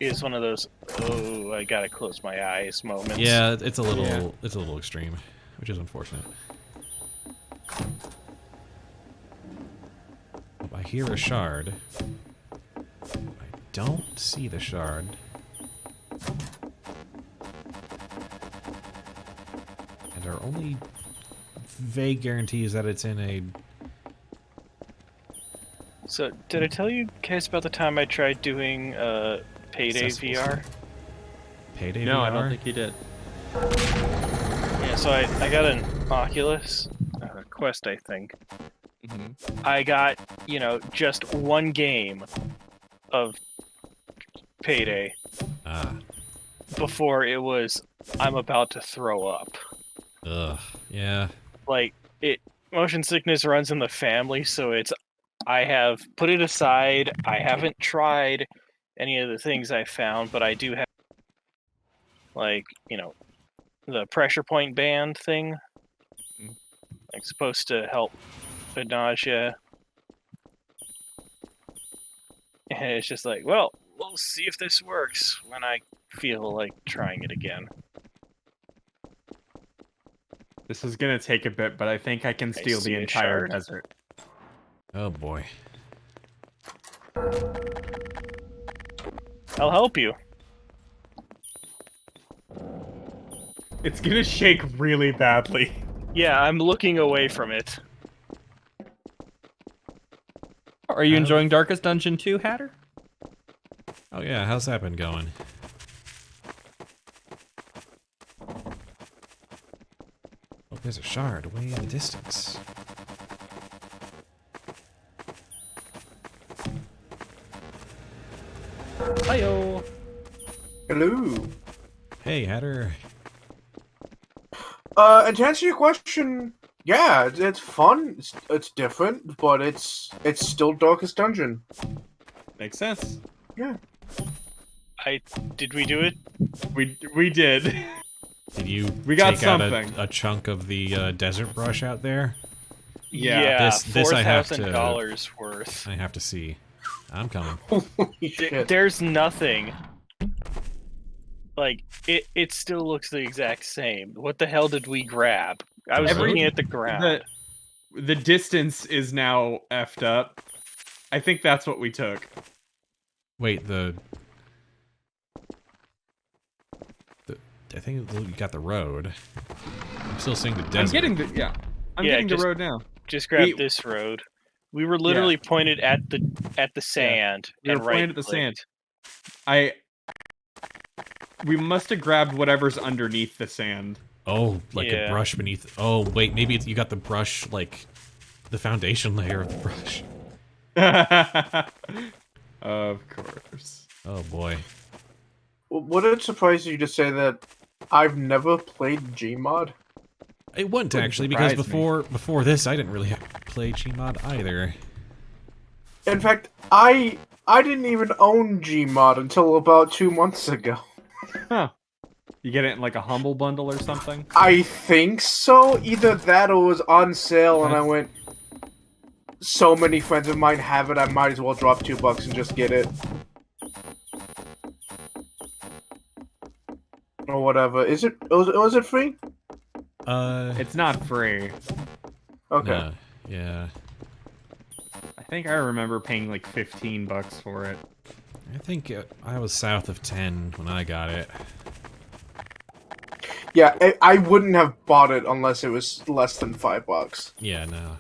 is one of those, oh, I gotta close my eyes moments. Yeah, it's a little extreme, which is unfortunate. I hear a shard. I don't see the shard. And our only vague guarantee is that it's in a... So, did I tell you guys about the time I tried doing Payday VR? Payday VR? No, I don't think you did. Yeah, so I got an Oculus Quest, I think. I got, you know, just one game of Payday before it was, I'm about to throw up. Ugh, yeah. Like, motion sickness runs in the family, so I have put it aside. I haven't tried any of the things I found, but I do have, like, you know, the pressure point band thing. Like, supposed to help the nausea. And it's just like, well, we'll see if this works when I feel like trying it again. This is gonna take a bit, but I think I can steal the entire desert. Oh boy. I'll help you. It's gonna shake really badly. Yeah, I'm looking away from it. Are you enjoying Darkest Dungeon 2, Hatter? Oh yeah, how's that been going? Oh, there's a shard way in the distance. Hiyo. Hello. Hey, Hatter. And to answer your question, yeah, it's fun. It's different, but it's still Darkest Dungeon. Makes sense. Yeah. Did we do it? We did. Did you got take out something. a chunk of the desert brush out there? Yeah. This I have to $4,000 worth. I have to see. I'm coming. Holy shit. There's nothing. Like, it still looks the exact same. What the hell did we grab? I was looking at the ground. The distance is now effed up. I think that's what we took. Wait, I think you got the road. I'm still seeing the desert. I'm getting the road now. Just grab this road. We were literally pointed at the sand. We were pointed at the sand. We must have grabbed whatever's underneath the sand. Oh, like a brush beneath. Oh, wait, maybe you got the brush, like the foundation layer of the brush. Of course. Oh boy. Would it surprise you to say that I've never played Gmod? It wouldn't actually, because before this, I didn't really play Gmod either. In fact, I didn't even own Gmod until about 2 months ago. Huh. You get it in like a Humble Bundle or something? I think so. Either that or it was on sale, and I went, so many friends of mine have it, I might as well drop $2 and just get it. Or whatever. Is it? Was it free? It's not free. Okay. No, yeah. I think I remember paying like $15 for it. I think I was south of 10 when I got it. Yeah, I wouldn't have bought it unless it was less than $5. Yeah, no.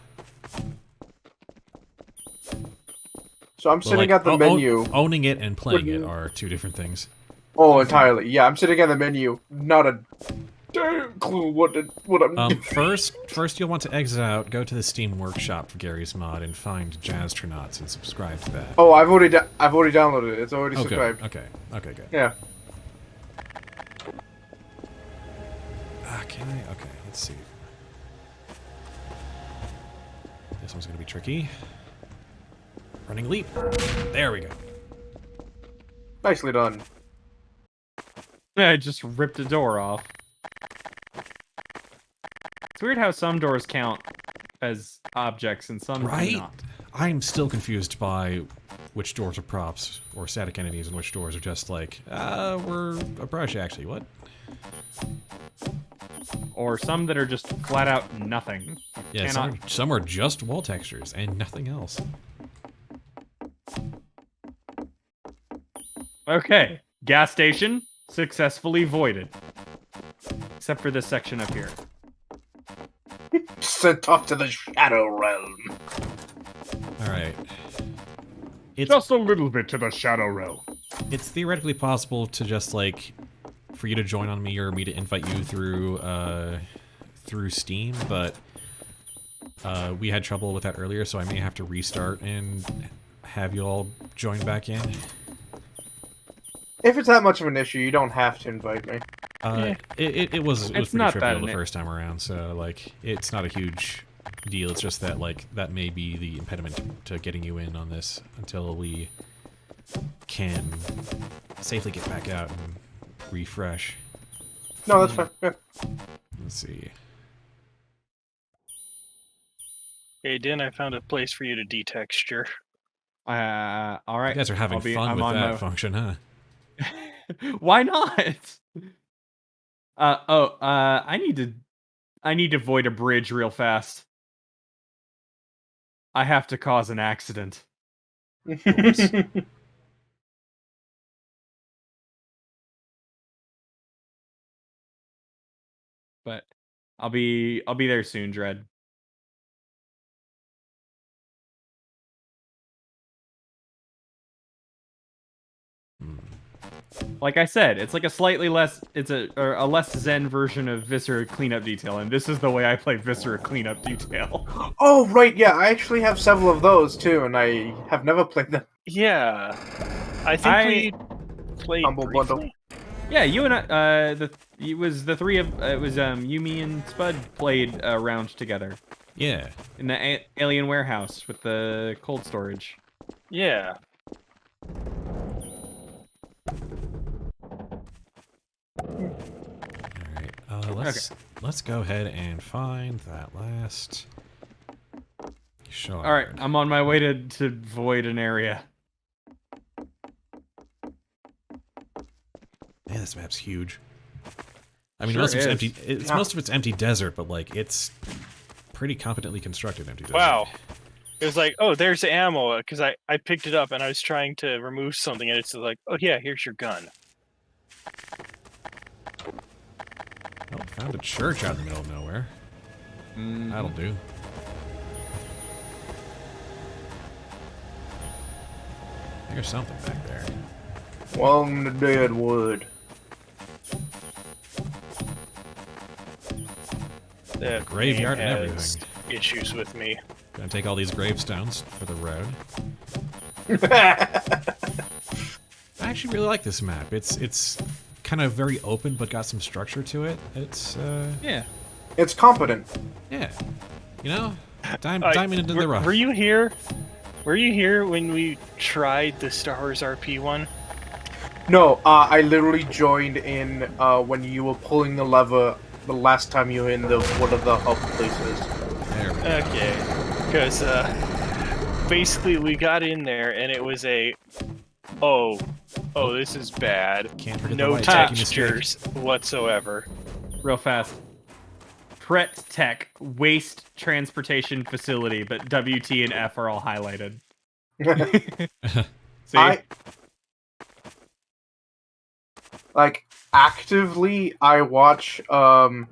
So I'm sitting at the menu. Owning it and playing it are two different things. Oh, entirely. Yeah, I'm sitting at the menu. Not a damn clue what I'm doing. First you'll want to exit out, go to the Steam Workshop for Garry's mod, and find Jazztronauts and subscribe to that. Oh, I've already downloaded it. It's already subscribed. Okay, good. Yeah. Can I? Okay, let's see. This one's gonna be tricky. Running leap. There we go. Nicely done. I just ripped a door off. It's weird how some doors count as objects and some do not. I'm still confused by which doors are props or static entities and which doors are just like, we're a brush actually, what? Or some that are just flat out nothing. Yeah, some are just wall textures and nothing else. Okay, gas station successfully voided. Except for this section up here. Sent off to the Shadow Realm. Alright. Just a little bit to the Shadow Realm. It's theoretically possible to just, like, for you to join on me or me to invite you through Steam, but we had trouble with that earlier, so I may have to restart and have you all join back in. If it's that much of an issue, you don't have to invite me. It was pretty not trivial bad, the first time around, so, like, it's not a huge deal. It's just that, like, that may be the impediment to getting you in on this until we can safely get back out and refresh. No, that's fine. Yeah. Let's see. Hey, Din, I found a place for you to detexture. All right. You guys are having fun with that function, huh? Why not? I need to void a bridge real fast. I have to cause an accident. But I'll be there soon, Dread. Like I said, it's like a slightly less, it's a less zen version of Viscera Cleanup Detail, and this is the way I play Viscera Cleanup Detail. Oh, right, yeah, I actually have several of those, too, and I have never played them. Yeah. I think we played Humble Bundle. briefly. Yeah, you and I, it was the three of, it was, you, me, and Spud played a round together. Yeah. In the alien warehouse with the cold storage. Yeah. Alright, let's go ahead and find that last shard. Alright, I'm on my way to void an area. Man, this map's huge. I mean, Sure most of it's is. empty. Most of it's empty desert, but like it's pretty competently constructed empty desert. Wow. It was like, oh, there's ammo, because I picked it up and I was trying to remove something, and it's like, oh yeah, here's your gun. Oh, found a church out in the middle of nowhere. That'll do. There's something back there. Welcome to Deadwood. That Graveyard game and has everything. issues with me. Gonna take all these gravestones for the road. actually really like this map. It's kind of very open, but got some structure to it. It's Yeah. It's competent. yeah, you know, diamond into the rough. Were you here? Were you here when we tried the Star Wars RP one? No, I literally joined in when you were pulling the lever the last time you were in one of the hub places. There we go. Okay, because basically we got in there and it was oh, this is bad. Can't forget the No white tacky textures whatsoever. Real fast. Pret Tech Waste Transportation Facility, but WT and F are all highlighted. See? Actively, I watch watch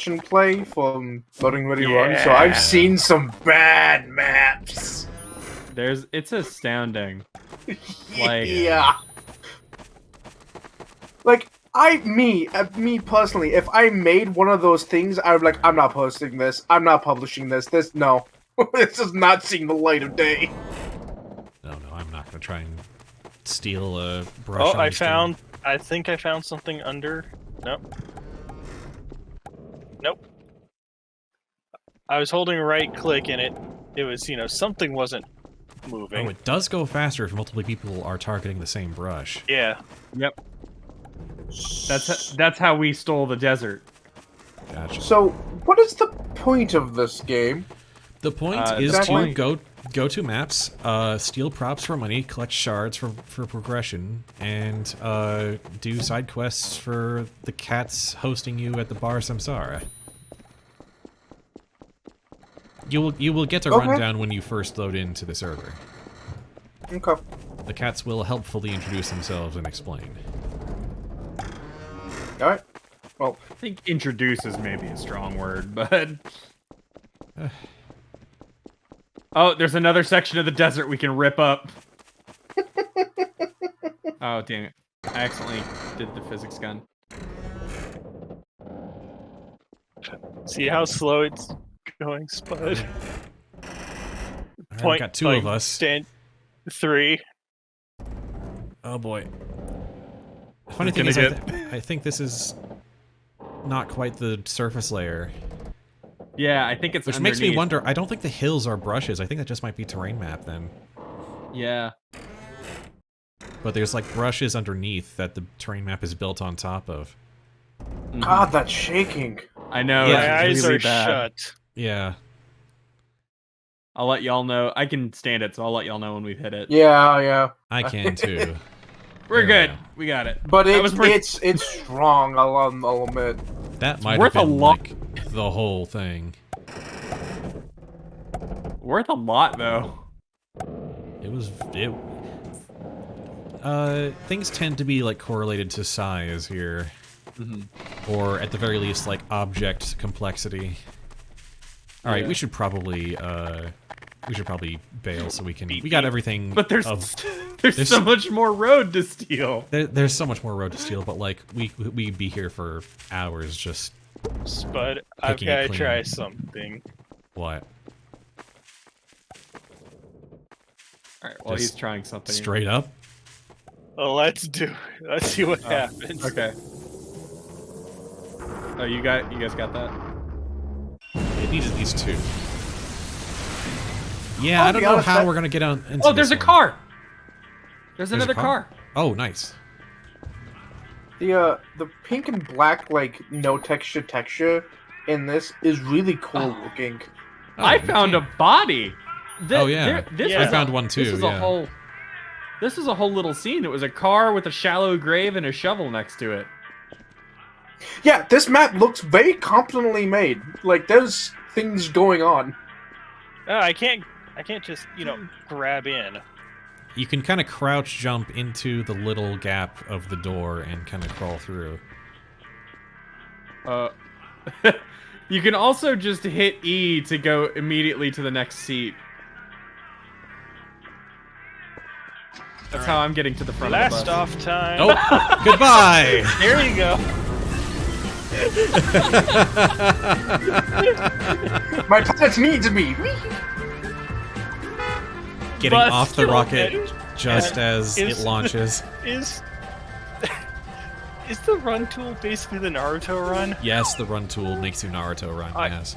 and play from Loading Ready Run, so I've seen some bad maps. It's astounding. Like, yeah. Like, me personally, if I made one of those things, I would be like, I'm not posting this, I'm not publishing this, no. This is not seeing the light of day. No, I'm not gonna try and steal a brush. Oh, I think I found something under. Nope. I was holding right click and it was, something wasn't moving. Oh, it does go faster if multiple people are targeting the same brush. Yeah. Yep. That's how we stole the desert. Gotcha. So, what is the point of this game? The point is to go to maps, steal props for money, collect shards for progression, and do side quests for the cats hosting you at the bar Samsara. You will get a rundown when you first load into the server. Okay. The cats will helpfully introduce themselves and explain. Alright. Well, I think introduces maybe a strong word, but... Oh, there's another section of the desert we can rip up. Oh, damn it. I accidentally did the physics gun. See how slow it's going, Spud? Alright, we got two of us. Stand 3. Oh boy. Funny thing is, I think this is not quite the surface layer. Yeah, I think it's Which underneath. makes me wonder, I don't think the hills are brushes. I think that just might be terrain map then. Yeah. But there's like brushes underneath that the terrain map is built on top of. God, that's shaking. I know. Yeah, My it's eyes really are bad. shut. Yeah. I'll let y'all know. I can stand it, so I'll let y'all know when we've hit it. Yeah. I can too. We're There we good. go. We got it. But That was it's strong, I'll admit. That might worth have a been lot. like the whole thing. Worth a lot, though. Things tend to be like correlated to size here. Or at the very least, like object complexity. Alright, Yeah. we should probably bail so we can. We got everything. But there's of, there's so much more road to steal. there's so much more road to steal, but like we'd be here for hours just. Spud, I've Picking it got to clean. try something. What? Alright, well, Just he's trying something. Straight up? Well, let's do it. Let's see what happens. Okay. Oh, you guys got that? It needs at least 2. Yeah, I'll I don't be know honest, how that- we're gonna get on. Into Oh, there's this a one. car! There's There's a another car. Oh, nice. The pink and black, like, no texture in this is really cool looking. Oh, I you found can't- a body. Oh yeah, This Yeah. I was found one too. This is yeah. a whole. This is a whole little scene. It was a car with a shallow grave and a shovel next to it. Yeah, this map looks very competently made. Like, there's things going on. Oh, I can't just, grab in. You can kind of crouch jump into the little gap of the door and kind of crawl through. You can also just hit E to go immediately to the next seat. That's how I'm getting to the front of the Blast bus. off time. Oh, goodbye! There you go. My pilot needs me! Getting Bus off the rocket kilometers. just as it launches. Is the run tool basically the Naruto run? Yes, the run tool makes you Naruto run, yes.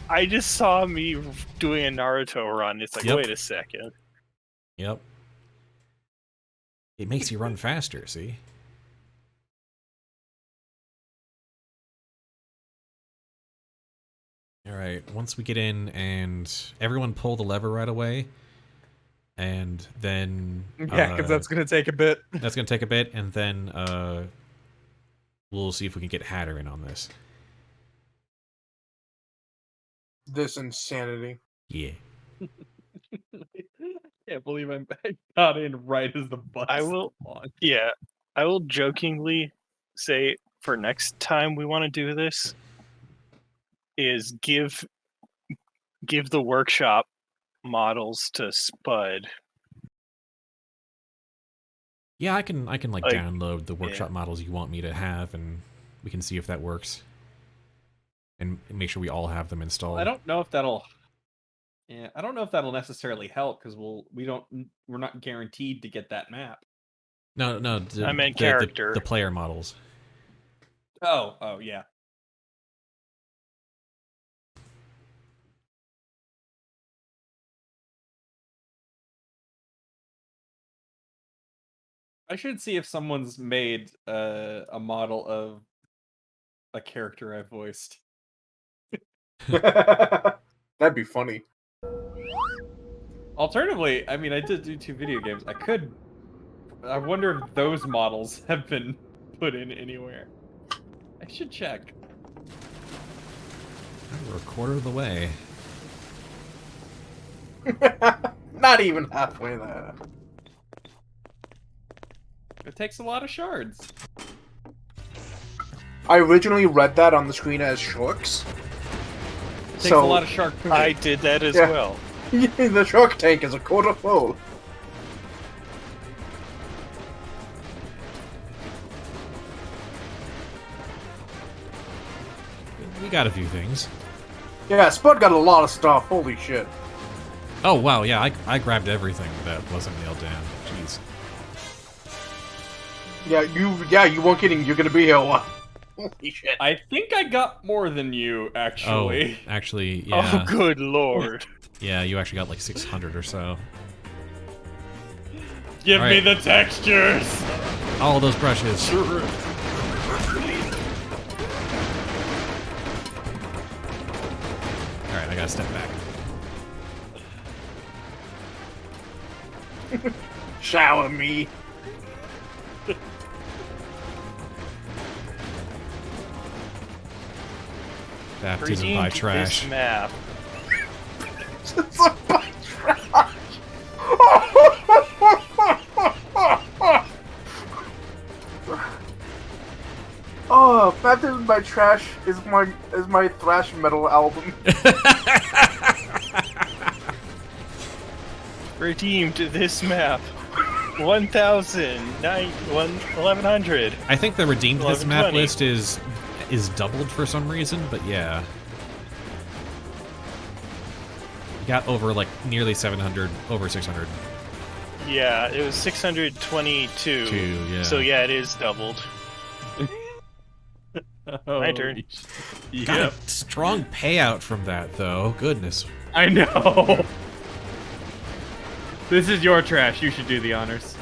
I just saw me doing a Naruto run. It's like, Yep. wait a second. Yep. It makes you run faster, see? Alright, once we get in and everyone pull the lever right away, and then... Yeah, because that's going to take a bit. That's going to take a bit, and then we'll see if we can get Hatter in on this. This insanity. Yeah. Can't believe I got in right as the bus. I will jokingly say for next time we want to do this is give the workshop models to Spud. Yeah, I can like download the workshop models you want me to have, and we can see if that works, and make sure we all have them installed. I don't know if that'll. Yeah, I don't know if that'll necessarily help because we're not guaranteed to get that map. No. I meant character. The player models. Oh, yeah. I should see if someone's made a model of a character I voiced. That'd be funny. Alternatively, I mean, I did do 2 video games. I wonder if those models have been put in anywhere. I should check. We're a quarter of the way. Not even halfway there. It takes a lot of shards. I originally read that on the screen as sharks. It takes a lot of shark food. I did that as well. The shark tank is a quarter full. We got a few things. Yeah, Spud got a lot of stuff. Holy shit. Oh wow, yeah, I grabbed everything that wasn't nailed down. Jeez. Yeah, you weren't kidding. You're gonna be here. Holy shit. I think I got more than you, actually. Oh, actually, yeah. Oh, good lord. Yeah, you actually got like 600 or so. Give All me right. the textures! All those brushes. Sure. Alright, I gotta step back. Shower me. Baptism by trash. This map. Oh, Baptism by Trash is my thrash metal album. Redeemed this map. 1100. I think the redeemed this map 1120. list is doubled for some reason, but yeah. You got over like nearly 700, over 600. Yeah, it was 622. Yeah. So yeah, it is doubled. My turn. Got a strong payout from that, though. Goodness. I know. This is your trash. You should do the honors.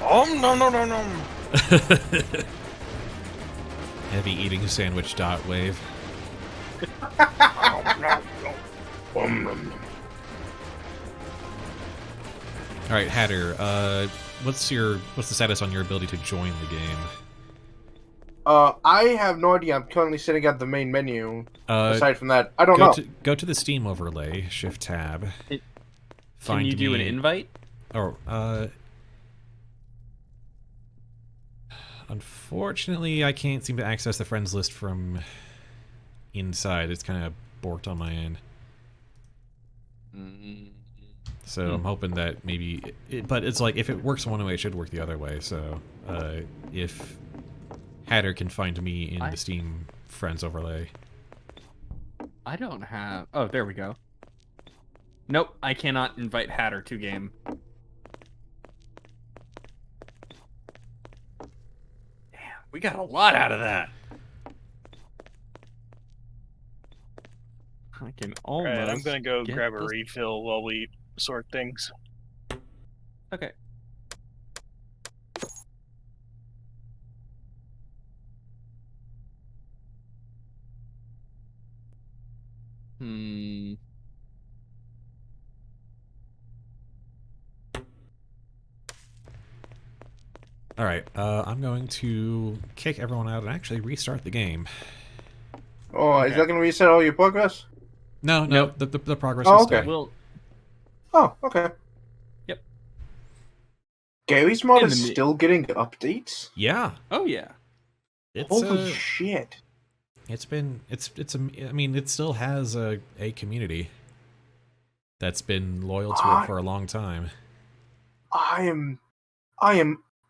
No. Heavy eating sandwich dot wave. Alright, Hatter, what's the status on your ability to join the game? I have no idea. I'm currently sitting at the main menu. Aside from that, I don't know. Go to the Steam overlay, Shift Tab. Can you do an invite? Oh, unfortunately, I can't seem to access the friends list from inside. It's kind of borked on my end. So I'm hoping that maybe... but it's like, if it works one way, it should work the other way. So if Hatter can find me in the Steam friends overlay. I don't have... Oh, there we go. Nope, I cannot invite Hatter to game. Damn, we got a lot out of that. I can almost. Alright, I'm gonna go get grab a this- refill while we sort things. Okay. Hmm. All right, I'm going to kick everyone out and actually restart the game. Oh, is that going to reset all your progress? No, the progress Oh, will okay. stay. Well, Oh, okay. Yep. Gary's mod In is the mi- still getting updates? Yeah, oh yeah. it's Holy shit. I mean, it still has a community that's been loyal to it for a long time. I am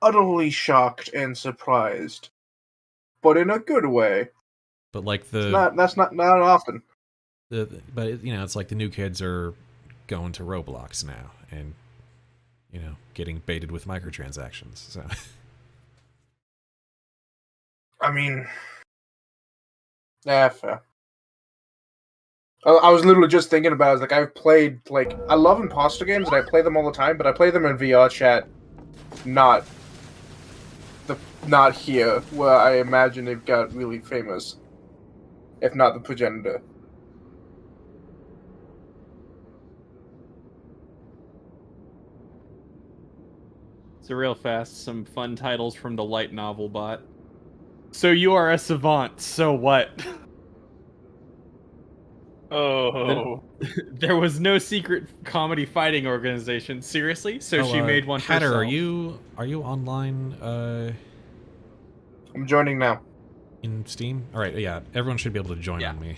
utterly shocked and surprised. But in a good way. But like That's not often. it's like the new kids are going to Roblox now and getting baited with microtransactions. So I mean, yeah, fair. I was literally just thinking about it. I was like, I've played, like, I love imposter games and I play them all the time, but I play them in VR chat, not here, where I imagine they've got really famous, if not the progenitor. So real fast, some fun titles from the light novel bot. So you are a savant, so what? Oh. There was no secret comedy fighting organization. Seriously? So she made one Hatter, herself. are you online I'm joining now. in Steam? All right, yeah, everyone should be able to join Yeah. on me.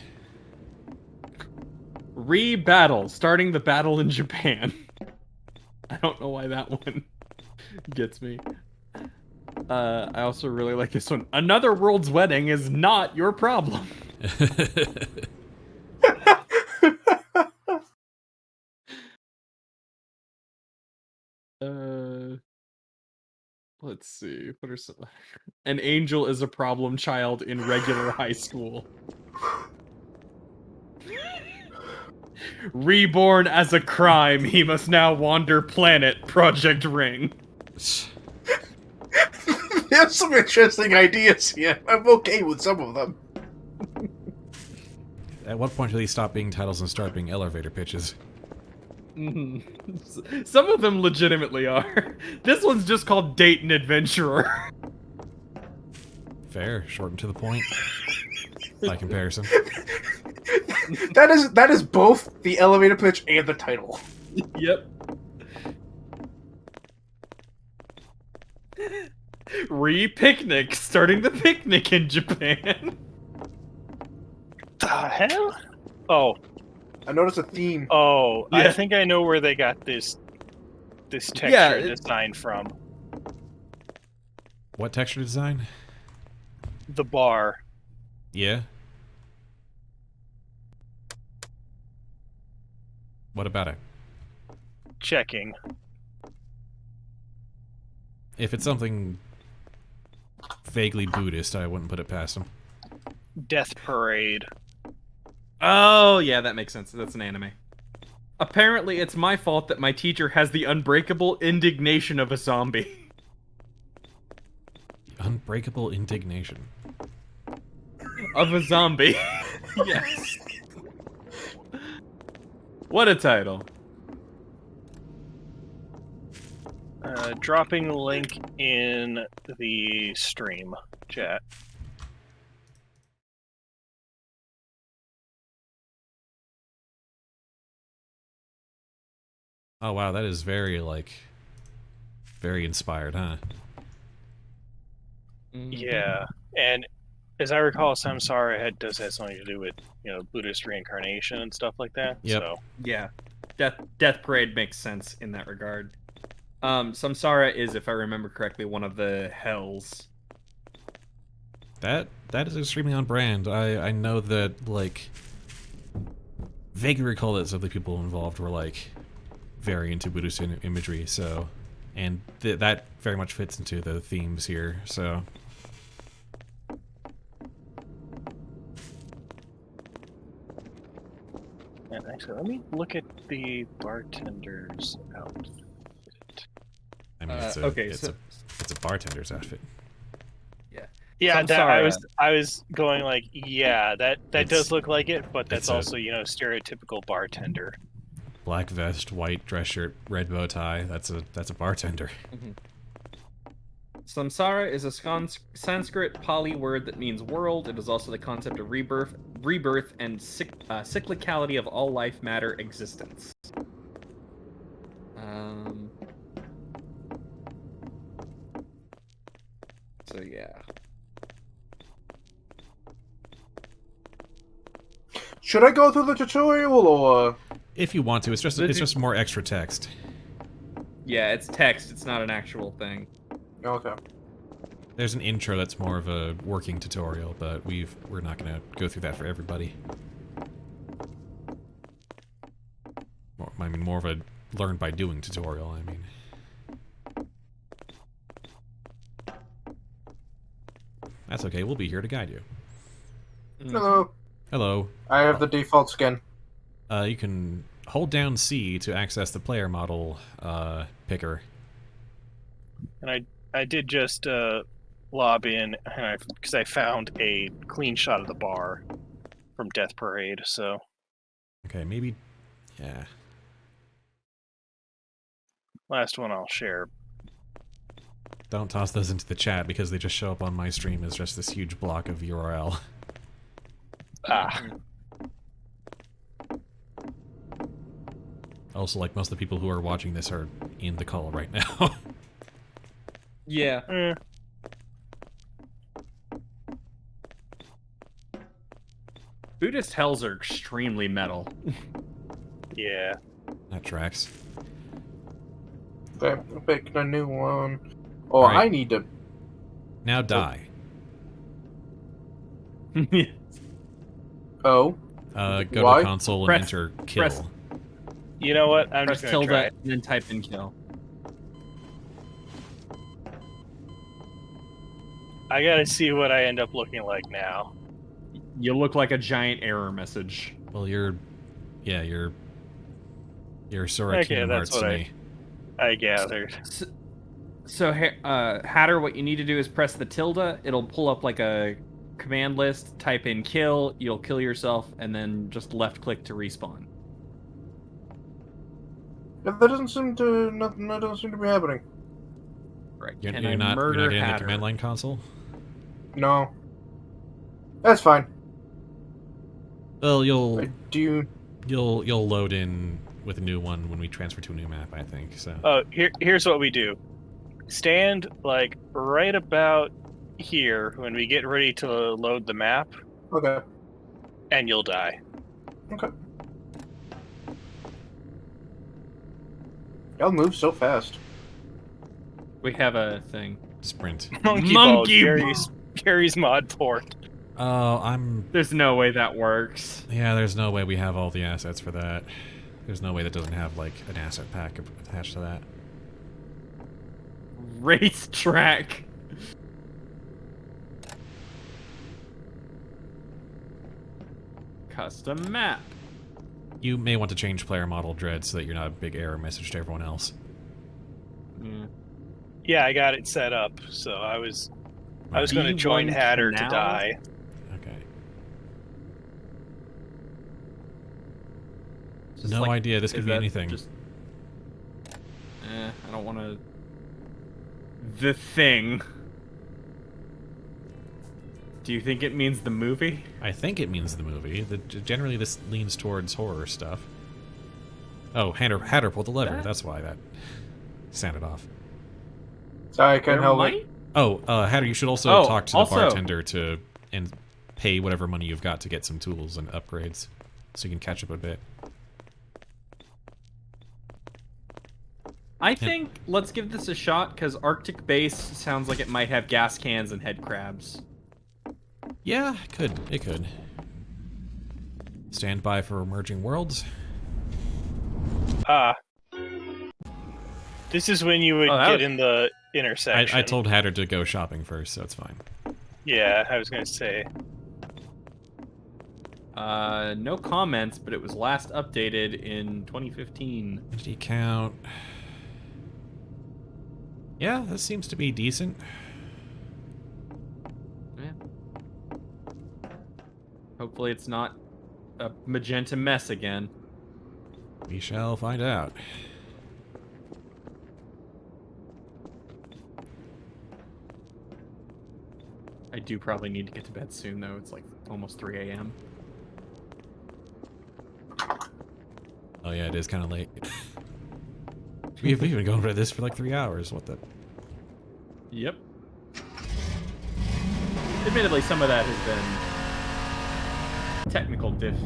Re-battle, starting the battle in Japan. I don't know why that one gets me. I also really like this one. Another world's wedding is not your problem. Let's see. What are some? An angel is a problem child in regular high school. Reborn as a crime, he must now wander planet. Project Ring. There's some interesting ideas here. I'm okay with some of them. At what point do these stop being titles and start being elevator pitches? Some of them legitimately are. This one's just called Date and Adventurer. Fair, short and to the point. By comparison. That is both the elevator pitch and the title. Yep. Re-picnic, starting the picnic in Japan. The hell? Oh, I noticed a theme. oh, Yeah. I think I know where they got this texture design from. What texture design? The bar. Yeah. What about it? Checking. If it's something vaguely Buddhist, I wouldn't put it past them. Death Parade. Oh, yeah, that makes sense. That's an anime. Apparently, it's my fault that my teacher has the unbreakable indignation of a zombie. Unbreakable indignation. Of a zombie. Yes. What a title. Dropping the link in the stream chat. Oh wow, that is very very inspired, huh? Yeah, and as I recall, Samsara does have something to do with Buddhist reincarnation and stuff like that. Yep. So Yeah. Death Parade makes sense in that regard. Samsara is, if I remember correctly, one of the hells. That is extremely on brand. I know that vaguely recall that some of the people involved were like very into Buddhist imagery, so and that very much fits into the themes here. So And actually, let me look at the bartender's outfit. I mean, it's a bartender's outfit. Yeah, I'm that, sorry, I was going like, yeah, that It's- does look like it, but that's it's a- also, you know, stereotypical bartender. Black vest, white dress shirt, red bow tie. That's a bartender. Samsara is a Sanskrit Pali word that means world. It is also the concept of rebirth, and cyclicality of all life matter existence. So yeah. Should I go through the tutorial or? If you want to, it's just more extra text. Yeah, it's text. It's not an actual thing. Okay. There's an intro that's more of a working tutorial, but we're not going to go through that for everybody. More of a learn by doing tutorial, I mean. That's okay, we'll be here to guide you. Hello. Hello. I have the default skin. You can hold down C to access the player model picker. And I did just lob in because I found a clean shot of the bar from Death Parade. So Okay, maybe, yeah. last one I'll share. Don't toss those into the chat because they just show up on my stream as just this huge block of URL. Ah, Also, like, most of the people who are watching this are in the call right now. Yeah. Buddhist hells are extremely metal. yeah. That tracks. Okay, I'm picking a new one. Oh, Right. I need to. Now die. Oh. Go Why? to console and Press- enter kill. press- You know what? I'm Press just gonna tilde try. and then type in kill. I gotta see what I end up looking like now. You look like a giant error message. Well, you're Sora Okay, Kingdom that's Hearts to what me. I gathered. So, Hatter, what you need to do is press the tilde. It'll pull up like a command list, type in kill, you'll kill yourself, and then just left click to respawn. That doesn't seem to. Nothing. That doesn't seem to be happening. Right. You're, Can you're I not murder in the Hatter? command line console? No. That's fine. Well, you'll Do you? you'll load in with a new one when we transfer to a new map, I think. So Oh, here's what we do. Stand like right about here when we get ready to load the map, Okay. and you'll die. Okay. Y'all move so fast. We have a thing. sprint. Monkey Monkey Ball, Gary's mod port. Oh, There's no way that works. yeah. There's no way we have all the assets for that. There's no way that doesn't have like an asset pack attached to that. Racetrack. Custom map. You may want to change player model Dread so that you're not a big error message to everyone else. Yeah. Yeah, I got it set up, so I was going to D1 join Hatter to now? die. Okay. Just No like- idea. This could is be that anything. just- I don't want to. The Thing. Do you think it means the movie? I think it means the movie. Generally, this leans towards horror stuff. Oh, Hatter pulled the lever. That- That's why that sounded off. Sorry, I couldn't There help might- it. Oh, Hatter, you should also Oh, talk to the also- bartender and pay whatever money you've got to get some tools and upgrades, so you can catch up a bit. I think let's give this a shot because Arctic Base sounds like it might have gas cans and head crabs. Yeah, it could. Stand by for emerging worlds. This is when you would get in the intersection. I told Hatter to go shopping first, so it's fine. Yeah, I was gonna say. No comments, but it was last updated in 2015. Entity count. Yeah, this seems to be decent. Yeah. Hopefully it's not a magenta mess again. We shall find out. I do probably need to get to bed soon, though. It's like almost 3 a.m. Oh yeah, it is kind of late. We've been going over this for like 3 hours. What the? Yep. Admittedly, some of that has been technical diff.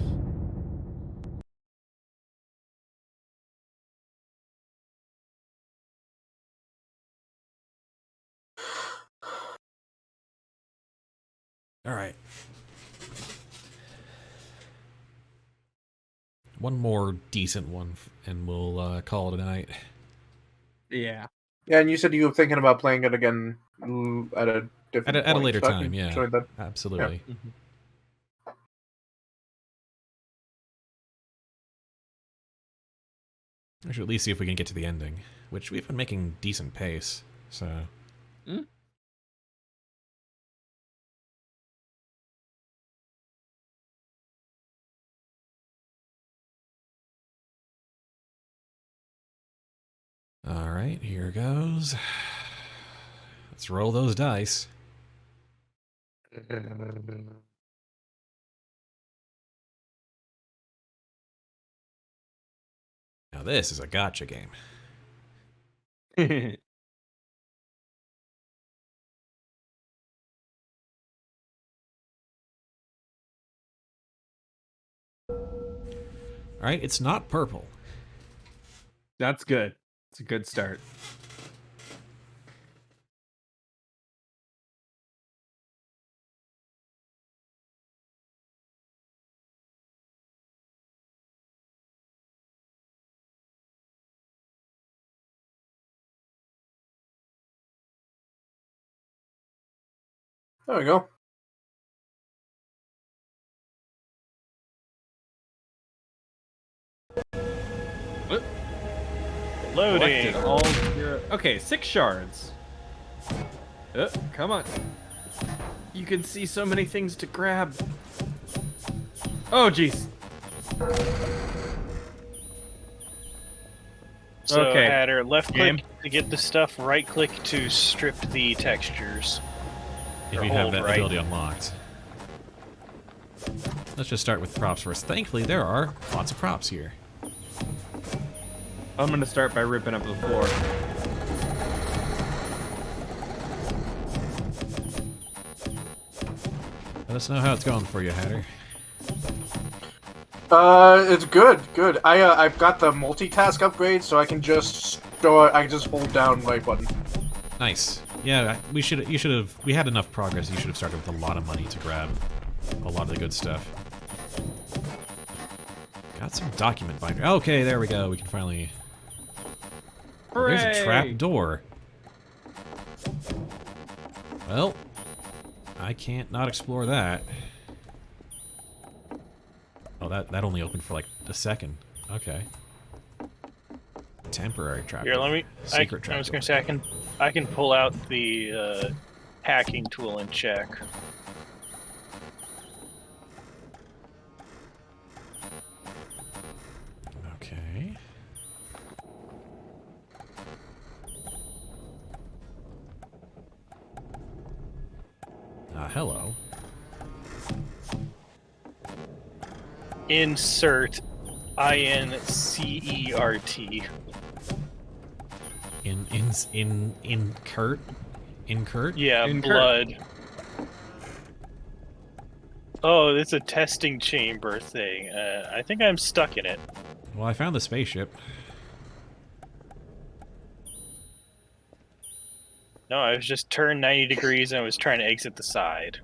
All right. One more decent one, and we'll call it a night. Yeah. Yeah, and you said you were thinking about playing it again at a different At a point, later so I time, can yeah. join that. Absolutely. Yeah. I should at least see if we can get to the ending, which we've been making decent pace, so... Mm. Alright, here goes. Let's roll those dice. Now this is a gotcha game. Alright, it's not purple. That's good. It's a good start. There we go. Loading. Collected all zero. Okay, 6 shards. Come on. You can see so many things to grab. Oh, jeez. So, Okay. Hatter, left Game. click to get the stuff, right click to strip the textures. If Or you have hold that right. ability unlocked. Let's just start with props first. Thankfully, there are lots of props here. I'm gonna start by ripping up the floor. Let us know how it's going for you, Hatter. It's good. I've got the multitask upgrade, so I can just hold down right button. Nice. Yeah, we had enough progress. You should have started with a lot of money to grab a lot of the good stuff. Got some document binder. Okay, there we go. We can finally... Oh, there's a trap door. Well, I can't not explore that. Oh, that only opened for like a second. Okay. Temporary trap. Here, let me. Secret I trap. was gonna say I can pull out the hacking tool and check. Okay. Hello. Insert INCERT. Incurt? Yeah, Incurt. blood. Oh, it's a testing chamber thing. I think I'm stuck in it. Well, I found the spaceship. No, I was just turned 90 degrees and I was trying to exit the side.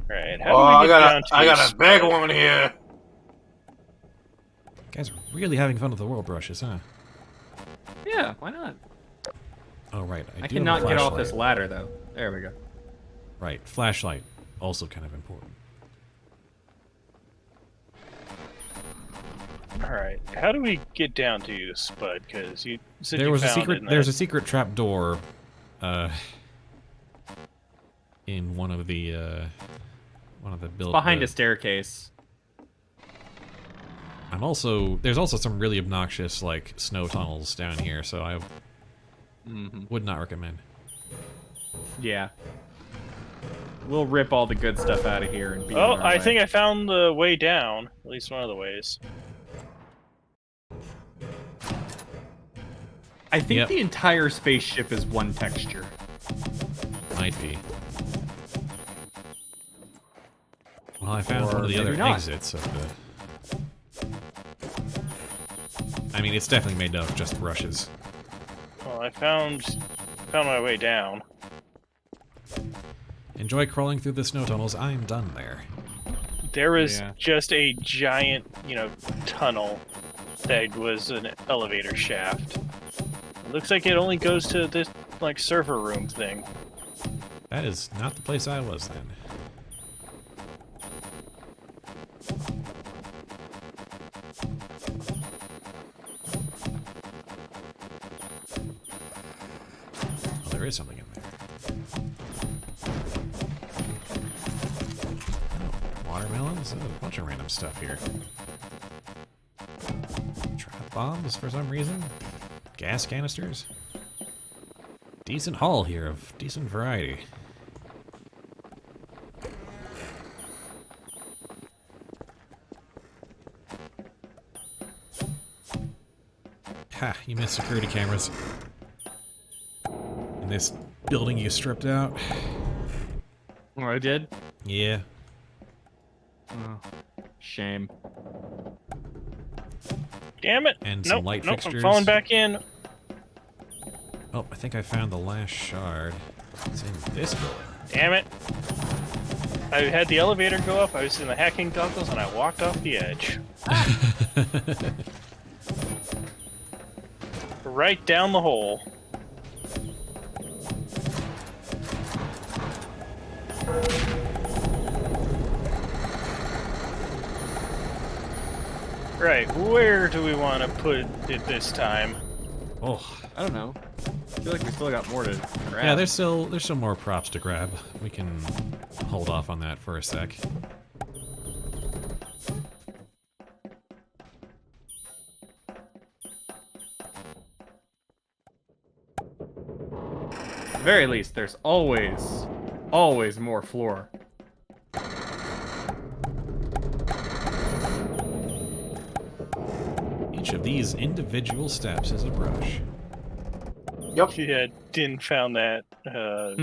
Right. How do we get down to I got a Spud? big one here. You guys are really having fun with the world brushes, huh? Yeah, why not? Oh, right. I do have a cannot get off this flashlight. ladder, though. There we go. Right. Flashlight. Also kind of important. Alright. How do we get down to Spud? Because you said There you was a found secret. it in There's that- a secret trap door, in one of the buildings. Behind a staircase. I'm also there's also some really obnoxious like snow tunnels down here, so I would not recommend. Yeah. We'll rip all the good stuff out of here and be Oh, on our I way. think I found the way down. At least one of the ways. I think Yep. the entire spaceship is one texture. Might be. Well, I found Or one of the maybe other not. exits of the. I mean, it's definitely made of just brushes. Well, I found my way down. Enjoy crawling through the snow tunnels. I'm done there. There was Yeah. just a giant, tunnel that was an elevator shaft. It looks like it only goes to this, server room thing. That is not the place I was then. Oh, there is something in there. Oh, watermelons? Oh, a bunch of random stuff here. Trap bombs for some reason? Gas canisters? Decent haul here of decent variety. Ha, you missed security cameras. In this building you stripped out. Oh, I did? Yeah. Oh, shame. Damn it! And some Nope, light nope, fixtures. I'm falling back in. Oh, I think I found the last shard. It's in this building. Damn it! I had the elevator go up, I was in the hacking goggles, and I walked off the edge. Right down the hole. Right, where do we want to put it this time? Oh, I don't know. I feel like we still got more to grab. yeah. There's still more props to grab. We can hold off on that for a sec. At the very least, there's always more floor. Each of these individual steps is a brush. Yep. Yeah, didn't found that a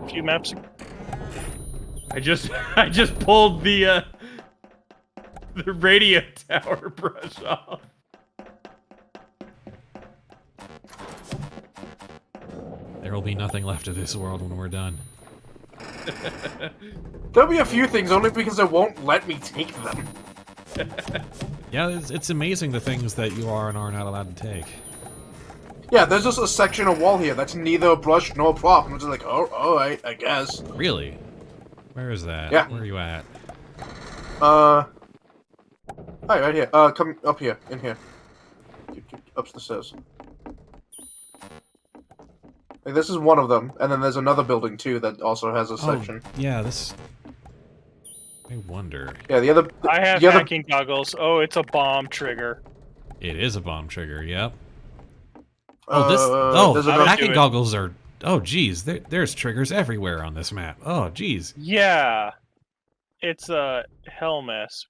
few maps ago. I just pulled the radio tower brush off. There will be nothing left of this world when we're done. There'll be a few things, only because it won't let me take them. Yeah, it's amazing the things that you are and are not allowed to take. Yeah, there's just a section of wall here that's neither a brush nor a prop. I'm just like, oh, alright, I guess. Really? Where is that? Yeah. Where are you at? Hi, right here. Come up here, in here. Up the stairs. Like, this is one of them, and then there's another building too that also has a section. Oh, yeah, this... I wonder. Yeah, the other. I have the other. hacking goggles. Oh, it's a bomb trigger. It is a bomb trigger, yep. Oh, this... there's Oh, another- hacking do it. goggles are... Oh, geez, there's triggers everywhere on this map. Oh, geez. Yeah, it's a hell mess.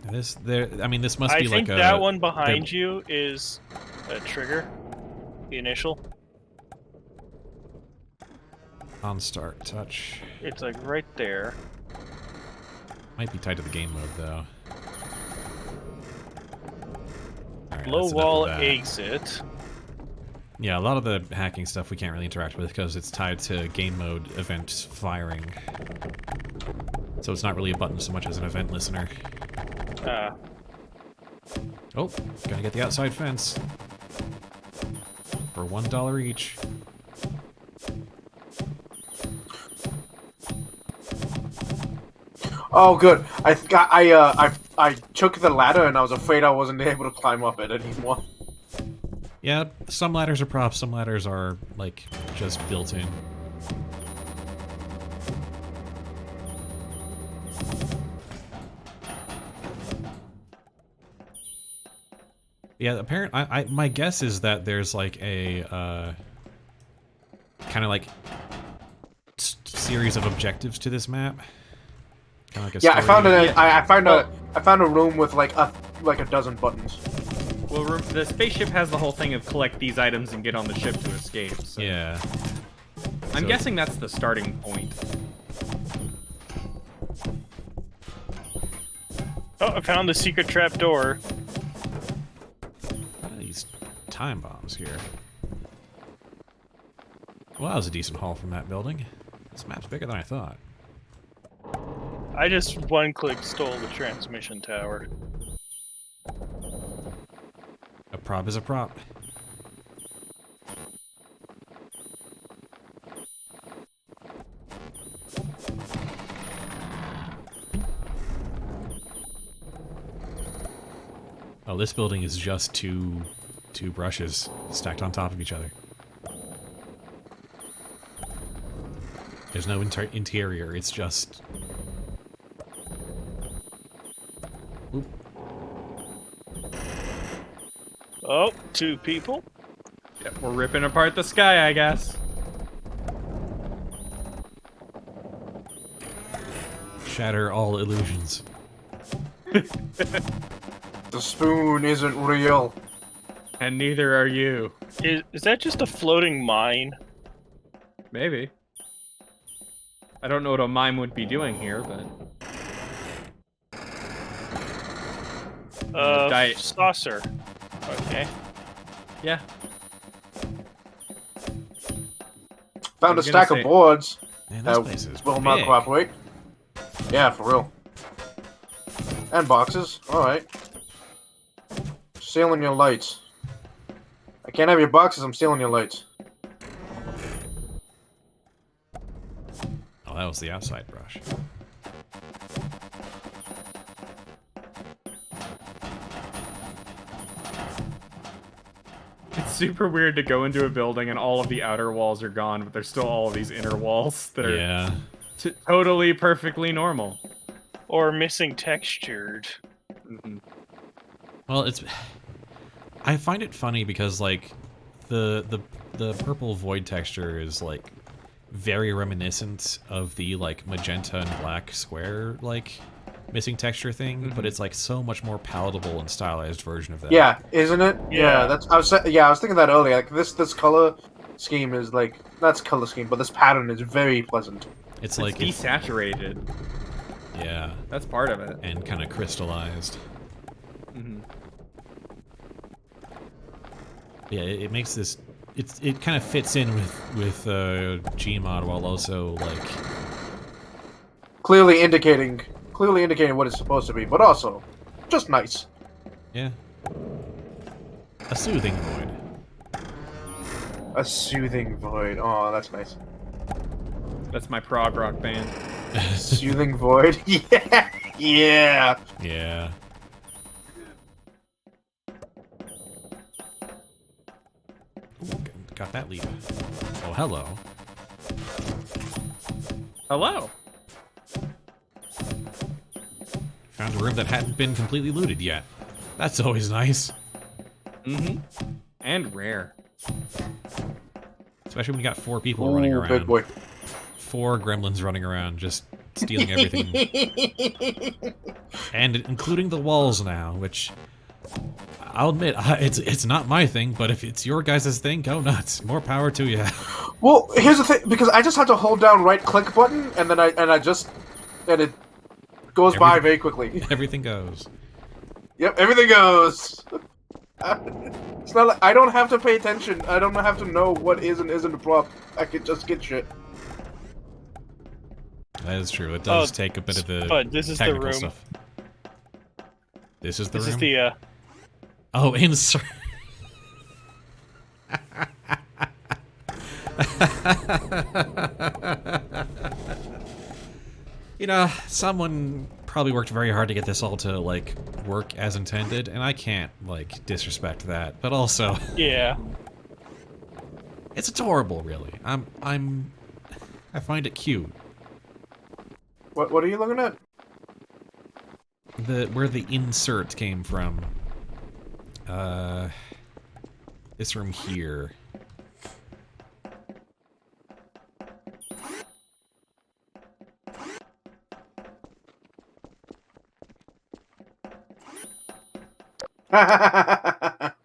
I mean, this must I be think like a... that one behind you is a trigger. The initial. On start touch. It's like right there. Might be tied to the game mode, though. Alright, Low that's enough wall of that. exit. Yeah, a lot of the hacking stuff we can't really interact with because it's tied to game mode event firing. So it's not really a button so much as an event listener. Oh, gotta get the outside fence. For $1 each. Oh, good. I took the ladder and I was afraid I wasn't able to climb up it anymore. Yeah, some ladders are props, some ladders are, like, just built in. Yeah, apparently, my guess is that there's, like, a, kind of, like, series of objectives to this map. Kinda like a Yeah, I story. found it. I found a room with like a dozen buttons. Well, the spaceship has the whole thing of collect these items and get on the ship to escape. So Yeah. I'm So- guessing that's the starting point. Oh, I found the secret trap door. What are these time bombs here? Well, that was a decent haul from that building. This map's bigger than I thought. I just one-click stole the transmission tower. A prop is a prop. Oh, this building is just two brushes stacked on top of each other. There's no interior, it's just... Oop. Oh, 2 people. Yep, we're ripping apart the sky, I guess. Shatter all illusions. The spoon isn't real. And neither are you. Is that just a floating mine? Maybe. I don't know what a mime would be doing here, but... Saucer. Okay. Yeah. Found a gonna stack say- of boards. Man, this place is Will not big. cooperate. Yeah, for real. And boxes. Alright. Stealing your lights. I can't have your boxes, I'm stealing your lights. Oh, that was the outside brush. It's super weird to go into a building and all of the outer walls are gone, but there's still all of these inner walls that are Yeah. totally perfectly normal. Or missing textured. Mm-hmm. Well, it's... I find it funny because, like, the purple void texture is, like, very reminiscent of the, like, magenta and black square, like, missing texture thing, but it's, like, so much more palatable and stylized version of that. Yeah, isn't it? Yeah. I was thinking that earlier. Like this color scheme is like that's color scheme, but this pattern is very pleasant. It's It's like... desaturated. yeah. That's part of it. And kind of crystallized. Mm-hmm. Yeah, it makes this... It kind of fits in with Gmod while also, like... Clearly indicating what it's supposed to be, but also just nice. Yeah. A soothing void. A soothing void. Oh, that's nice. That's my prog rock band. Soothing void. Yeah. Yeah. Yeah. Ooh, got that lever. Oh, hello. Hello. Found a room that hadn't been completely looted yet. That's always nice. Mm-hmm. And rare. Especially when you got 4 people running around. Big boy. 4 gremlins running around, just stealing everything. And including the walls now, which... I'll admit, it's not my thing, but if it's your guys' thing, go nuts. More power to you. Well, here's the thing, because I just have to hold down right click button, and then it goes by very quickly. Everything goes. Yep, everything goes. It's not like I don't have to pay attention. I don't have to know what is and isn't a prop. I could just get shit. That is true. It does take a bit of the but this is the technical room. stuff. This is the This room? is the, Oh, insert. You know, someone probably worked very hard to get this all to, like, work as intended, and I can't, like, disrespect that. But also... yeah. It's adorable, really. I find it cute. What are you looking at? Where the insert came from. This room here.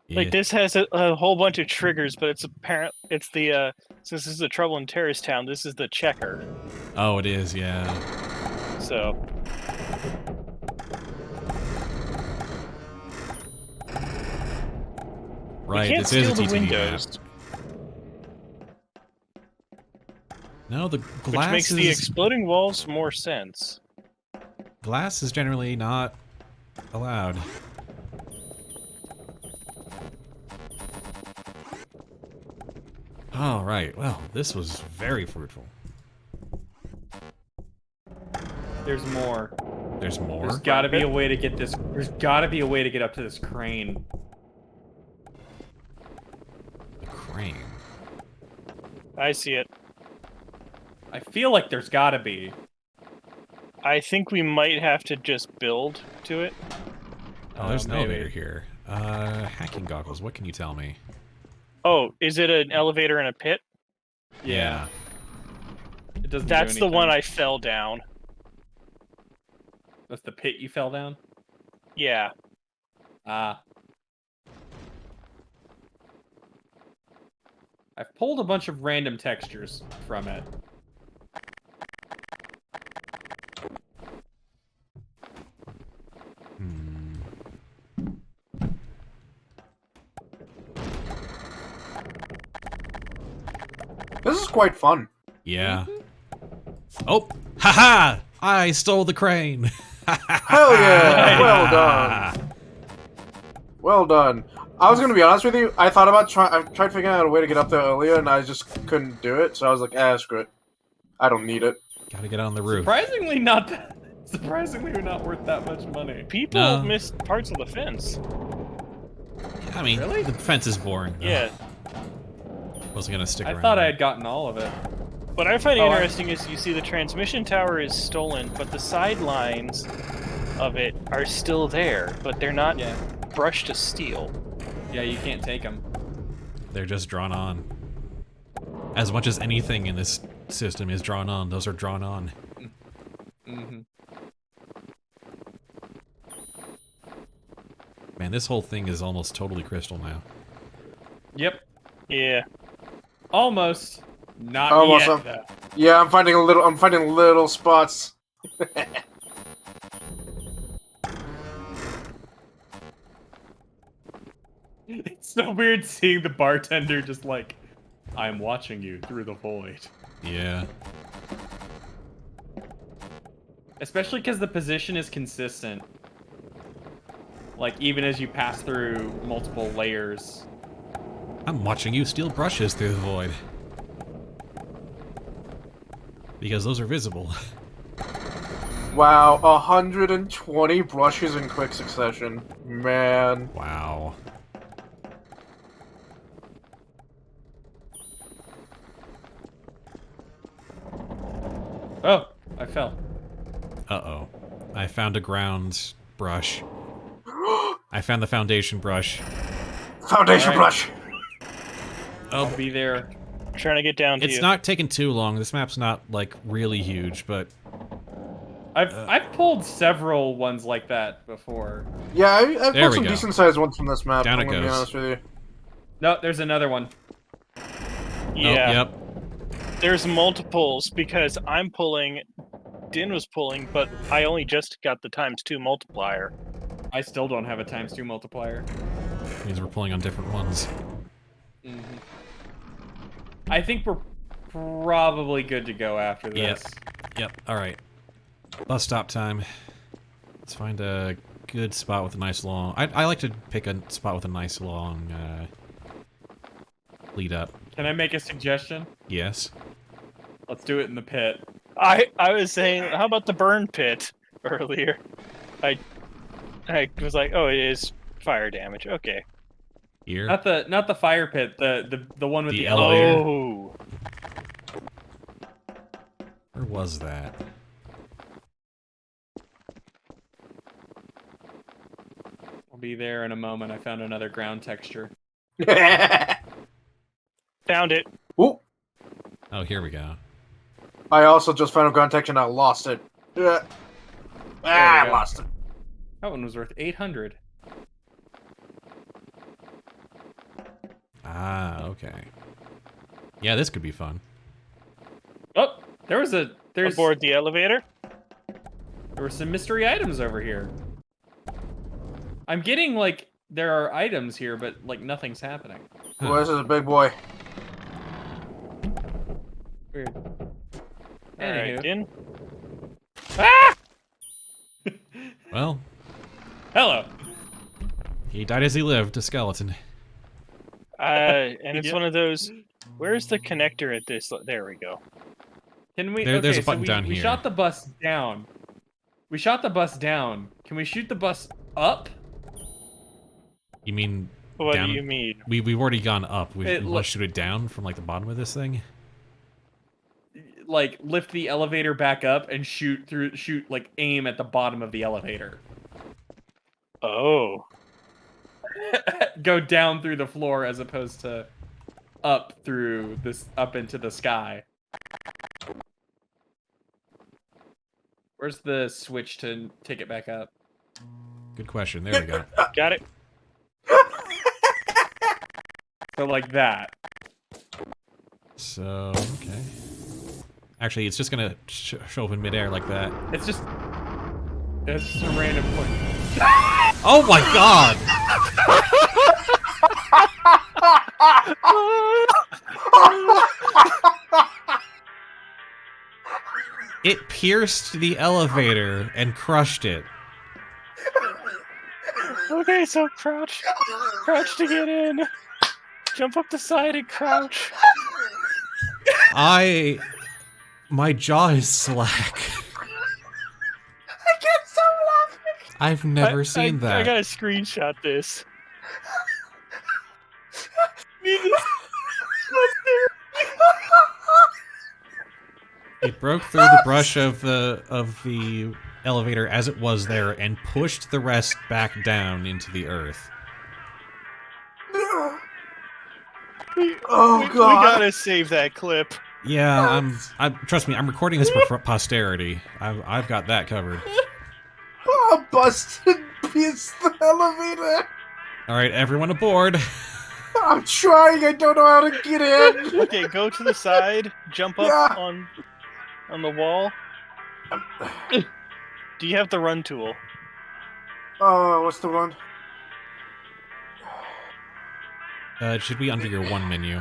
Like, this has a whole bunch of triggers, but it's apparent it's the, since this is a Trouble in Terrorist Town, this is the checker. Oh, it is, yeah. So... Right, you can't this is a steal the TTD windows, map. No, the glass which makes is... the exploding walls more sense. Glass is generally not allowed. All right. Well, this was very fruitful. There's more. There's more. There's gotta be a way to get this. There's gotta be a way to get up to this crane. The crane. I see it. I feel like there's gotta be. I think we might have to just build to it. Oh, there's an maybe. elevator here. Hacking goggles. What can you tell me? Oh, is it an elevator in a pit? Yeah. It doesn't. That's do the one anything. I fell down. That's the pit you fell down. Yeah. Ah. I've pulled a bunch of random textures from it. This is quite fun. Yeah. Oh, haha! I stole the crane. Hell yeah! Well done. Well done. I was gonna be honest with you. I thought about I tried figuring out a way to get up there earlier, and I just couldn't do it. So I was like, ah, screw it. I don't need it. Gotta get on the roof. Surprisingly not. Surprisingly not worth that much money. People No. missed parts of the fence. I mean, Really? the fence is boring. Though. Yeah. Wasn't gonna stick I around. thought I there. had gotten all of it. What I find Oh, interesting is you see the transmission tower is stolen, but the sidelines of it are still there, but they're not Yeah. brushed to steel. Yeah, you can't take them. They're just drawn on. As much as anything in this system is drawn on, those are drawn on. Mm-hmm. Man, this whole thing is almost totally crystal now. Yep. Yeah. Almost. Not Almost, yet. Though. Yeah, I'm finding little spots. It's so weird seeing the bartender just like, I'm watching you through the void. Yeah. Especially because the position is consistent. Like, even as you pass through multiple layers. I'm watching you steal brushes through the void. Because those are visible. Wow, 120 brushes in quick succession. Man. Wow. Oh, I fell. Uh-oh. I found a ground brush. I found the foundation brush. Foundation Alright. brush. I'll be there. Trying to get down to It's you. not taking too long. This map's not, like, really huge, but... I've pulled several ones like that before. Yeah, I've There pulled we some go. decent sized ones from this map. Down I'm it gonna be goes. honest with you. No, there's another one. Yeah. Oh, yep. There's multiples because I'm pulling, Din was pulling, but I only just got the ×2 multiplier. I still don't have a ×2 multiplier. means we're pulling on different ones. Mm-hmm. I think we're probably good to go after this. Yep. All right. Bus stop time. Let's find a good spot with a nice long... I like to pick a spot with a nice long lead up. Can I make a suggestion? Yes. Let's do it in the pit. I was saying, how about the burn pit earlier? I was like, oh, it is fire damage. Okay. Here. Not the fire pit. The one with The the elevator. Oh. Where was that? I'll be there in a moment. I found another ground texture. Found it. Ooh, Oh, here we go. I also just found a ground texture and I lost it. we I go. lost it. That one was worth 800. Ah, okay. Yeah, this could be fun. Oh, there's Aboard the elevator. there were some mystery items over here. I'm getting like there are items here, but like nothing's happening. Huh. Well, this is a big boy. Weird. Alright, Anywho. Din. Well, Hello. he died as he lived, a skeleton. And it's Yep. one of those. Where's the connector at this? There we go. Can we? There's okay, a button so down we here. shot the bus down. We shot the bus down. Can we shoot the bus up? You mean What down? do you mean? We've already gone up. We It want look- to shoot it down from like the bottom of this thing. Like lift the elevator back up and shoot like aim at the bottom of the elevator. Oh. Go down through the floor as opposed to up through this up into the sky. Where's the switch to take it back up? Good question. There we go. Got it. So like that. So, okay. Actually, it's just gonna show up in midair like that. It's just a random point. Oh my god! It pierced the elevator and crushed it. Okay, so crouch to get in. Jump up the side and crouch. My jaw is slack. I get so laughing. I've never seen that. I gotta screenshot this. It broke through the brush of the elevator as it was there and pushed the rest back down into the earth. Oh We god. gotta save that clip. Yeah, trust me, I'm recording this for posterity. I've got that covered. Oh, busted piece the elevator. All right, everyone aboard. I'm trying. I don't know how to get in. Okay, go to the side, jump up Yeah. on the wall. Do you have the run tool? Oh, what's the one? It should be under your one menu.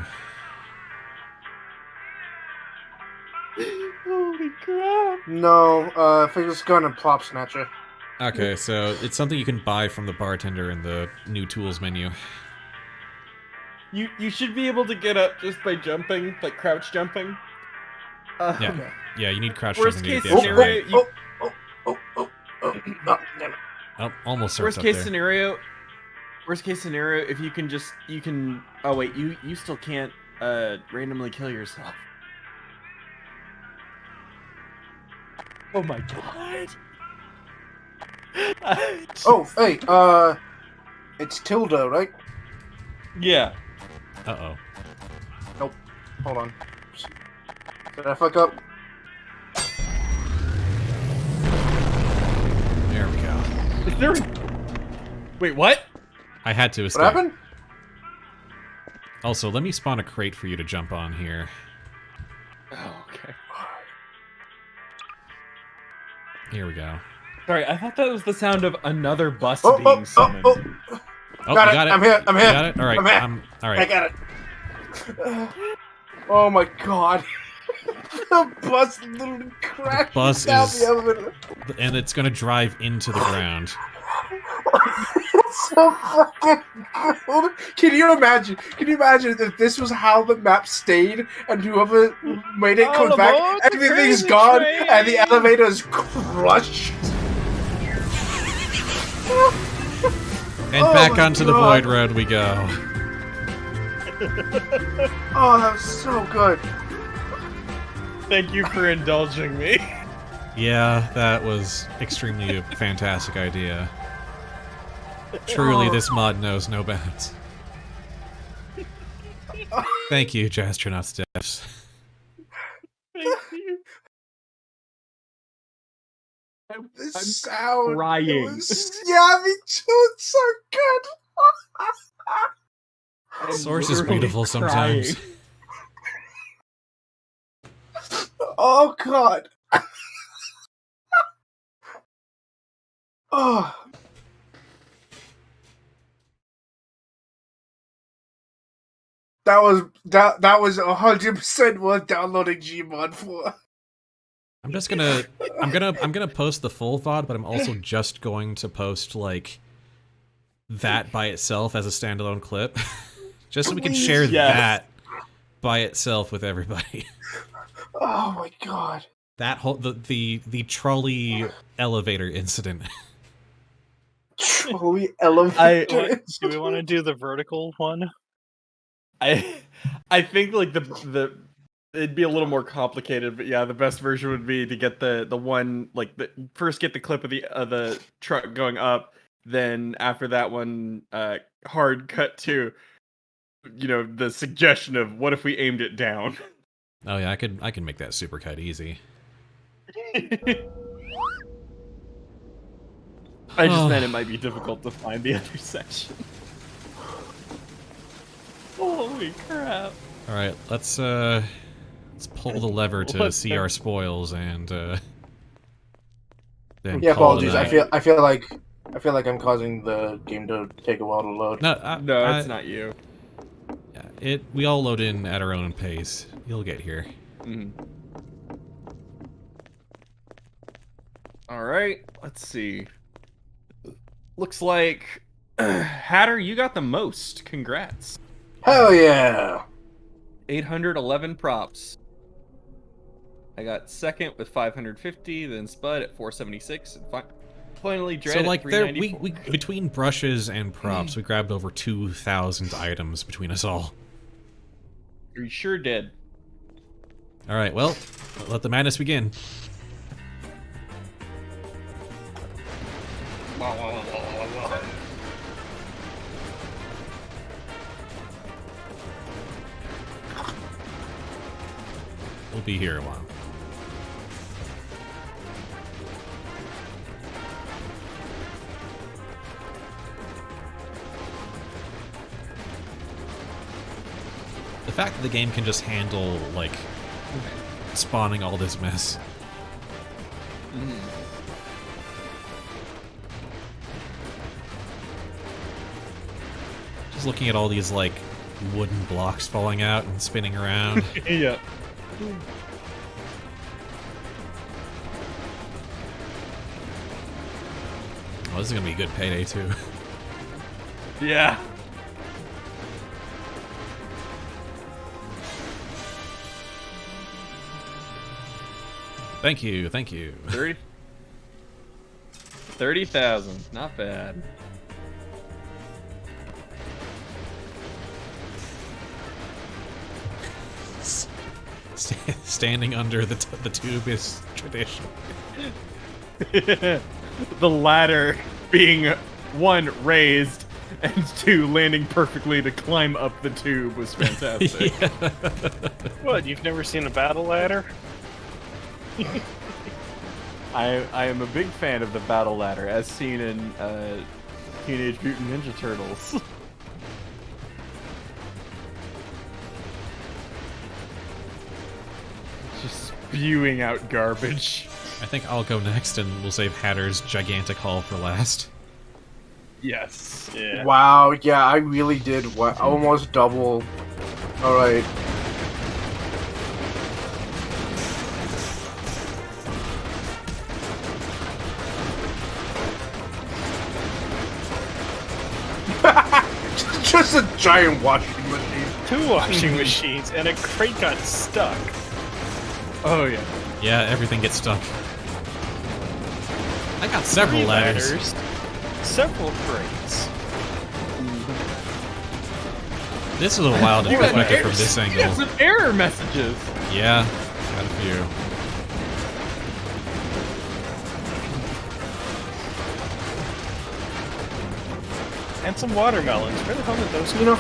Holy crap! No, I think it's gun and plop snatcher. Okay, so it's something you can buy from the bartender in the new tools menu. You should be able to get up just by jumping, like crouch jumping. Yeah, Okay. yeah, you need crouch Worst jumping to case get the extra scenario, height. Oh, damn it. Oh, almost surfed Worst up case there. scenario. Worst case scenario, if you can. Oh wait, you still can't randomly kill yourself. Oh my god. Oh, hey, it's Tilda, right? Yeah. Uh-oh. Nope. Hold on. Did I fuck up? There we go. Is there? Wait, what? I had to escape. What happened? Also, let me spawn a crate for you to jump on here. Oh, okay. Here we go. Sorry, I thought that was the sound of another bus Oh, being summoned. Oh, got you it. got it. I'm here. I'm You here. got it. All right. I'm here. All I right. got it. Oh my god. The bus literally crashed bus down is- the elevator. And it's gonna drive into the ground. It's so fucking good. Can you imagine? Can you imagine if this was how the map stayed and whoever made it All comes back, aboard the everything's crazy gone train. and the elevator is crushed? And Oh back my onto the God. void road we go. Oh, that was so good. Thank you for indulging me. Yeah, that was extremely fantastic idea. Truly, this mod knows no bounds. Thank you, Jazztronauts devs. Thank you. The I'm sound. crying. It was, yeah, me too. It's so good. I'm Source is literally beautiful sometimes. crying. Oh god. Oh. That was 100% worth downloading Gmod for. I'm gonna post the full VOD, but I'm also just going to post like that by itself as a standalone clip. Just so we can Please, share yes. that by itself with everybody. Oh my god. That whole the trolley elevator incident. Trolley elevator. Do we want to do the vertical one? I think like the it'd be a little more complicated, but yeah, the best version would be to get the one like first get the clip of the truck going up, then after that one hard cut to the suggestion of what if we aimed it down. Oh yeah, I can make that supercut easy. I just meant it might be difficult to find the other section. Holy crap. All right, let's pull the lever to Let's see go. our spoils and then Yeah, call it a apologies. night. I feel like I'm causing the game to take a while to load. No, No, it's not you. We all load in at our own pace. You'll get here. Mhm. All right, let's see. Looks like Hatter, you got the most. Congrats. Hell yeah! 811 props. I got second with 550, then Spud at 476, and finally Dread So at like there, we 394. between brushes and props, we grabbed over 2,000 items between us all. You sure did. All right, well, let the madness begin. We'll be here a while. The fact that the game can just handle, like, spawning all this mess. Just looking at all these, like, wooden blocks falling out and spinning around. Yeah. Oh, this is gonna be a good payday, too. Yeah. Thank you, thank you. 30,000. Not bad. Standing under the tube is tradition. The ladder being one raised and two landing perfectly to climb up the tube was fantastic. What, you've never seen a battle ladder? I am a big fan of the battle ladder as seen in Teenage Mutant Ninja Turtles. Just spewing out garbage. I think I'll go next and we'll save Hatter's gigantic haul for last. Yes. Yeah. Wow, yeah, I really did almost double. Alright. Just a giant washing machine. 2 washing machines, and a crate got stuck. Oh yeah. Yeah, everything gets stuck. I got several 3 ladders. Several crates. This is a while to look it from this You angle. got some error messages. Yeah, got a few. And some watermelons. Where the hell did those go? You know,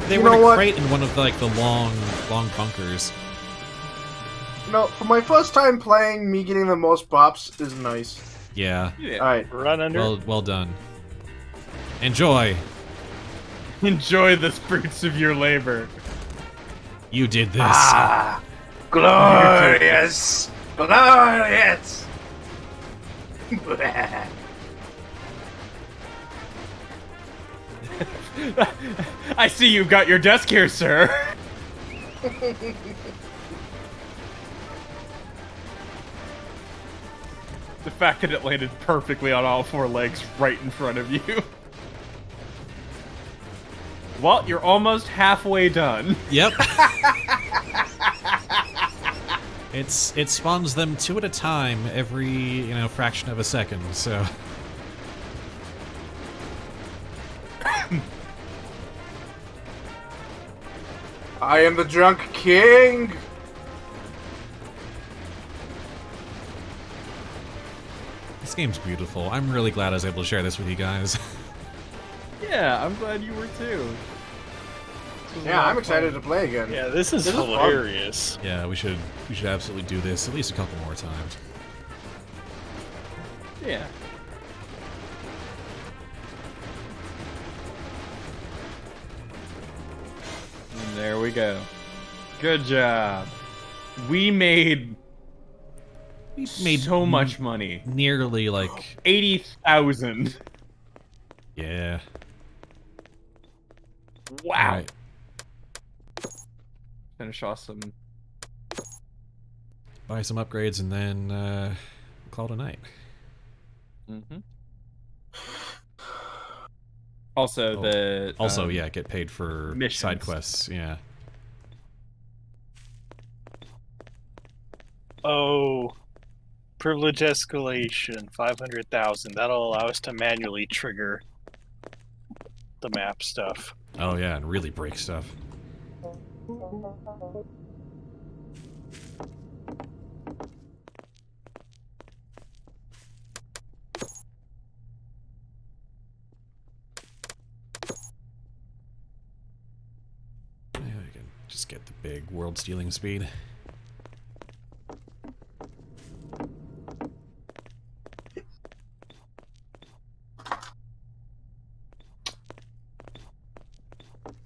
They you were know in a what? crate in one of the, like the long bunkers. No, for my first time playing, me getting the most bops is nice. Yeah. Alright. Run under. Well done. Enjoy. Enjoy the fruits of your labor. You did this. Ah, glorious! Glorious! I see you've got your desk here, sir. The fact that it landed perfectly on all 4 legs right in front of you. Well, you're almost halfway done. Yep. It spawns them 2 at a time every, fraction of a second, so. I am the drunk king! This game's beautiful. I'm really glad I was able to share this with you guys. Yeah, I'm glad you were too. Yeah, I'm excited to play again. Yeah, this is fun. hilarious. Yeah, we should absolutely do this at least a couple more times. Yeah. And there we go. Good job. We made so much money. Nearly like 80,000. yeah. Wow. All right. Finish off some. Buy some upgrades and then call it a night. Mm-hmm. Also, Also, yeah, get paid for missions. side quests. Yeah. Oh, privilege escalation, 500,000. That'll allow us to manually trigger the map stuff. Oh yeah, and really break stuff. Yeah, I can just get the big world-stealing speed.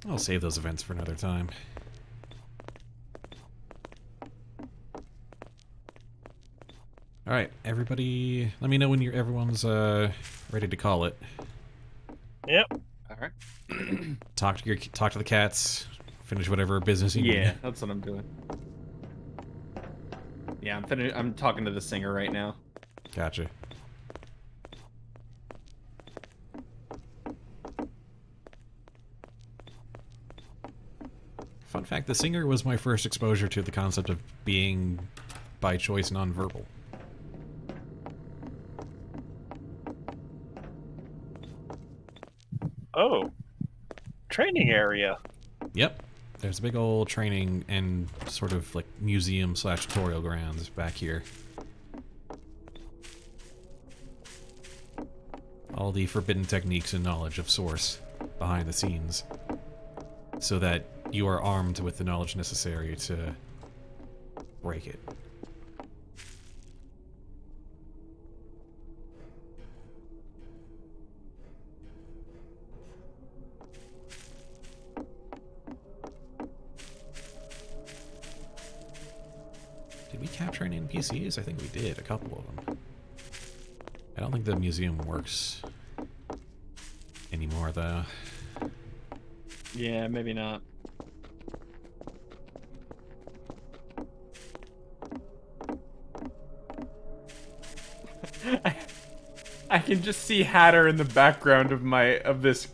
I'll save those events for another time. Alright, everybody, let me know when everyone's ready to call it. Yep. all right. Talk to the cats, finish whatever business you need. Yeah, that's what I'm doing. Yeah, I'm talking to the singer right now. Gotcha. Fun fact, the singer was my first exposure to the concept of being, by choice, nonverbal. Oh, training area. Yep. There's a big old training and sort of like museum/tutorial grounds back here. All the forbidden techniques and knowledge of Source behind the scenes, so that you are armed with the knowledge necessary to break it. Did we capture any NPCs? I think we did, a couple of them. I don't think the museum works anymore, though. Yeah, maybe not. I can just see Hatter in the background of this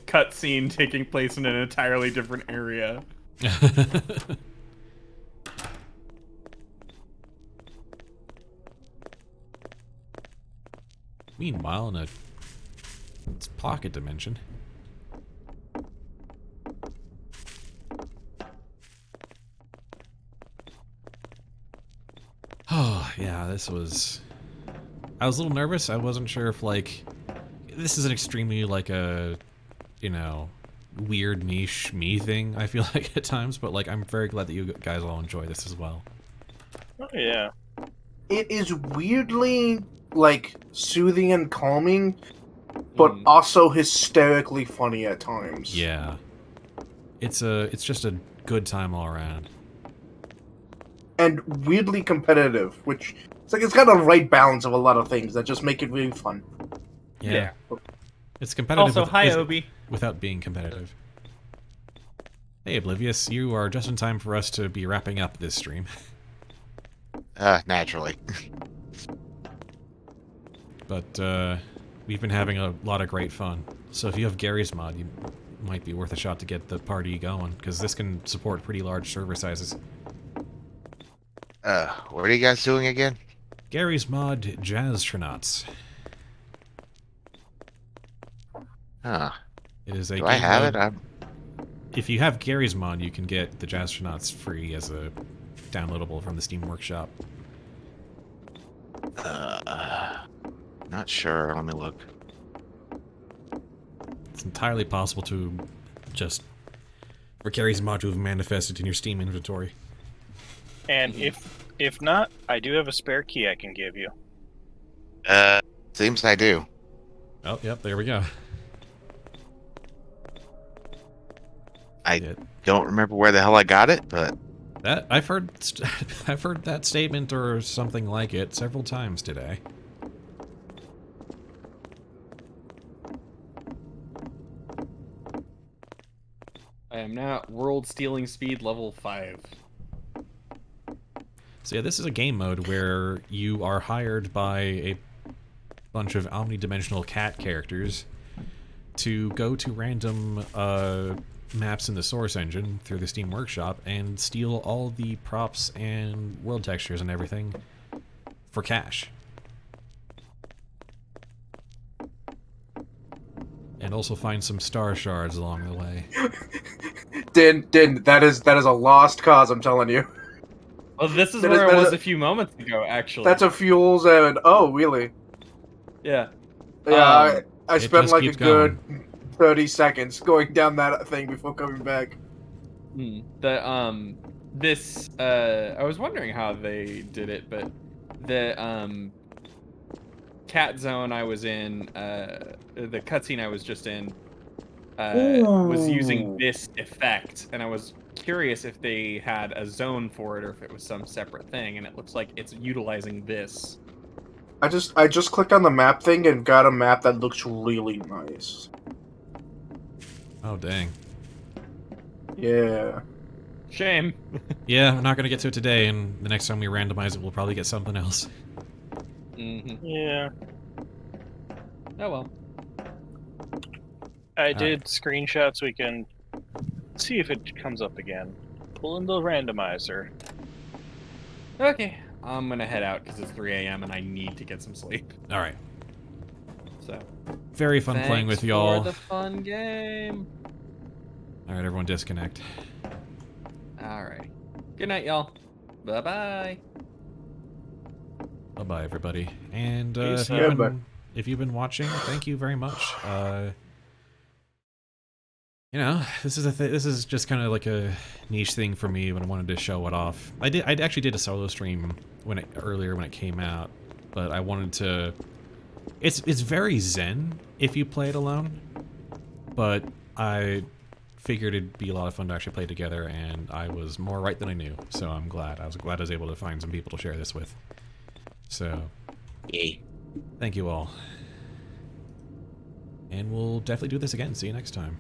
cutscene taking place in an entirely different area. Meanwhile, in its pocket dimension. Oh, yeah, this was... I was a little nervous. I wasn't sure if, like... This is an extremely, like, a... You know... weird niche me thing, I feel like, at times. But, like, I'm very glad that you guys all enjoy this as well. Oh, yeah. It is weirdly, like, soothing and calming, but also hysterically funny at times. Yeah. It's just a good time all around. And weirdly competitive, which it's got a right balance of a lot of things that just make it really fun. Yeah. It's competitive Also, hi, Obi. without being competitive. Hey, Oblivious, you are just in time for us to be wrapping up this stream. Naturally. But, we've been having a lot of great fun. So if you have Garry's mod, you might be worth a shot to get the party going, because this can support pretty large server sizes. What are you guys doing again? Garry's mod, Jazztronauts. Huh. It is a Do I have mod. it? If you have Garry's mod, you can get the Jazztronauts free as a downloadable from the Steam Workshop. Not sure. Let me look. It's entirely possible to just... for Garry's mod to have manifested in your Steam inventory. And if not, I do have a spare key I can give you. Seems I do. Oh, yep, there we go. I don't remember where the hell I got it, but That I've heard that statement or something like it several times today. I am now at world stealing speed level 5. So yeah, this is a game mode where you are hired by a bunch of omnidimensional cat characters to go to random maps in the source engine through the Steam Workshop and steal all the props and world textures and everything for cash. And also find some star shards along the way. Din, that is a lost cause, I'm telling you. Well, this is That where is- I that was is- a few moments ago, actually. That's a fuels and oh really? Yeah. Yeah, I it spent just like a keeps good 30 seconds going down that thing before coming back. This I was wondering how they did it, but the cat zone I was in, the cutscene I was just in, was using this effect, and I was curious if they had a zone for it or if it was some separate thing, and it looks like it's utilizing this. I just clicked on the map thing and got a map that looks really nice. Oh dang. Yeah. Shame. Yeah, we're not gonna get to it today, and the next time we randomize it, we'll probably get something else. Yeah. Oh well. I did screenshots. We can see if it comes up again. Pull in the randomizer. Okay. I'm gonna head out because it's 3 a.m. and I need to get some sleep. All right. So. Very fun playing with y'all. For the fun game. All right, everyone, disconnect. All right. Good night, y'all. Bye bye. Bye bye, everybody. And Peace if you've been watching, thank you very much. You know, this is just kind of like a niche thing for me when I wanted to show it off. I actually did a solo stream earlier when it came out, but I wanted to. It's very zen if you play it alone, but I figured it'd be a lot of fun to actually play together, and I was more right than I knew. So I'm glad. I was glad I was able to find some people to share this with. So, yay. thank you all. And we'll definitely do this again. See you next time.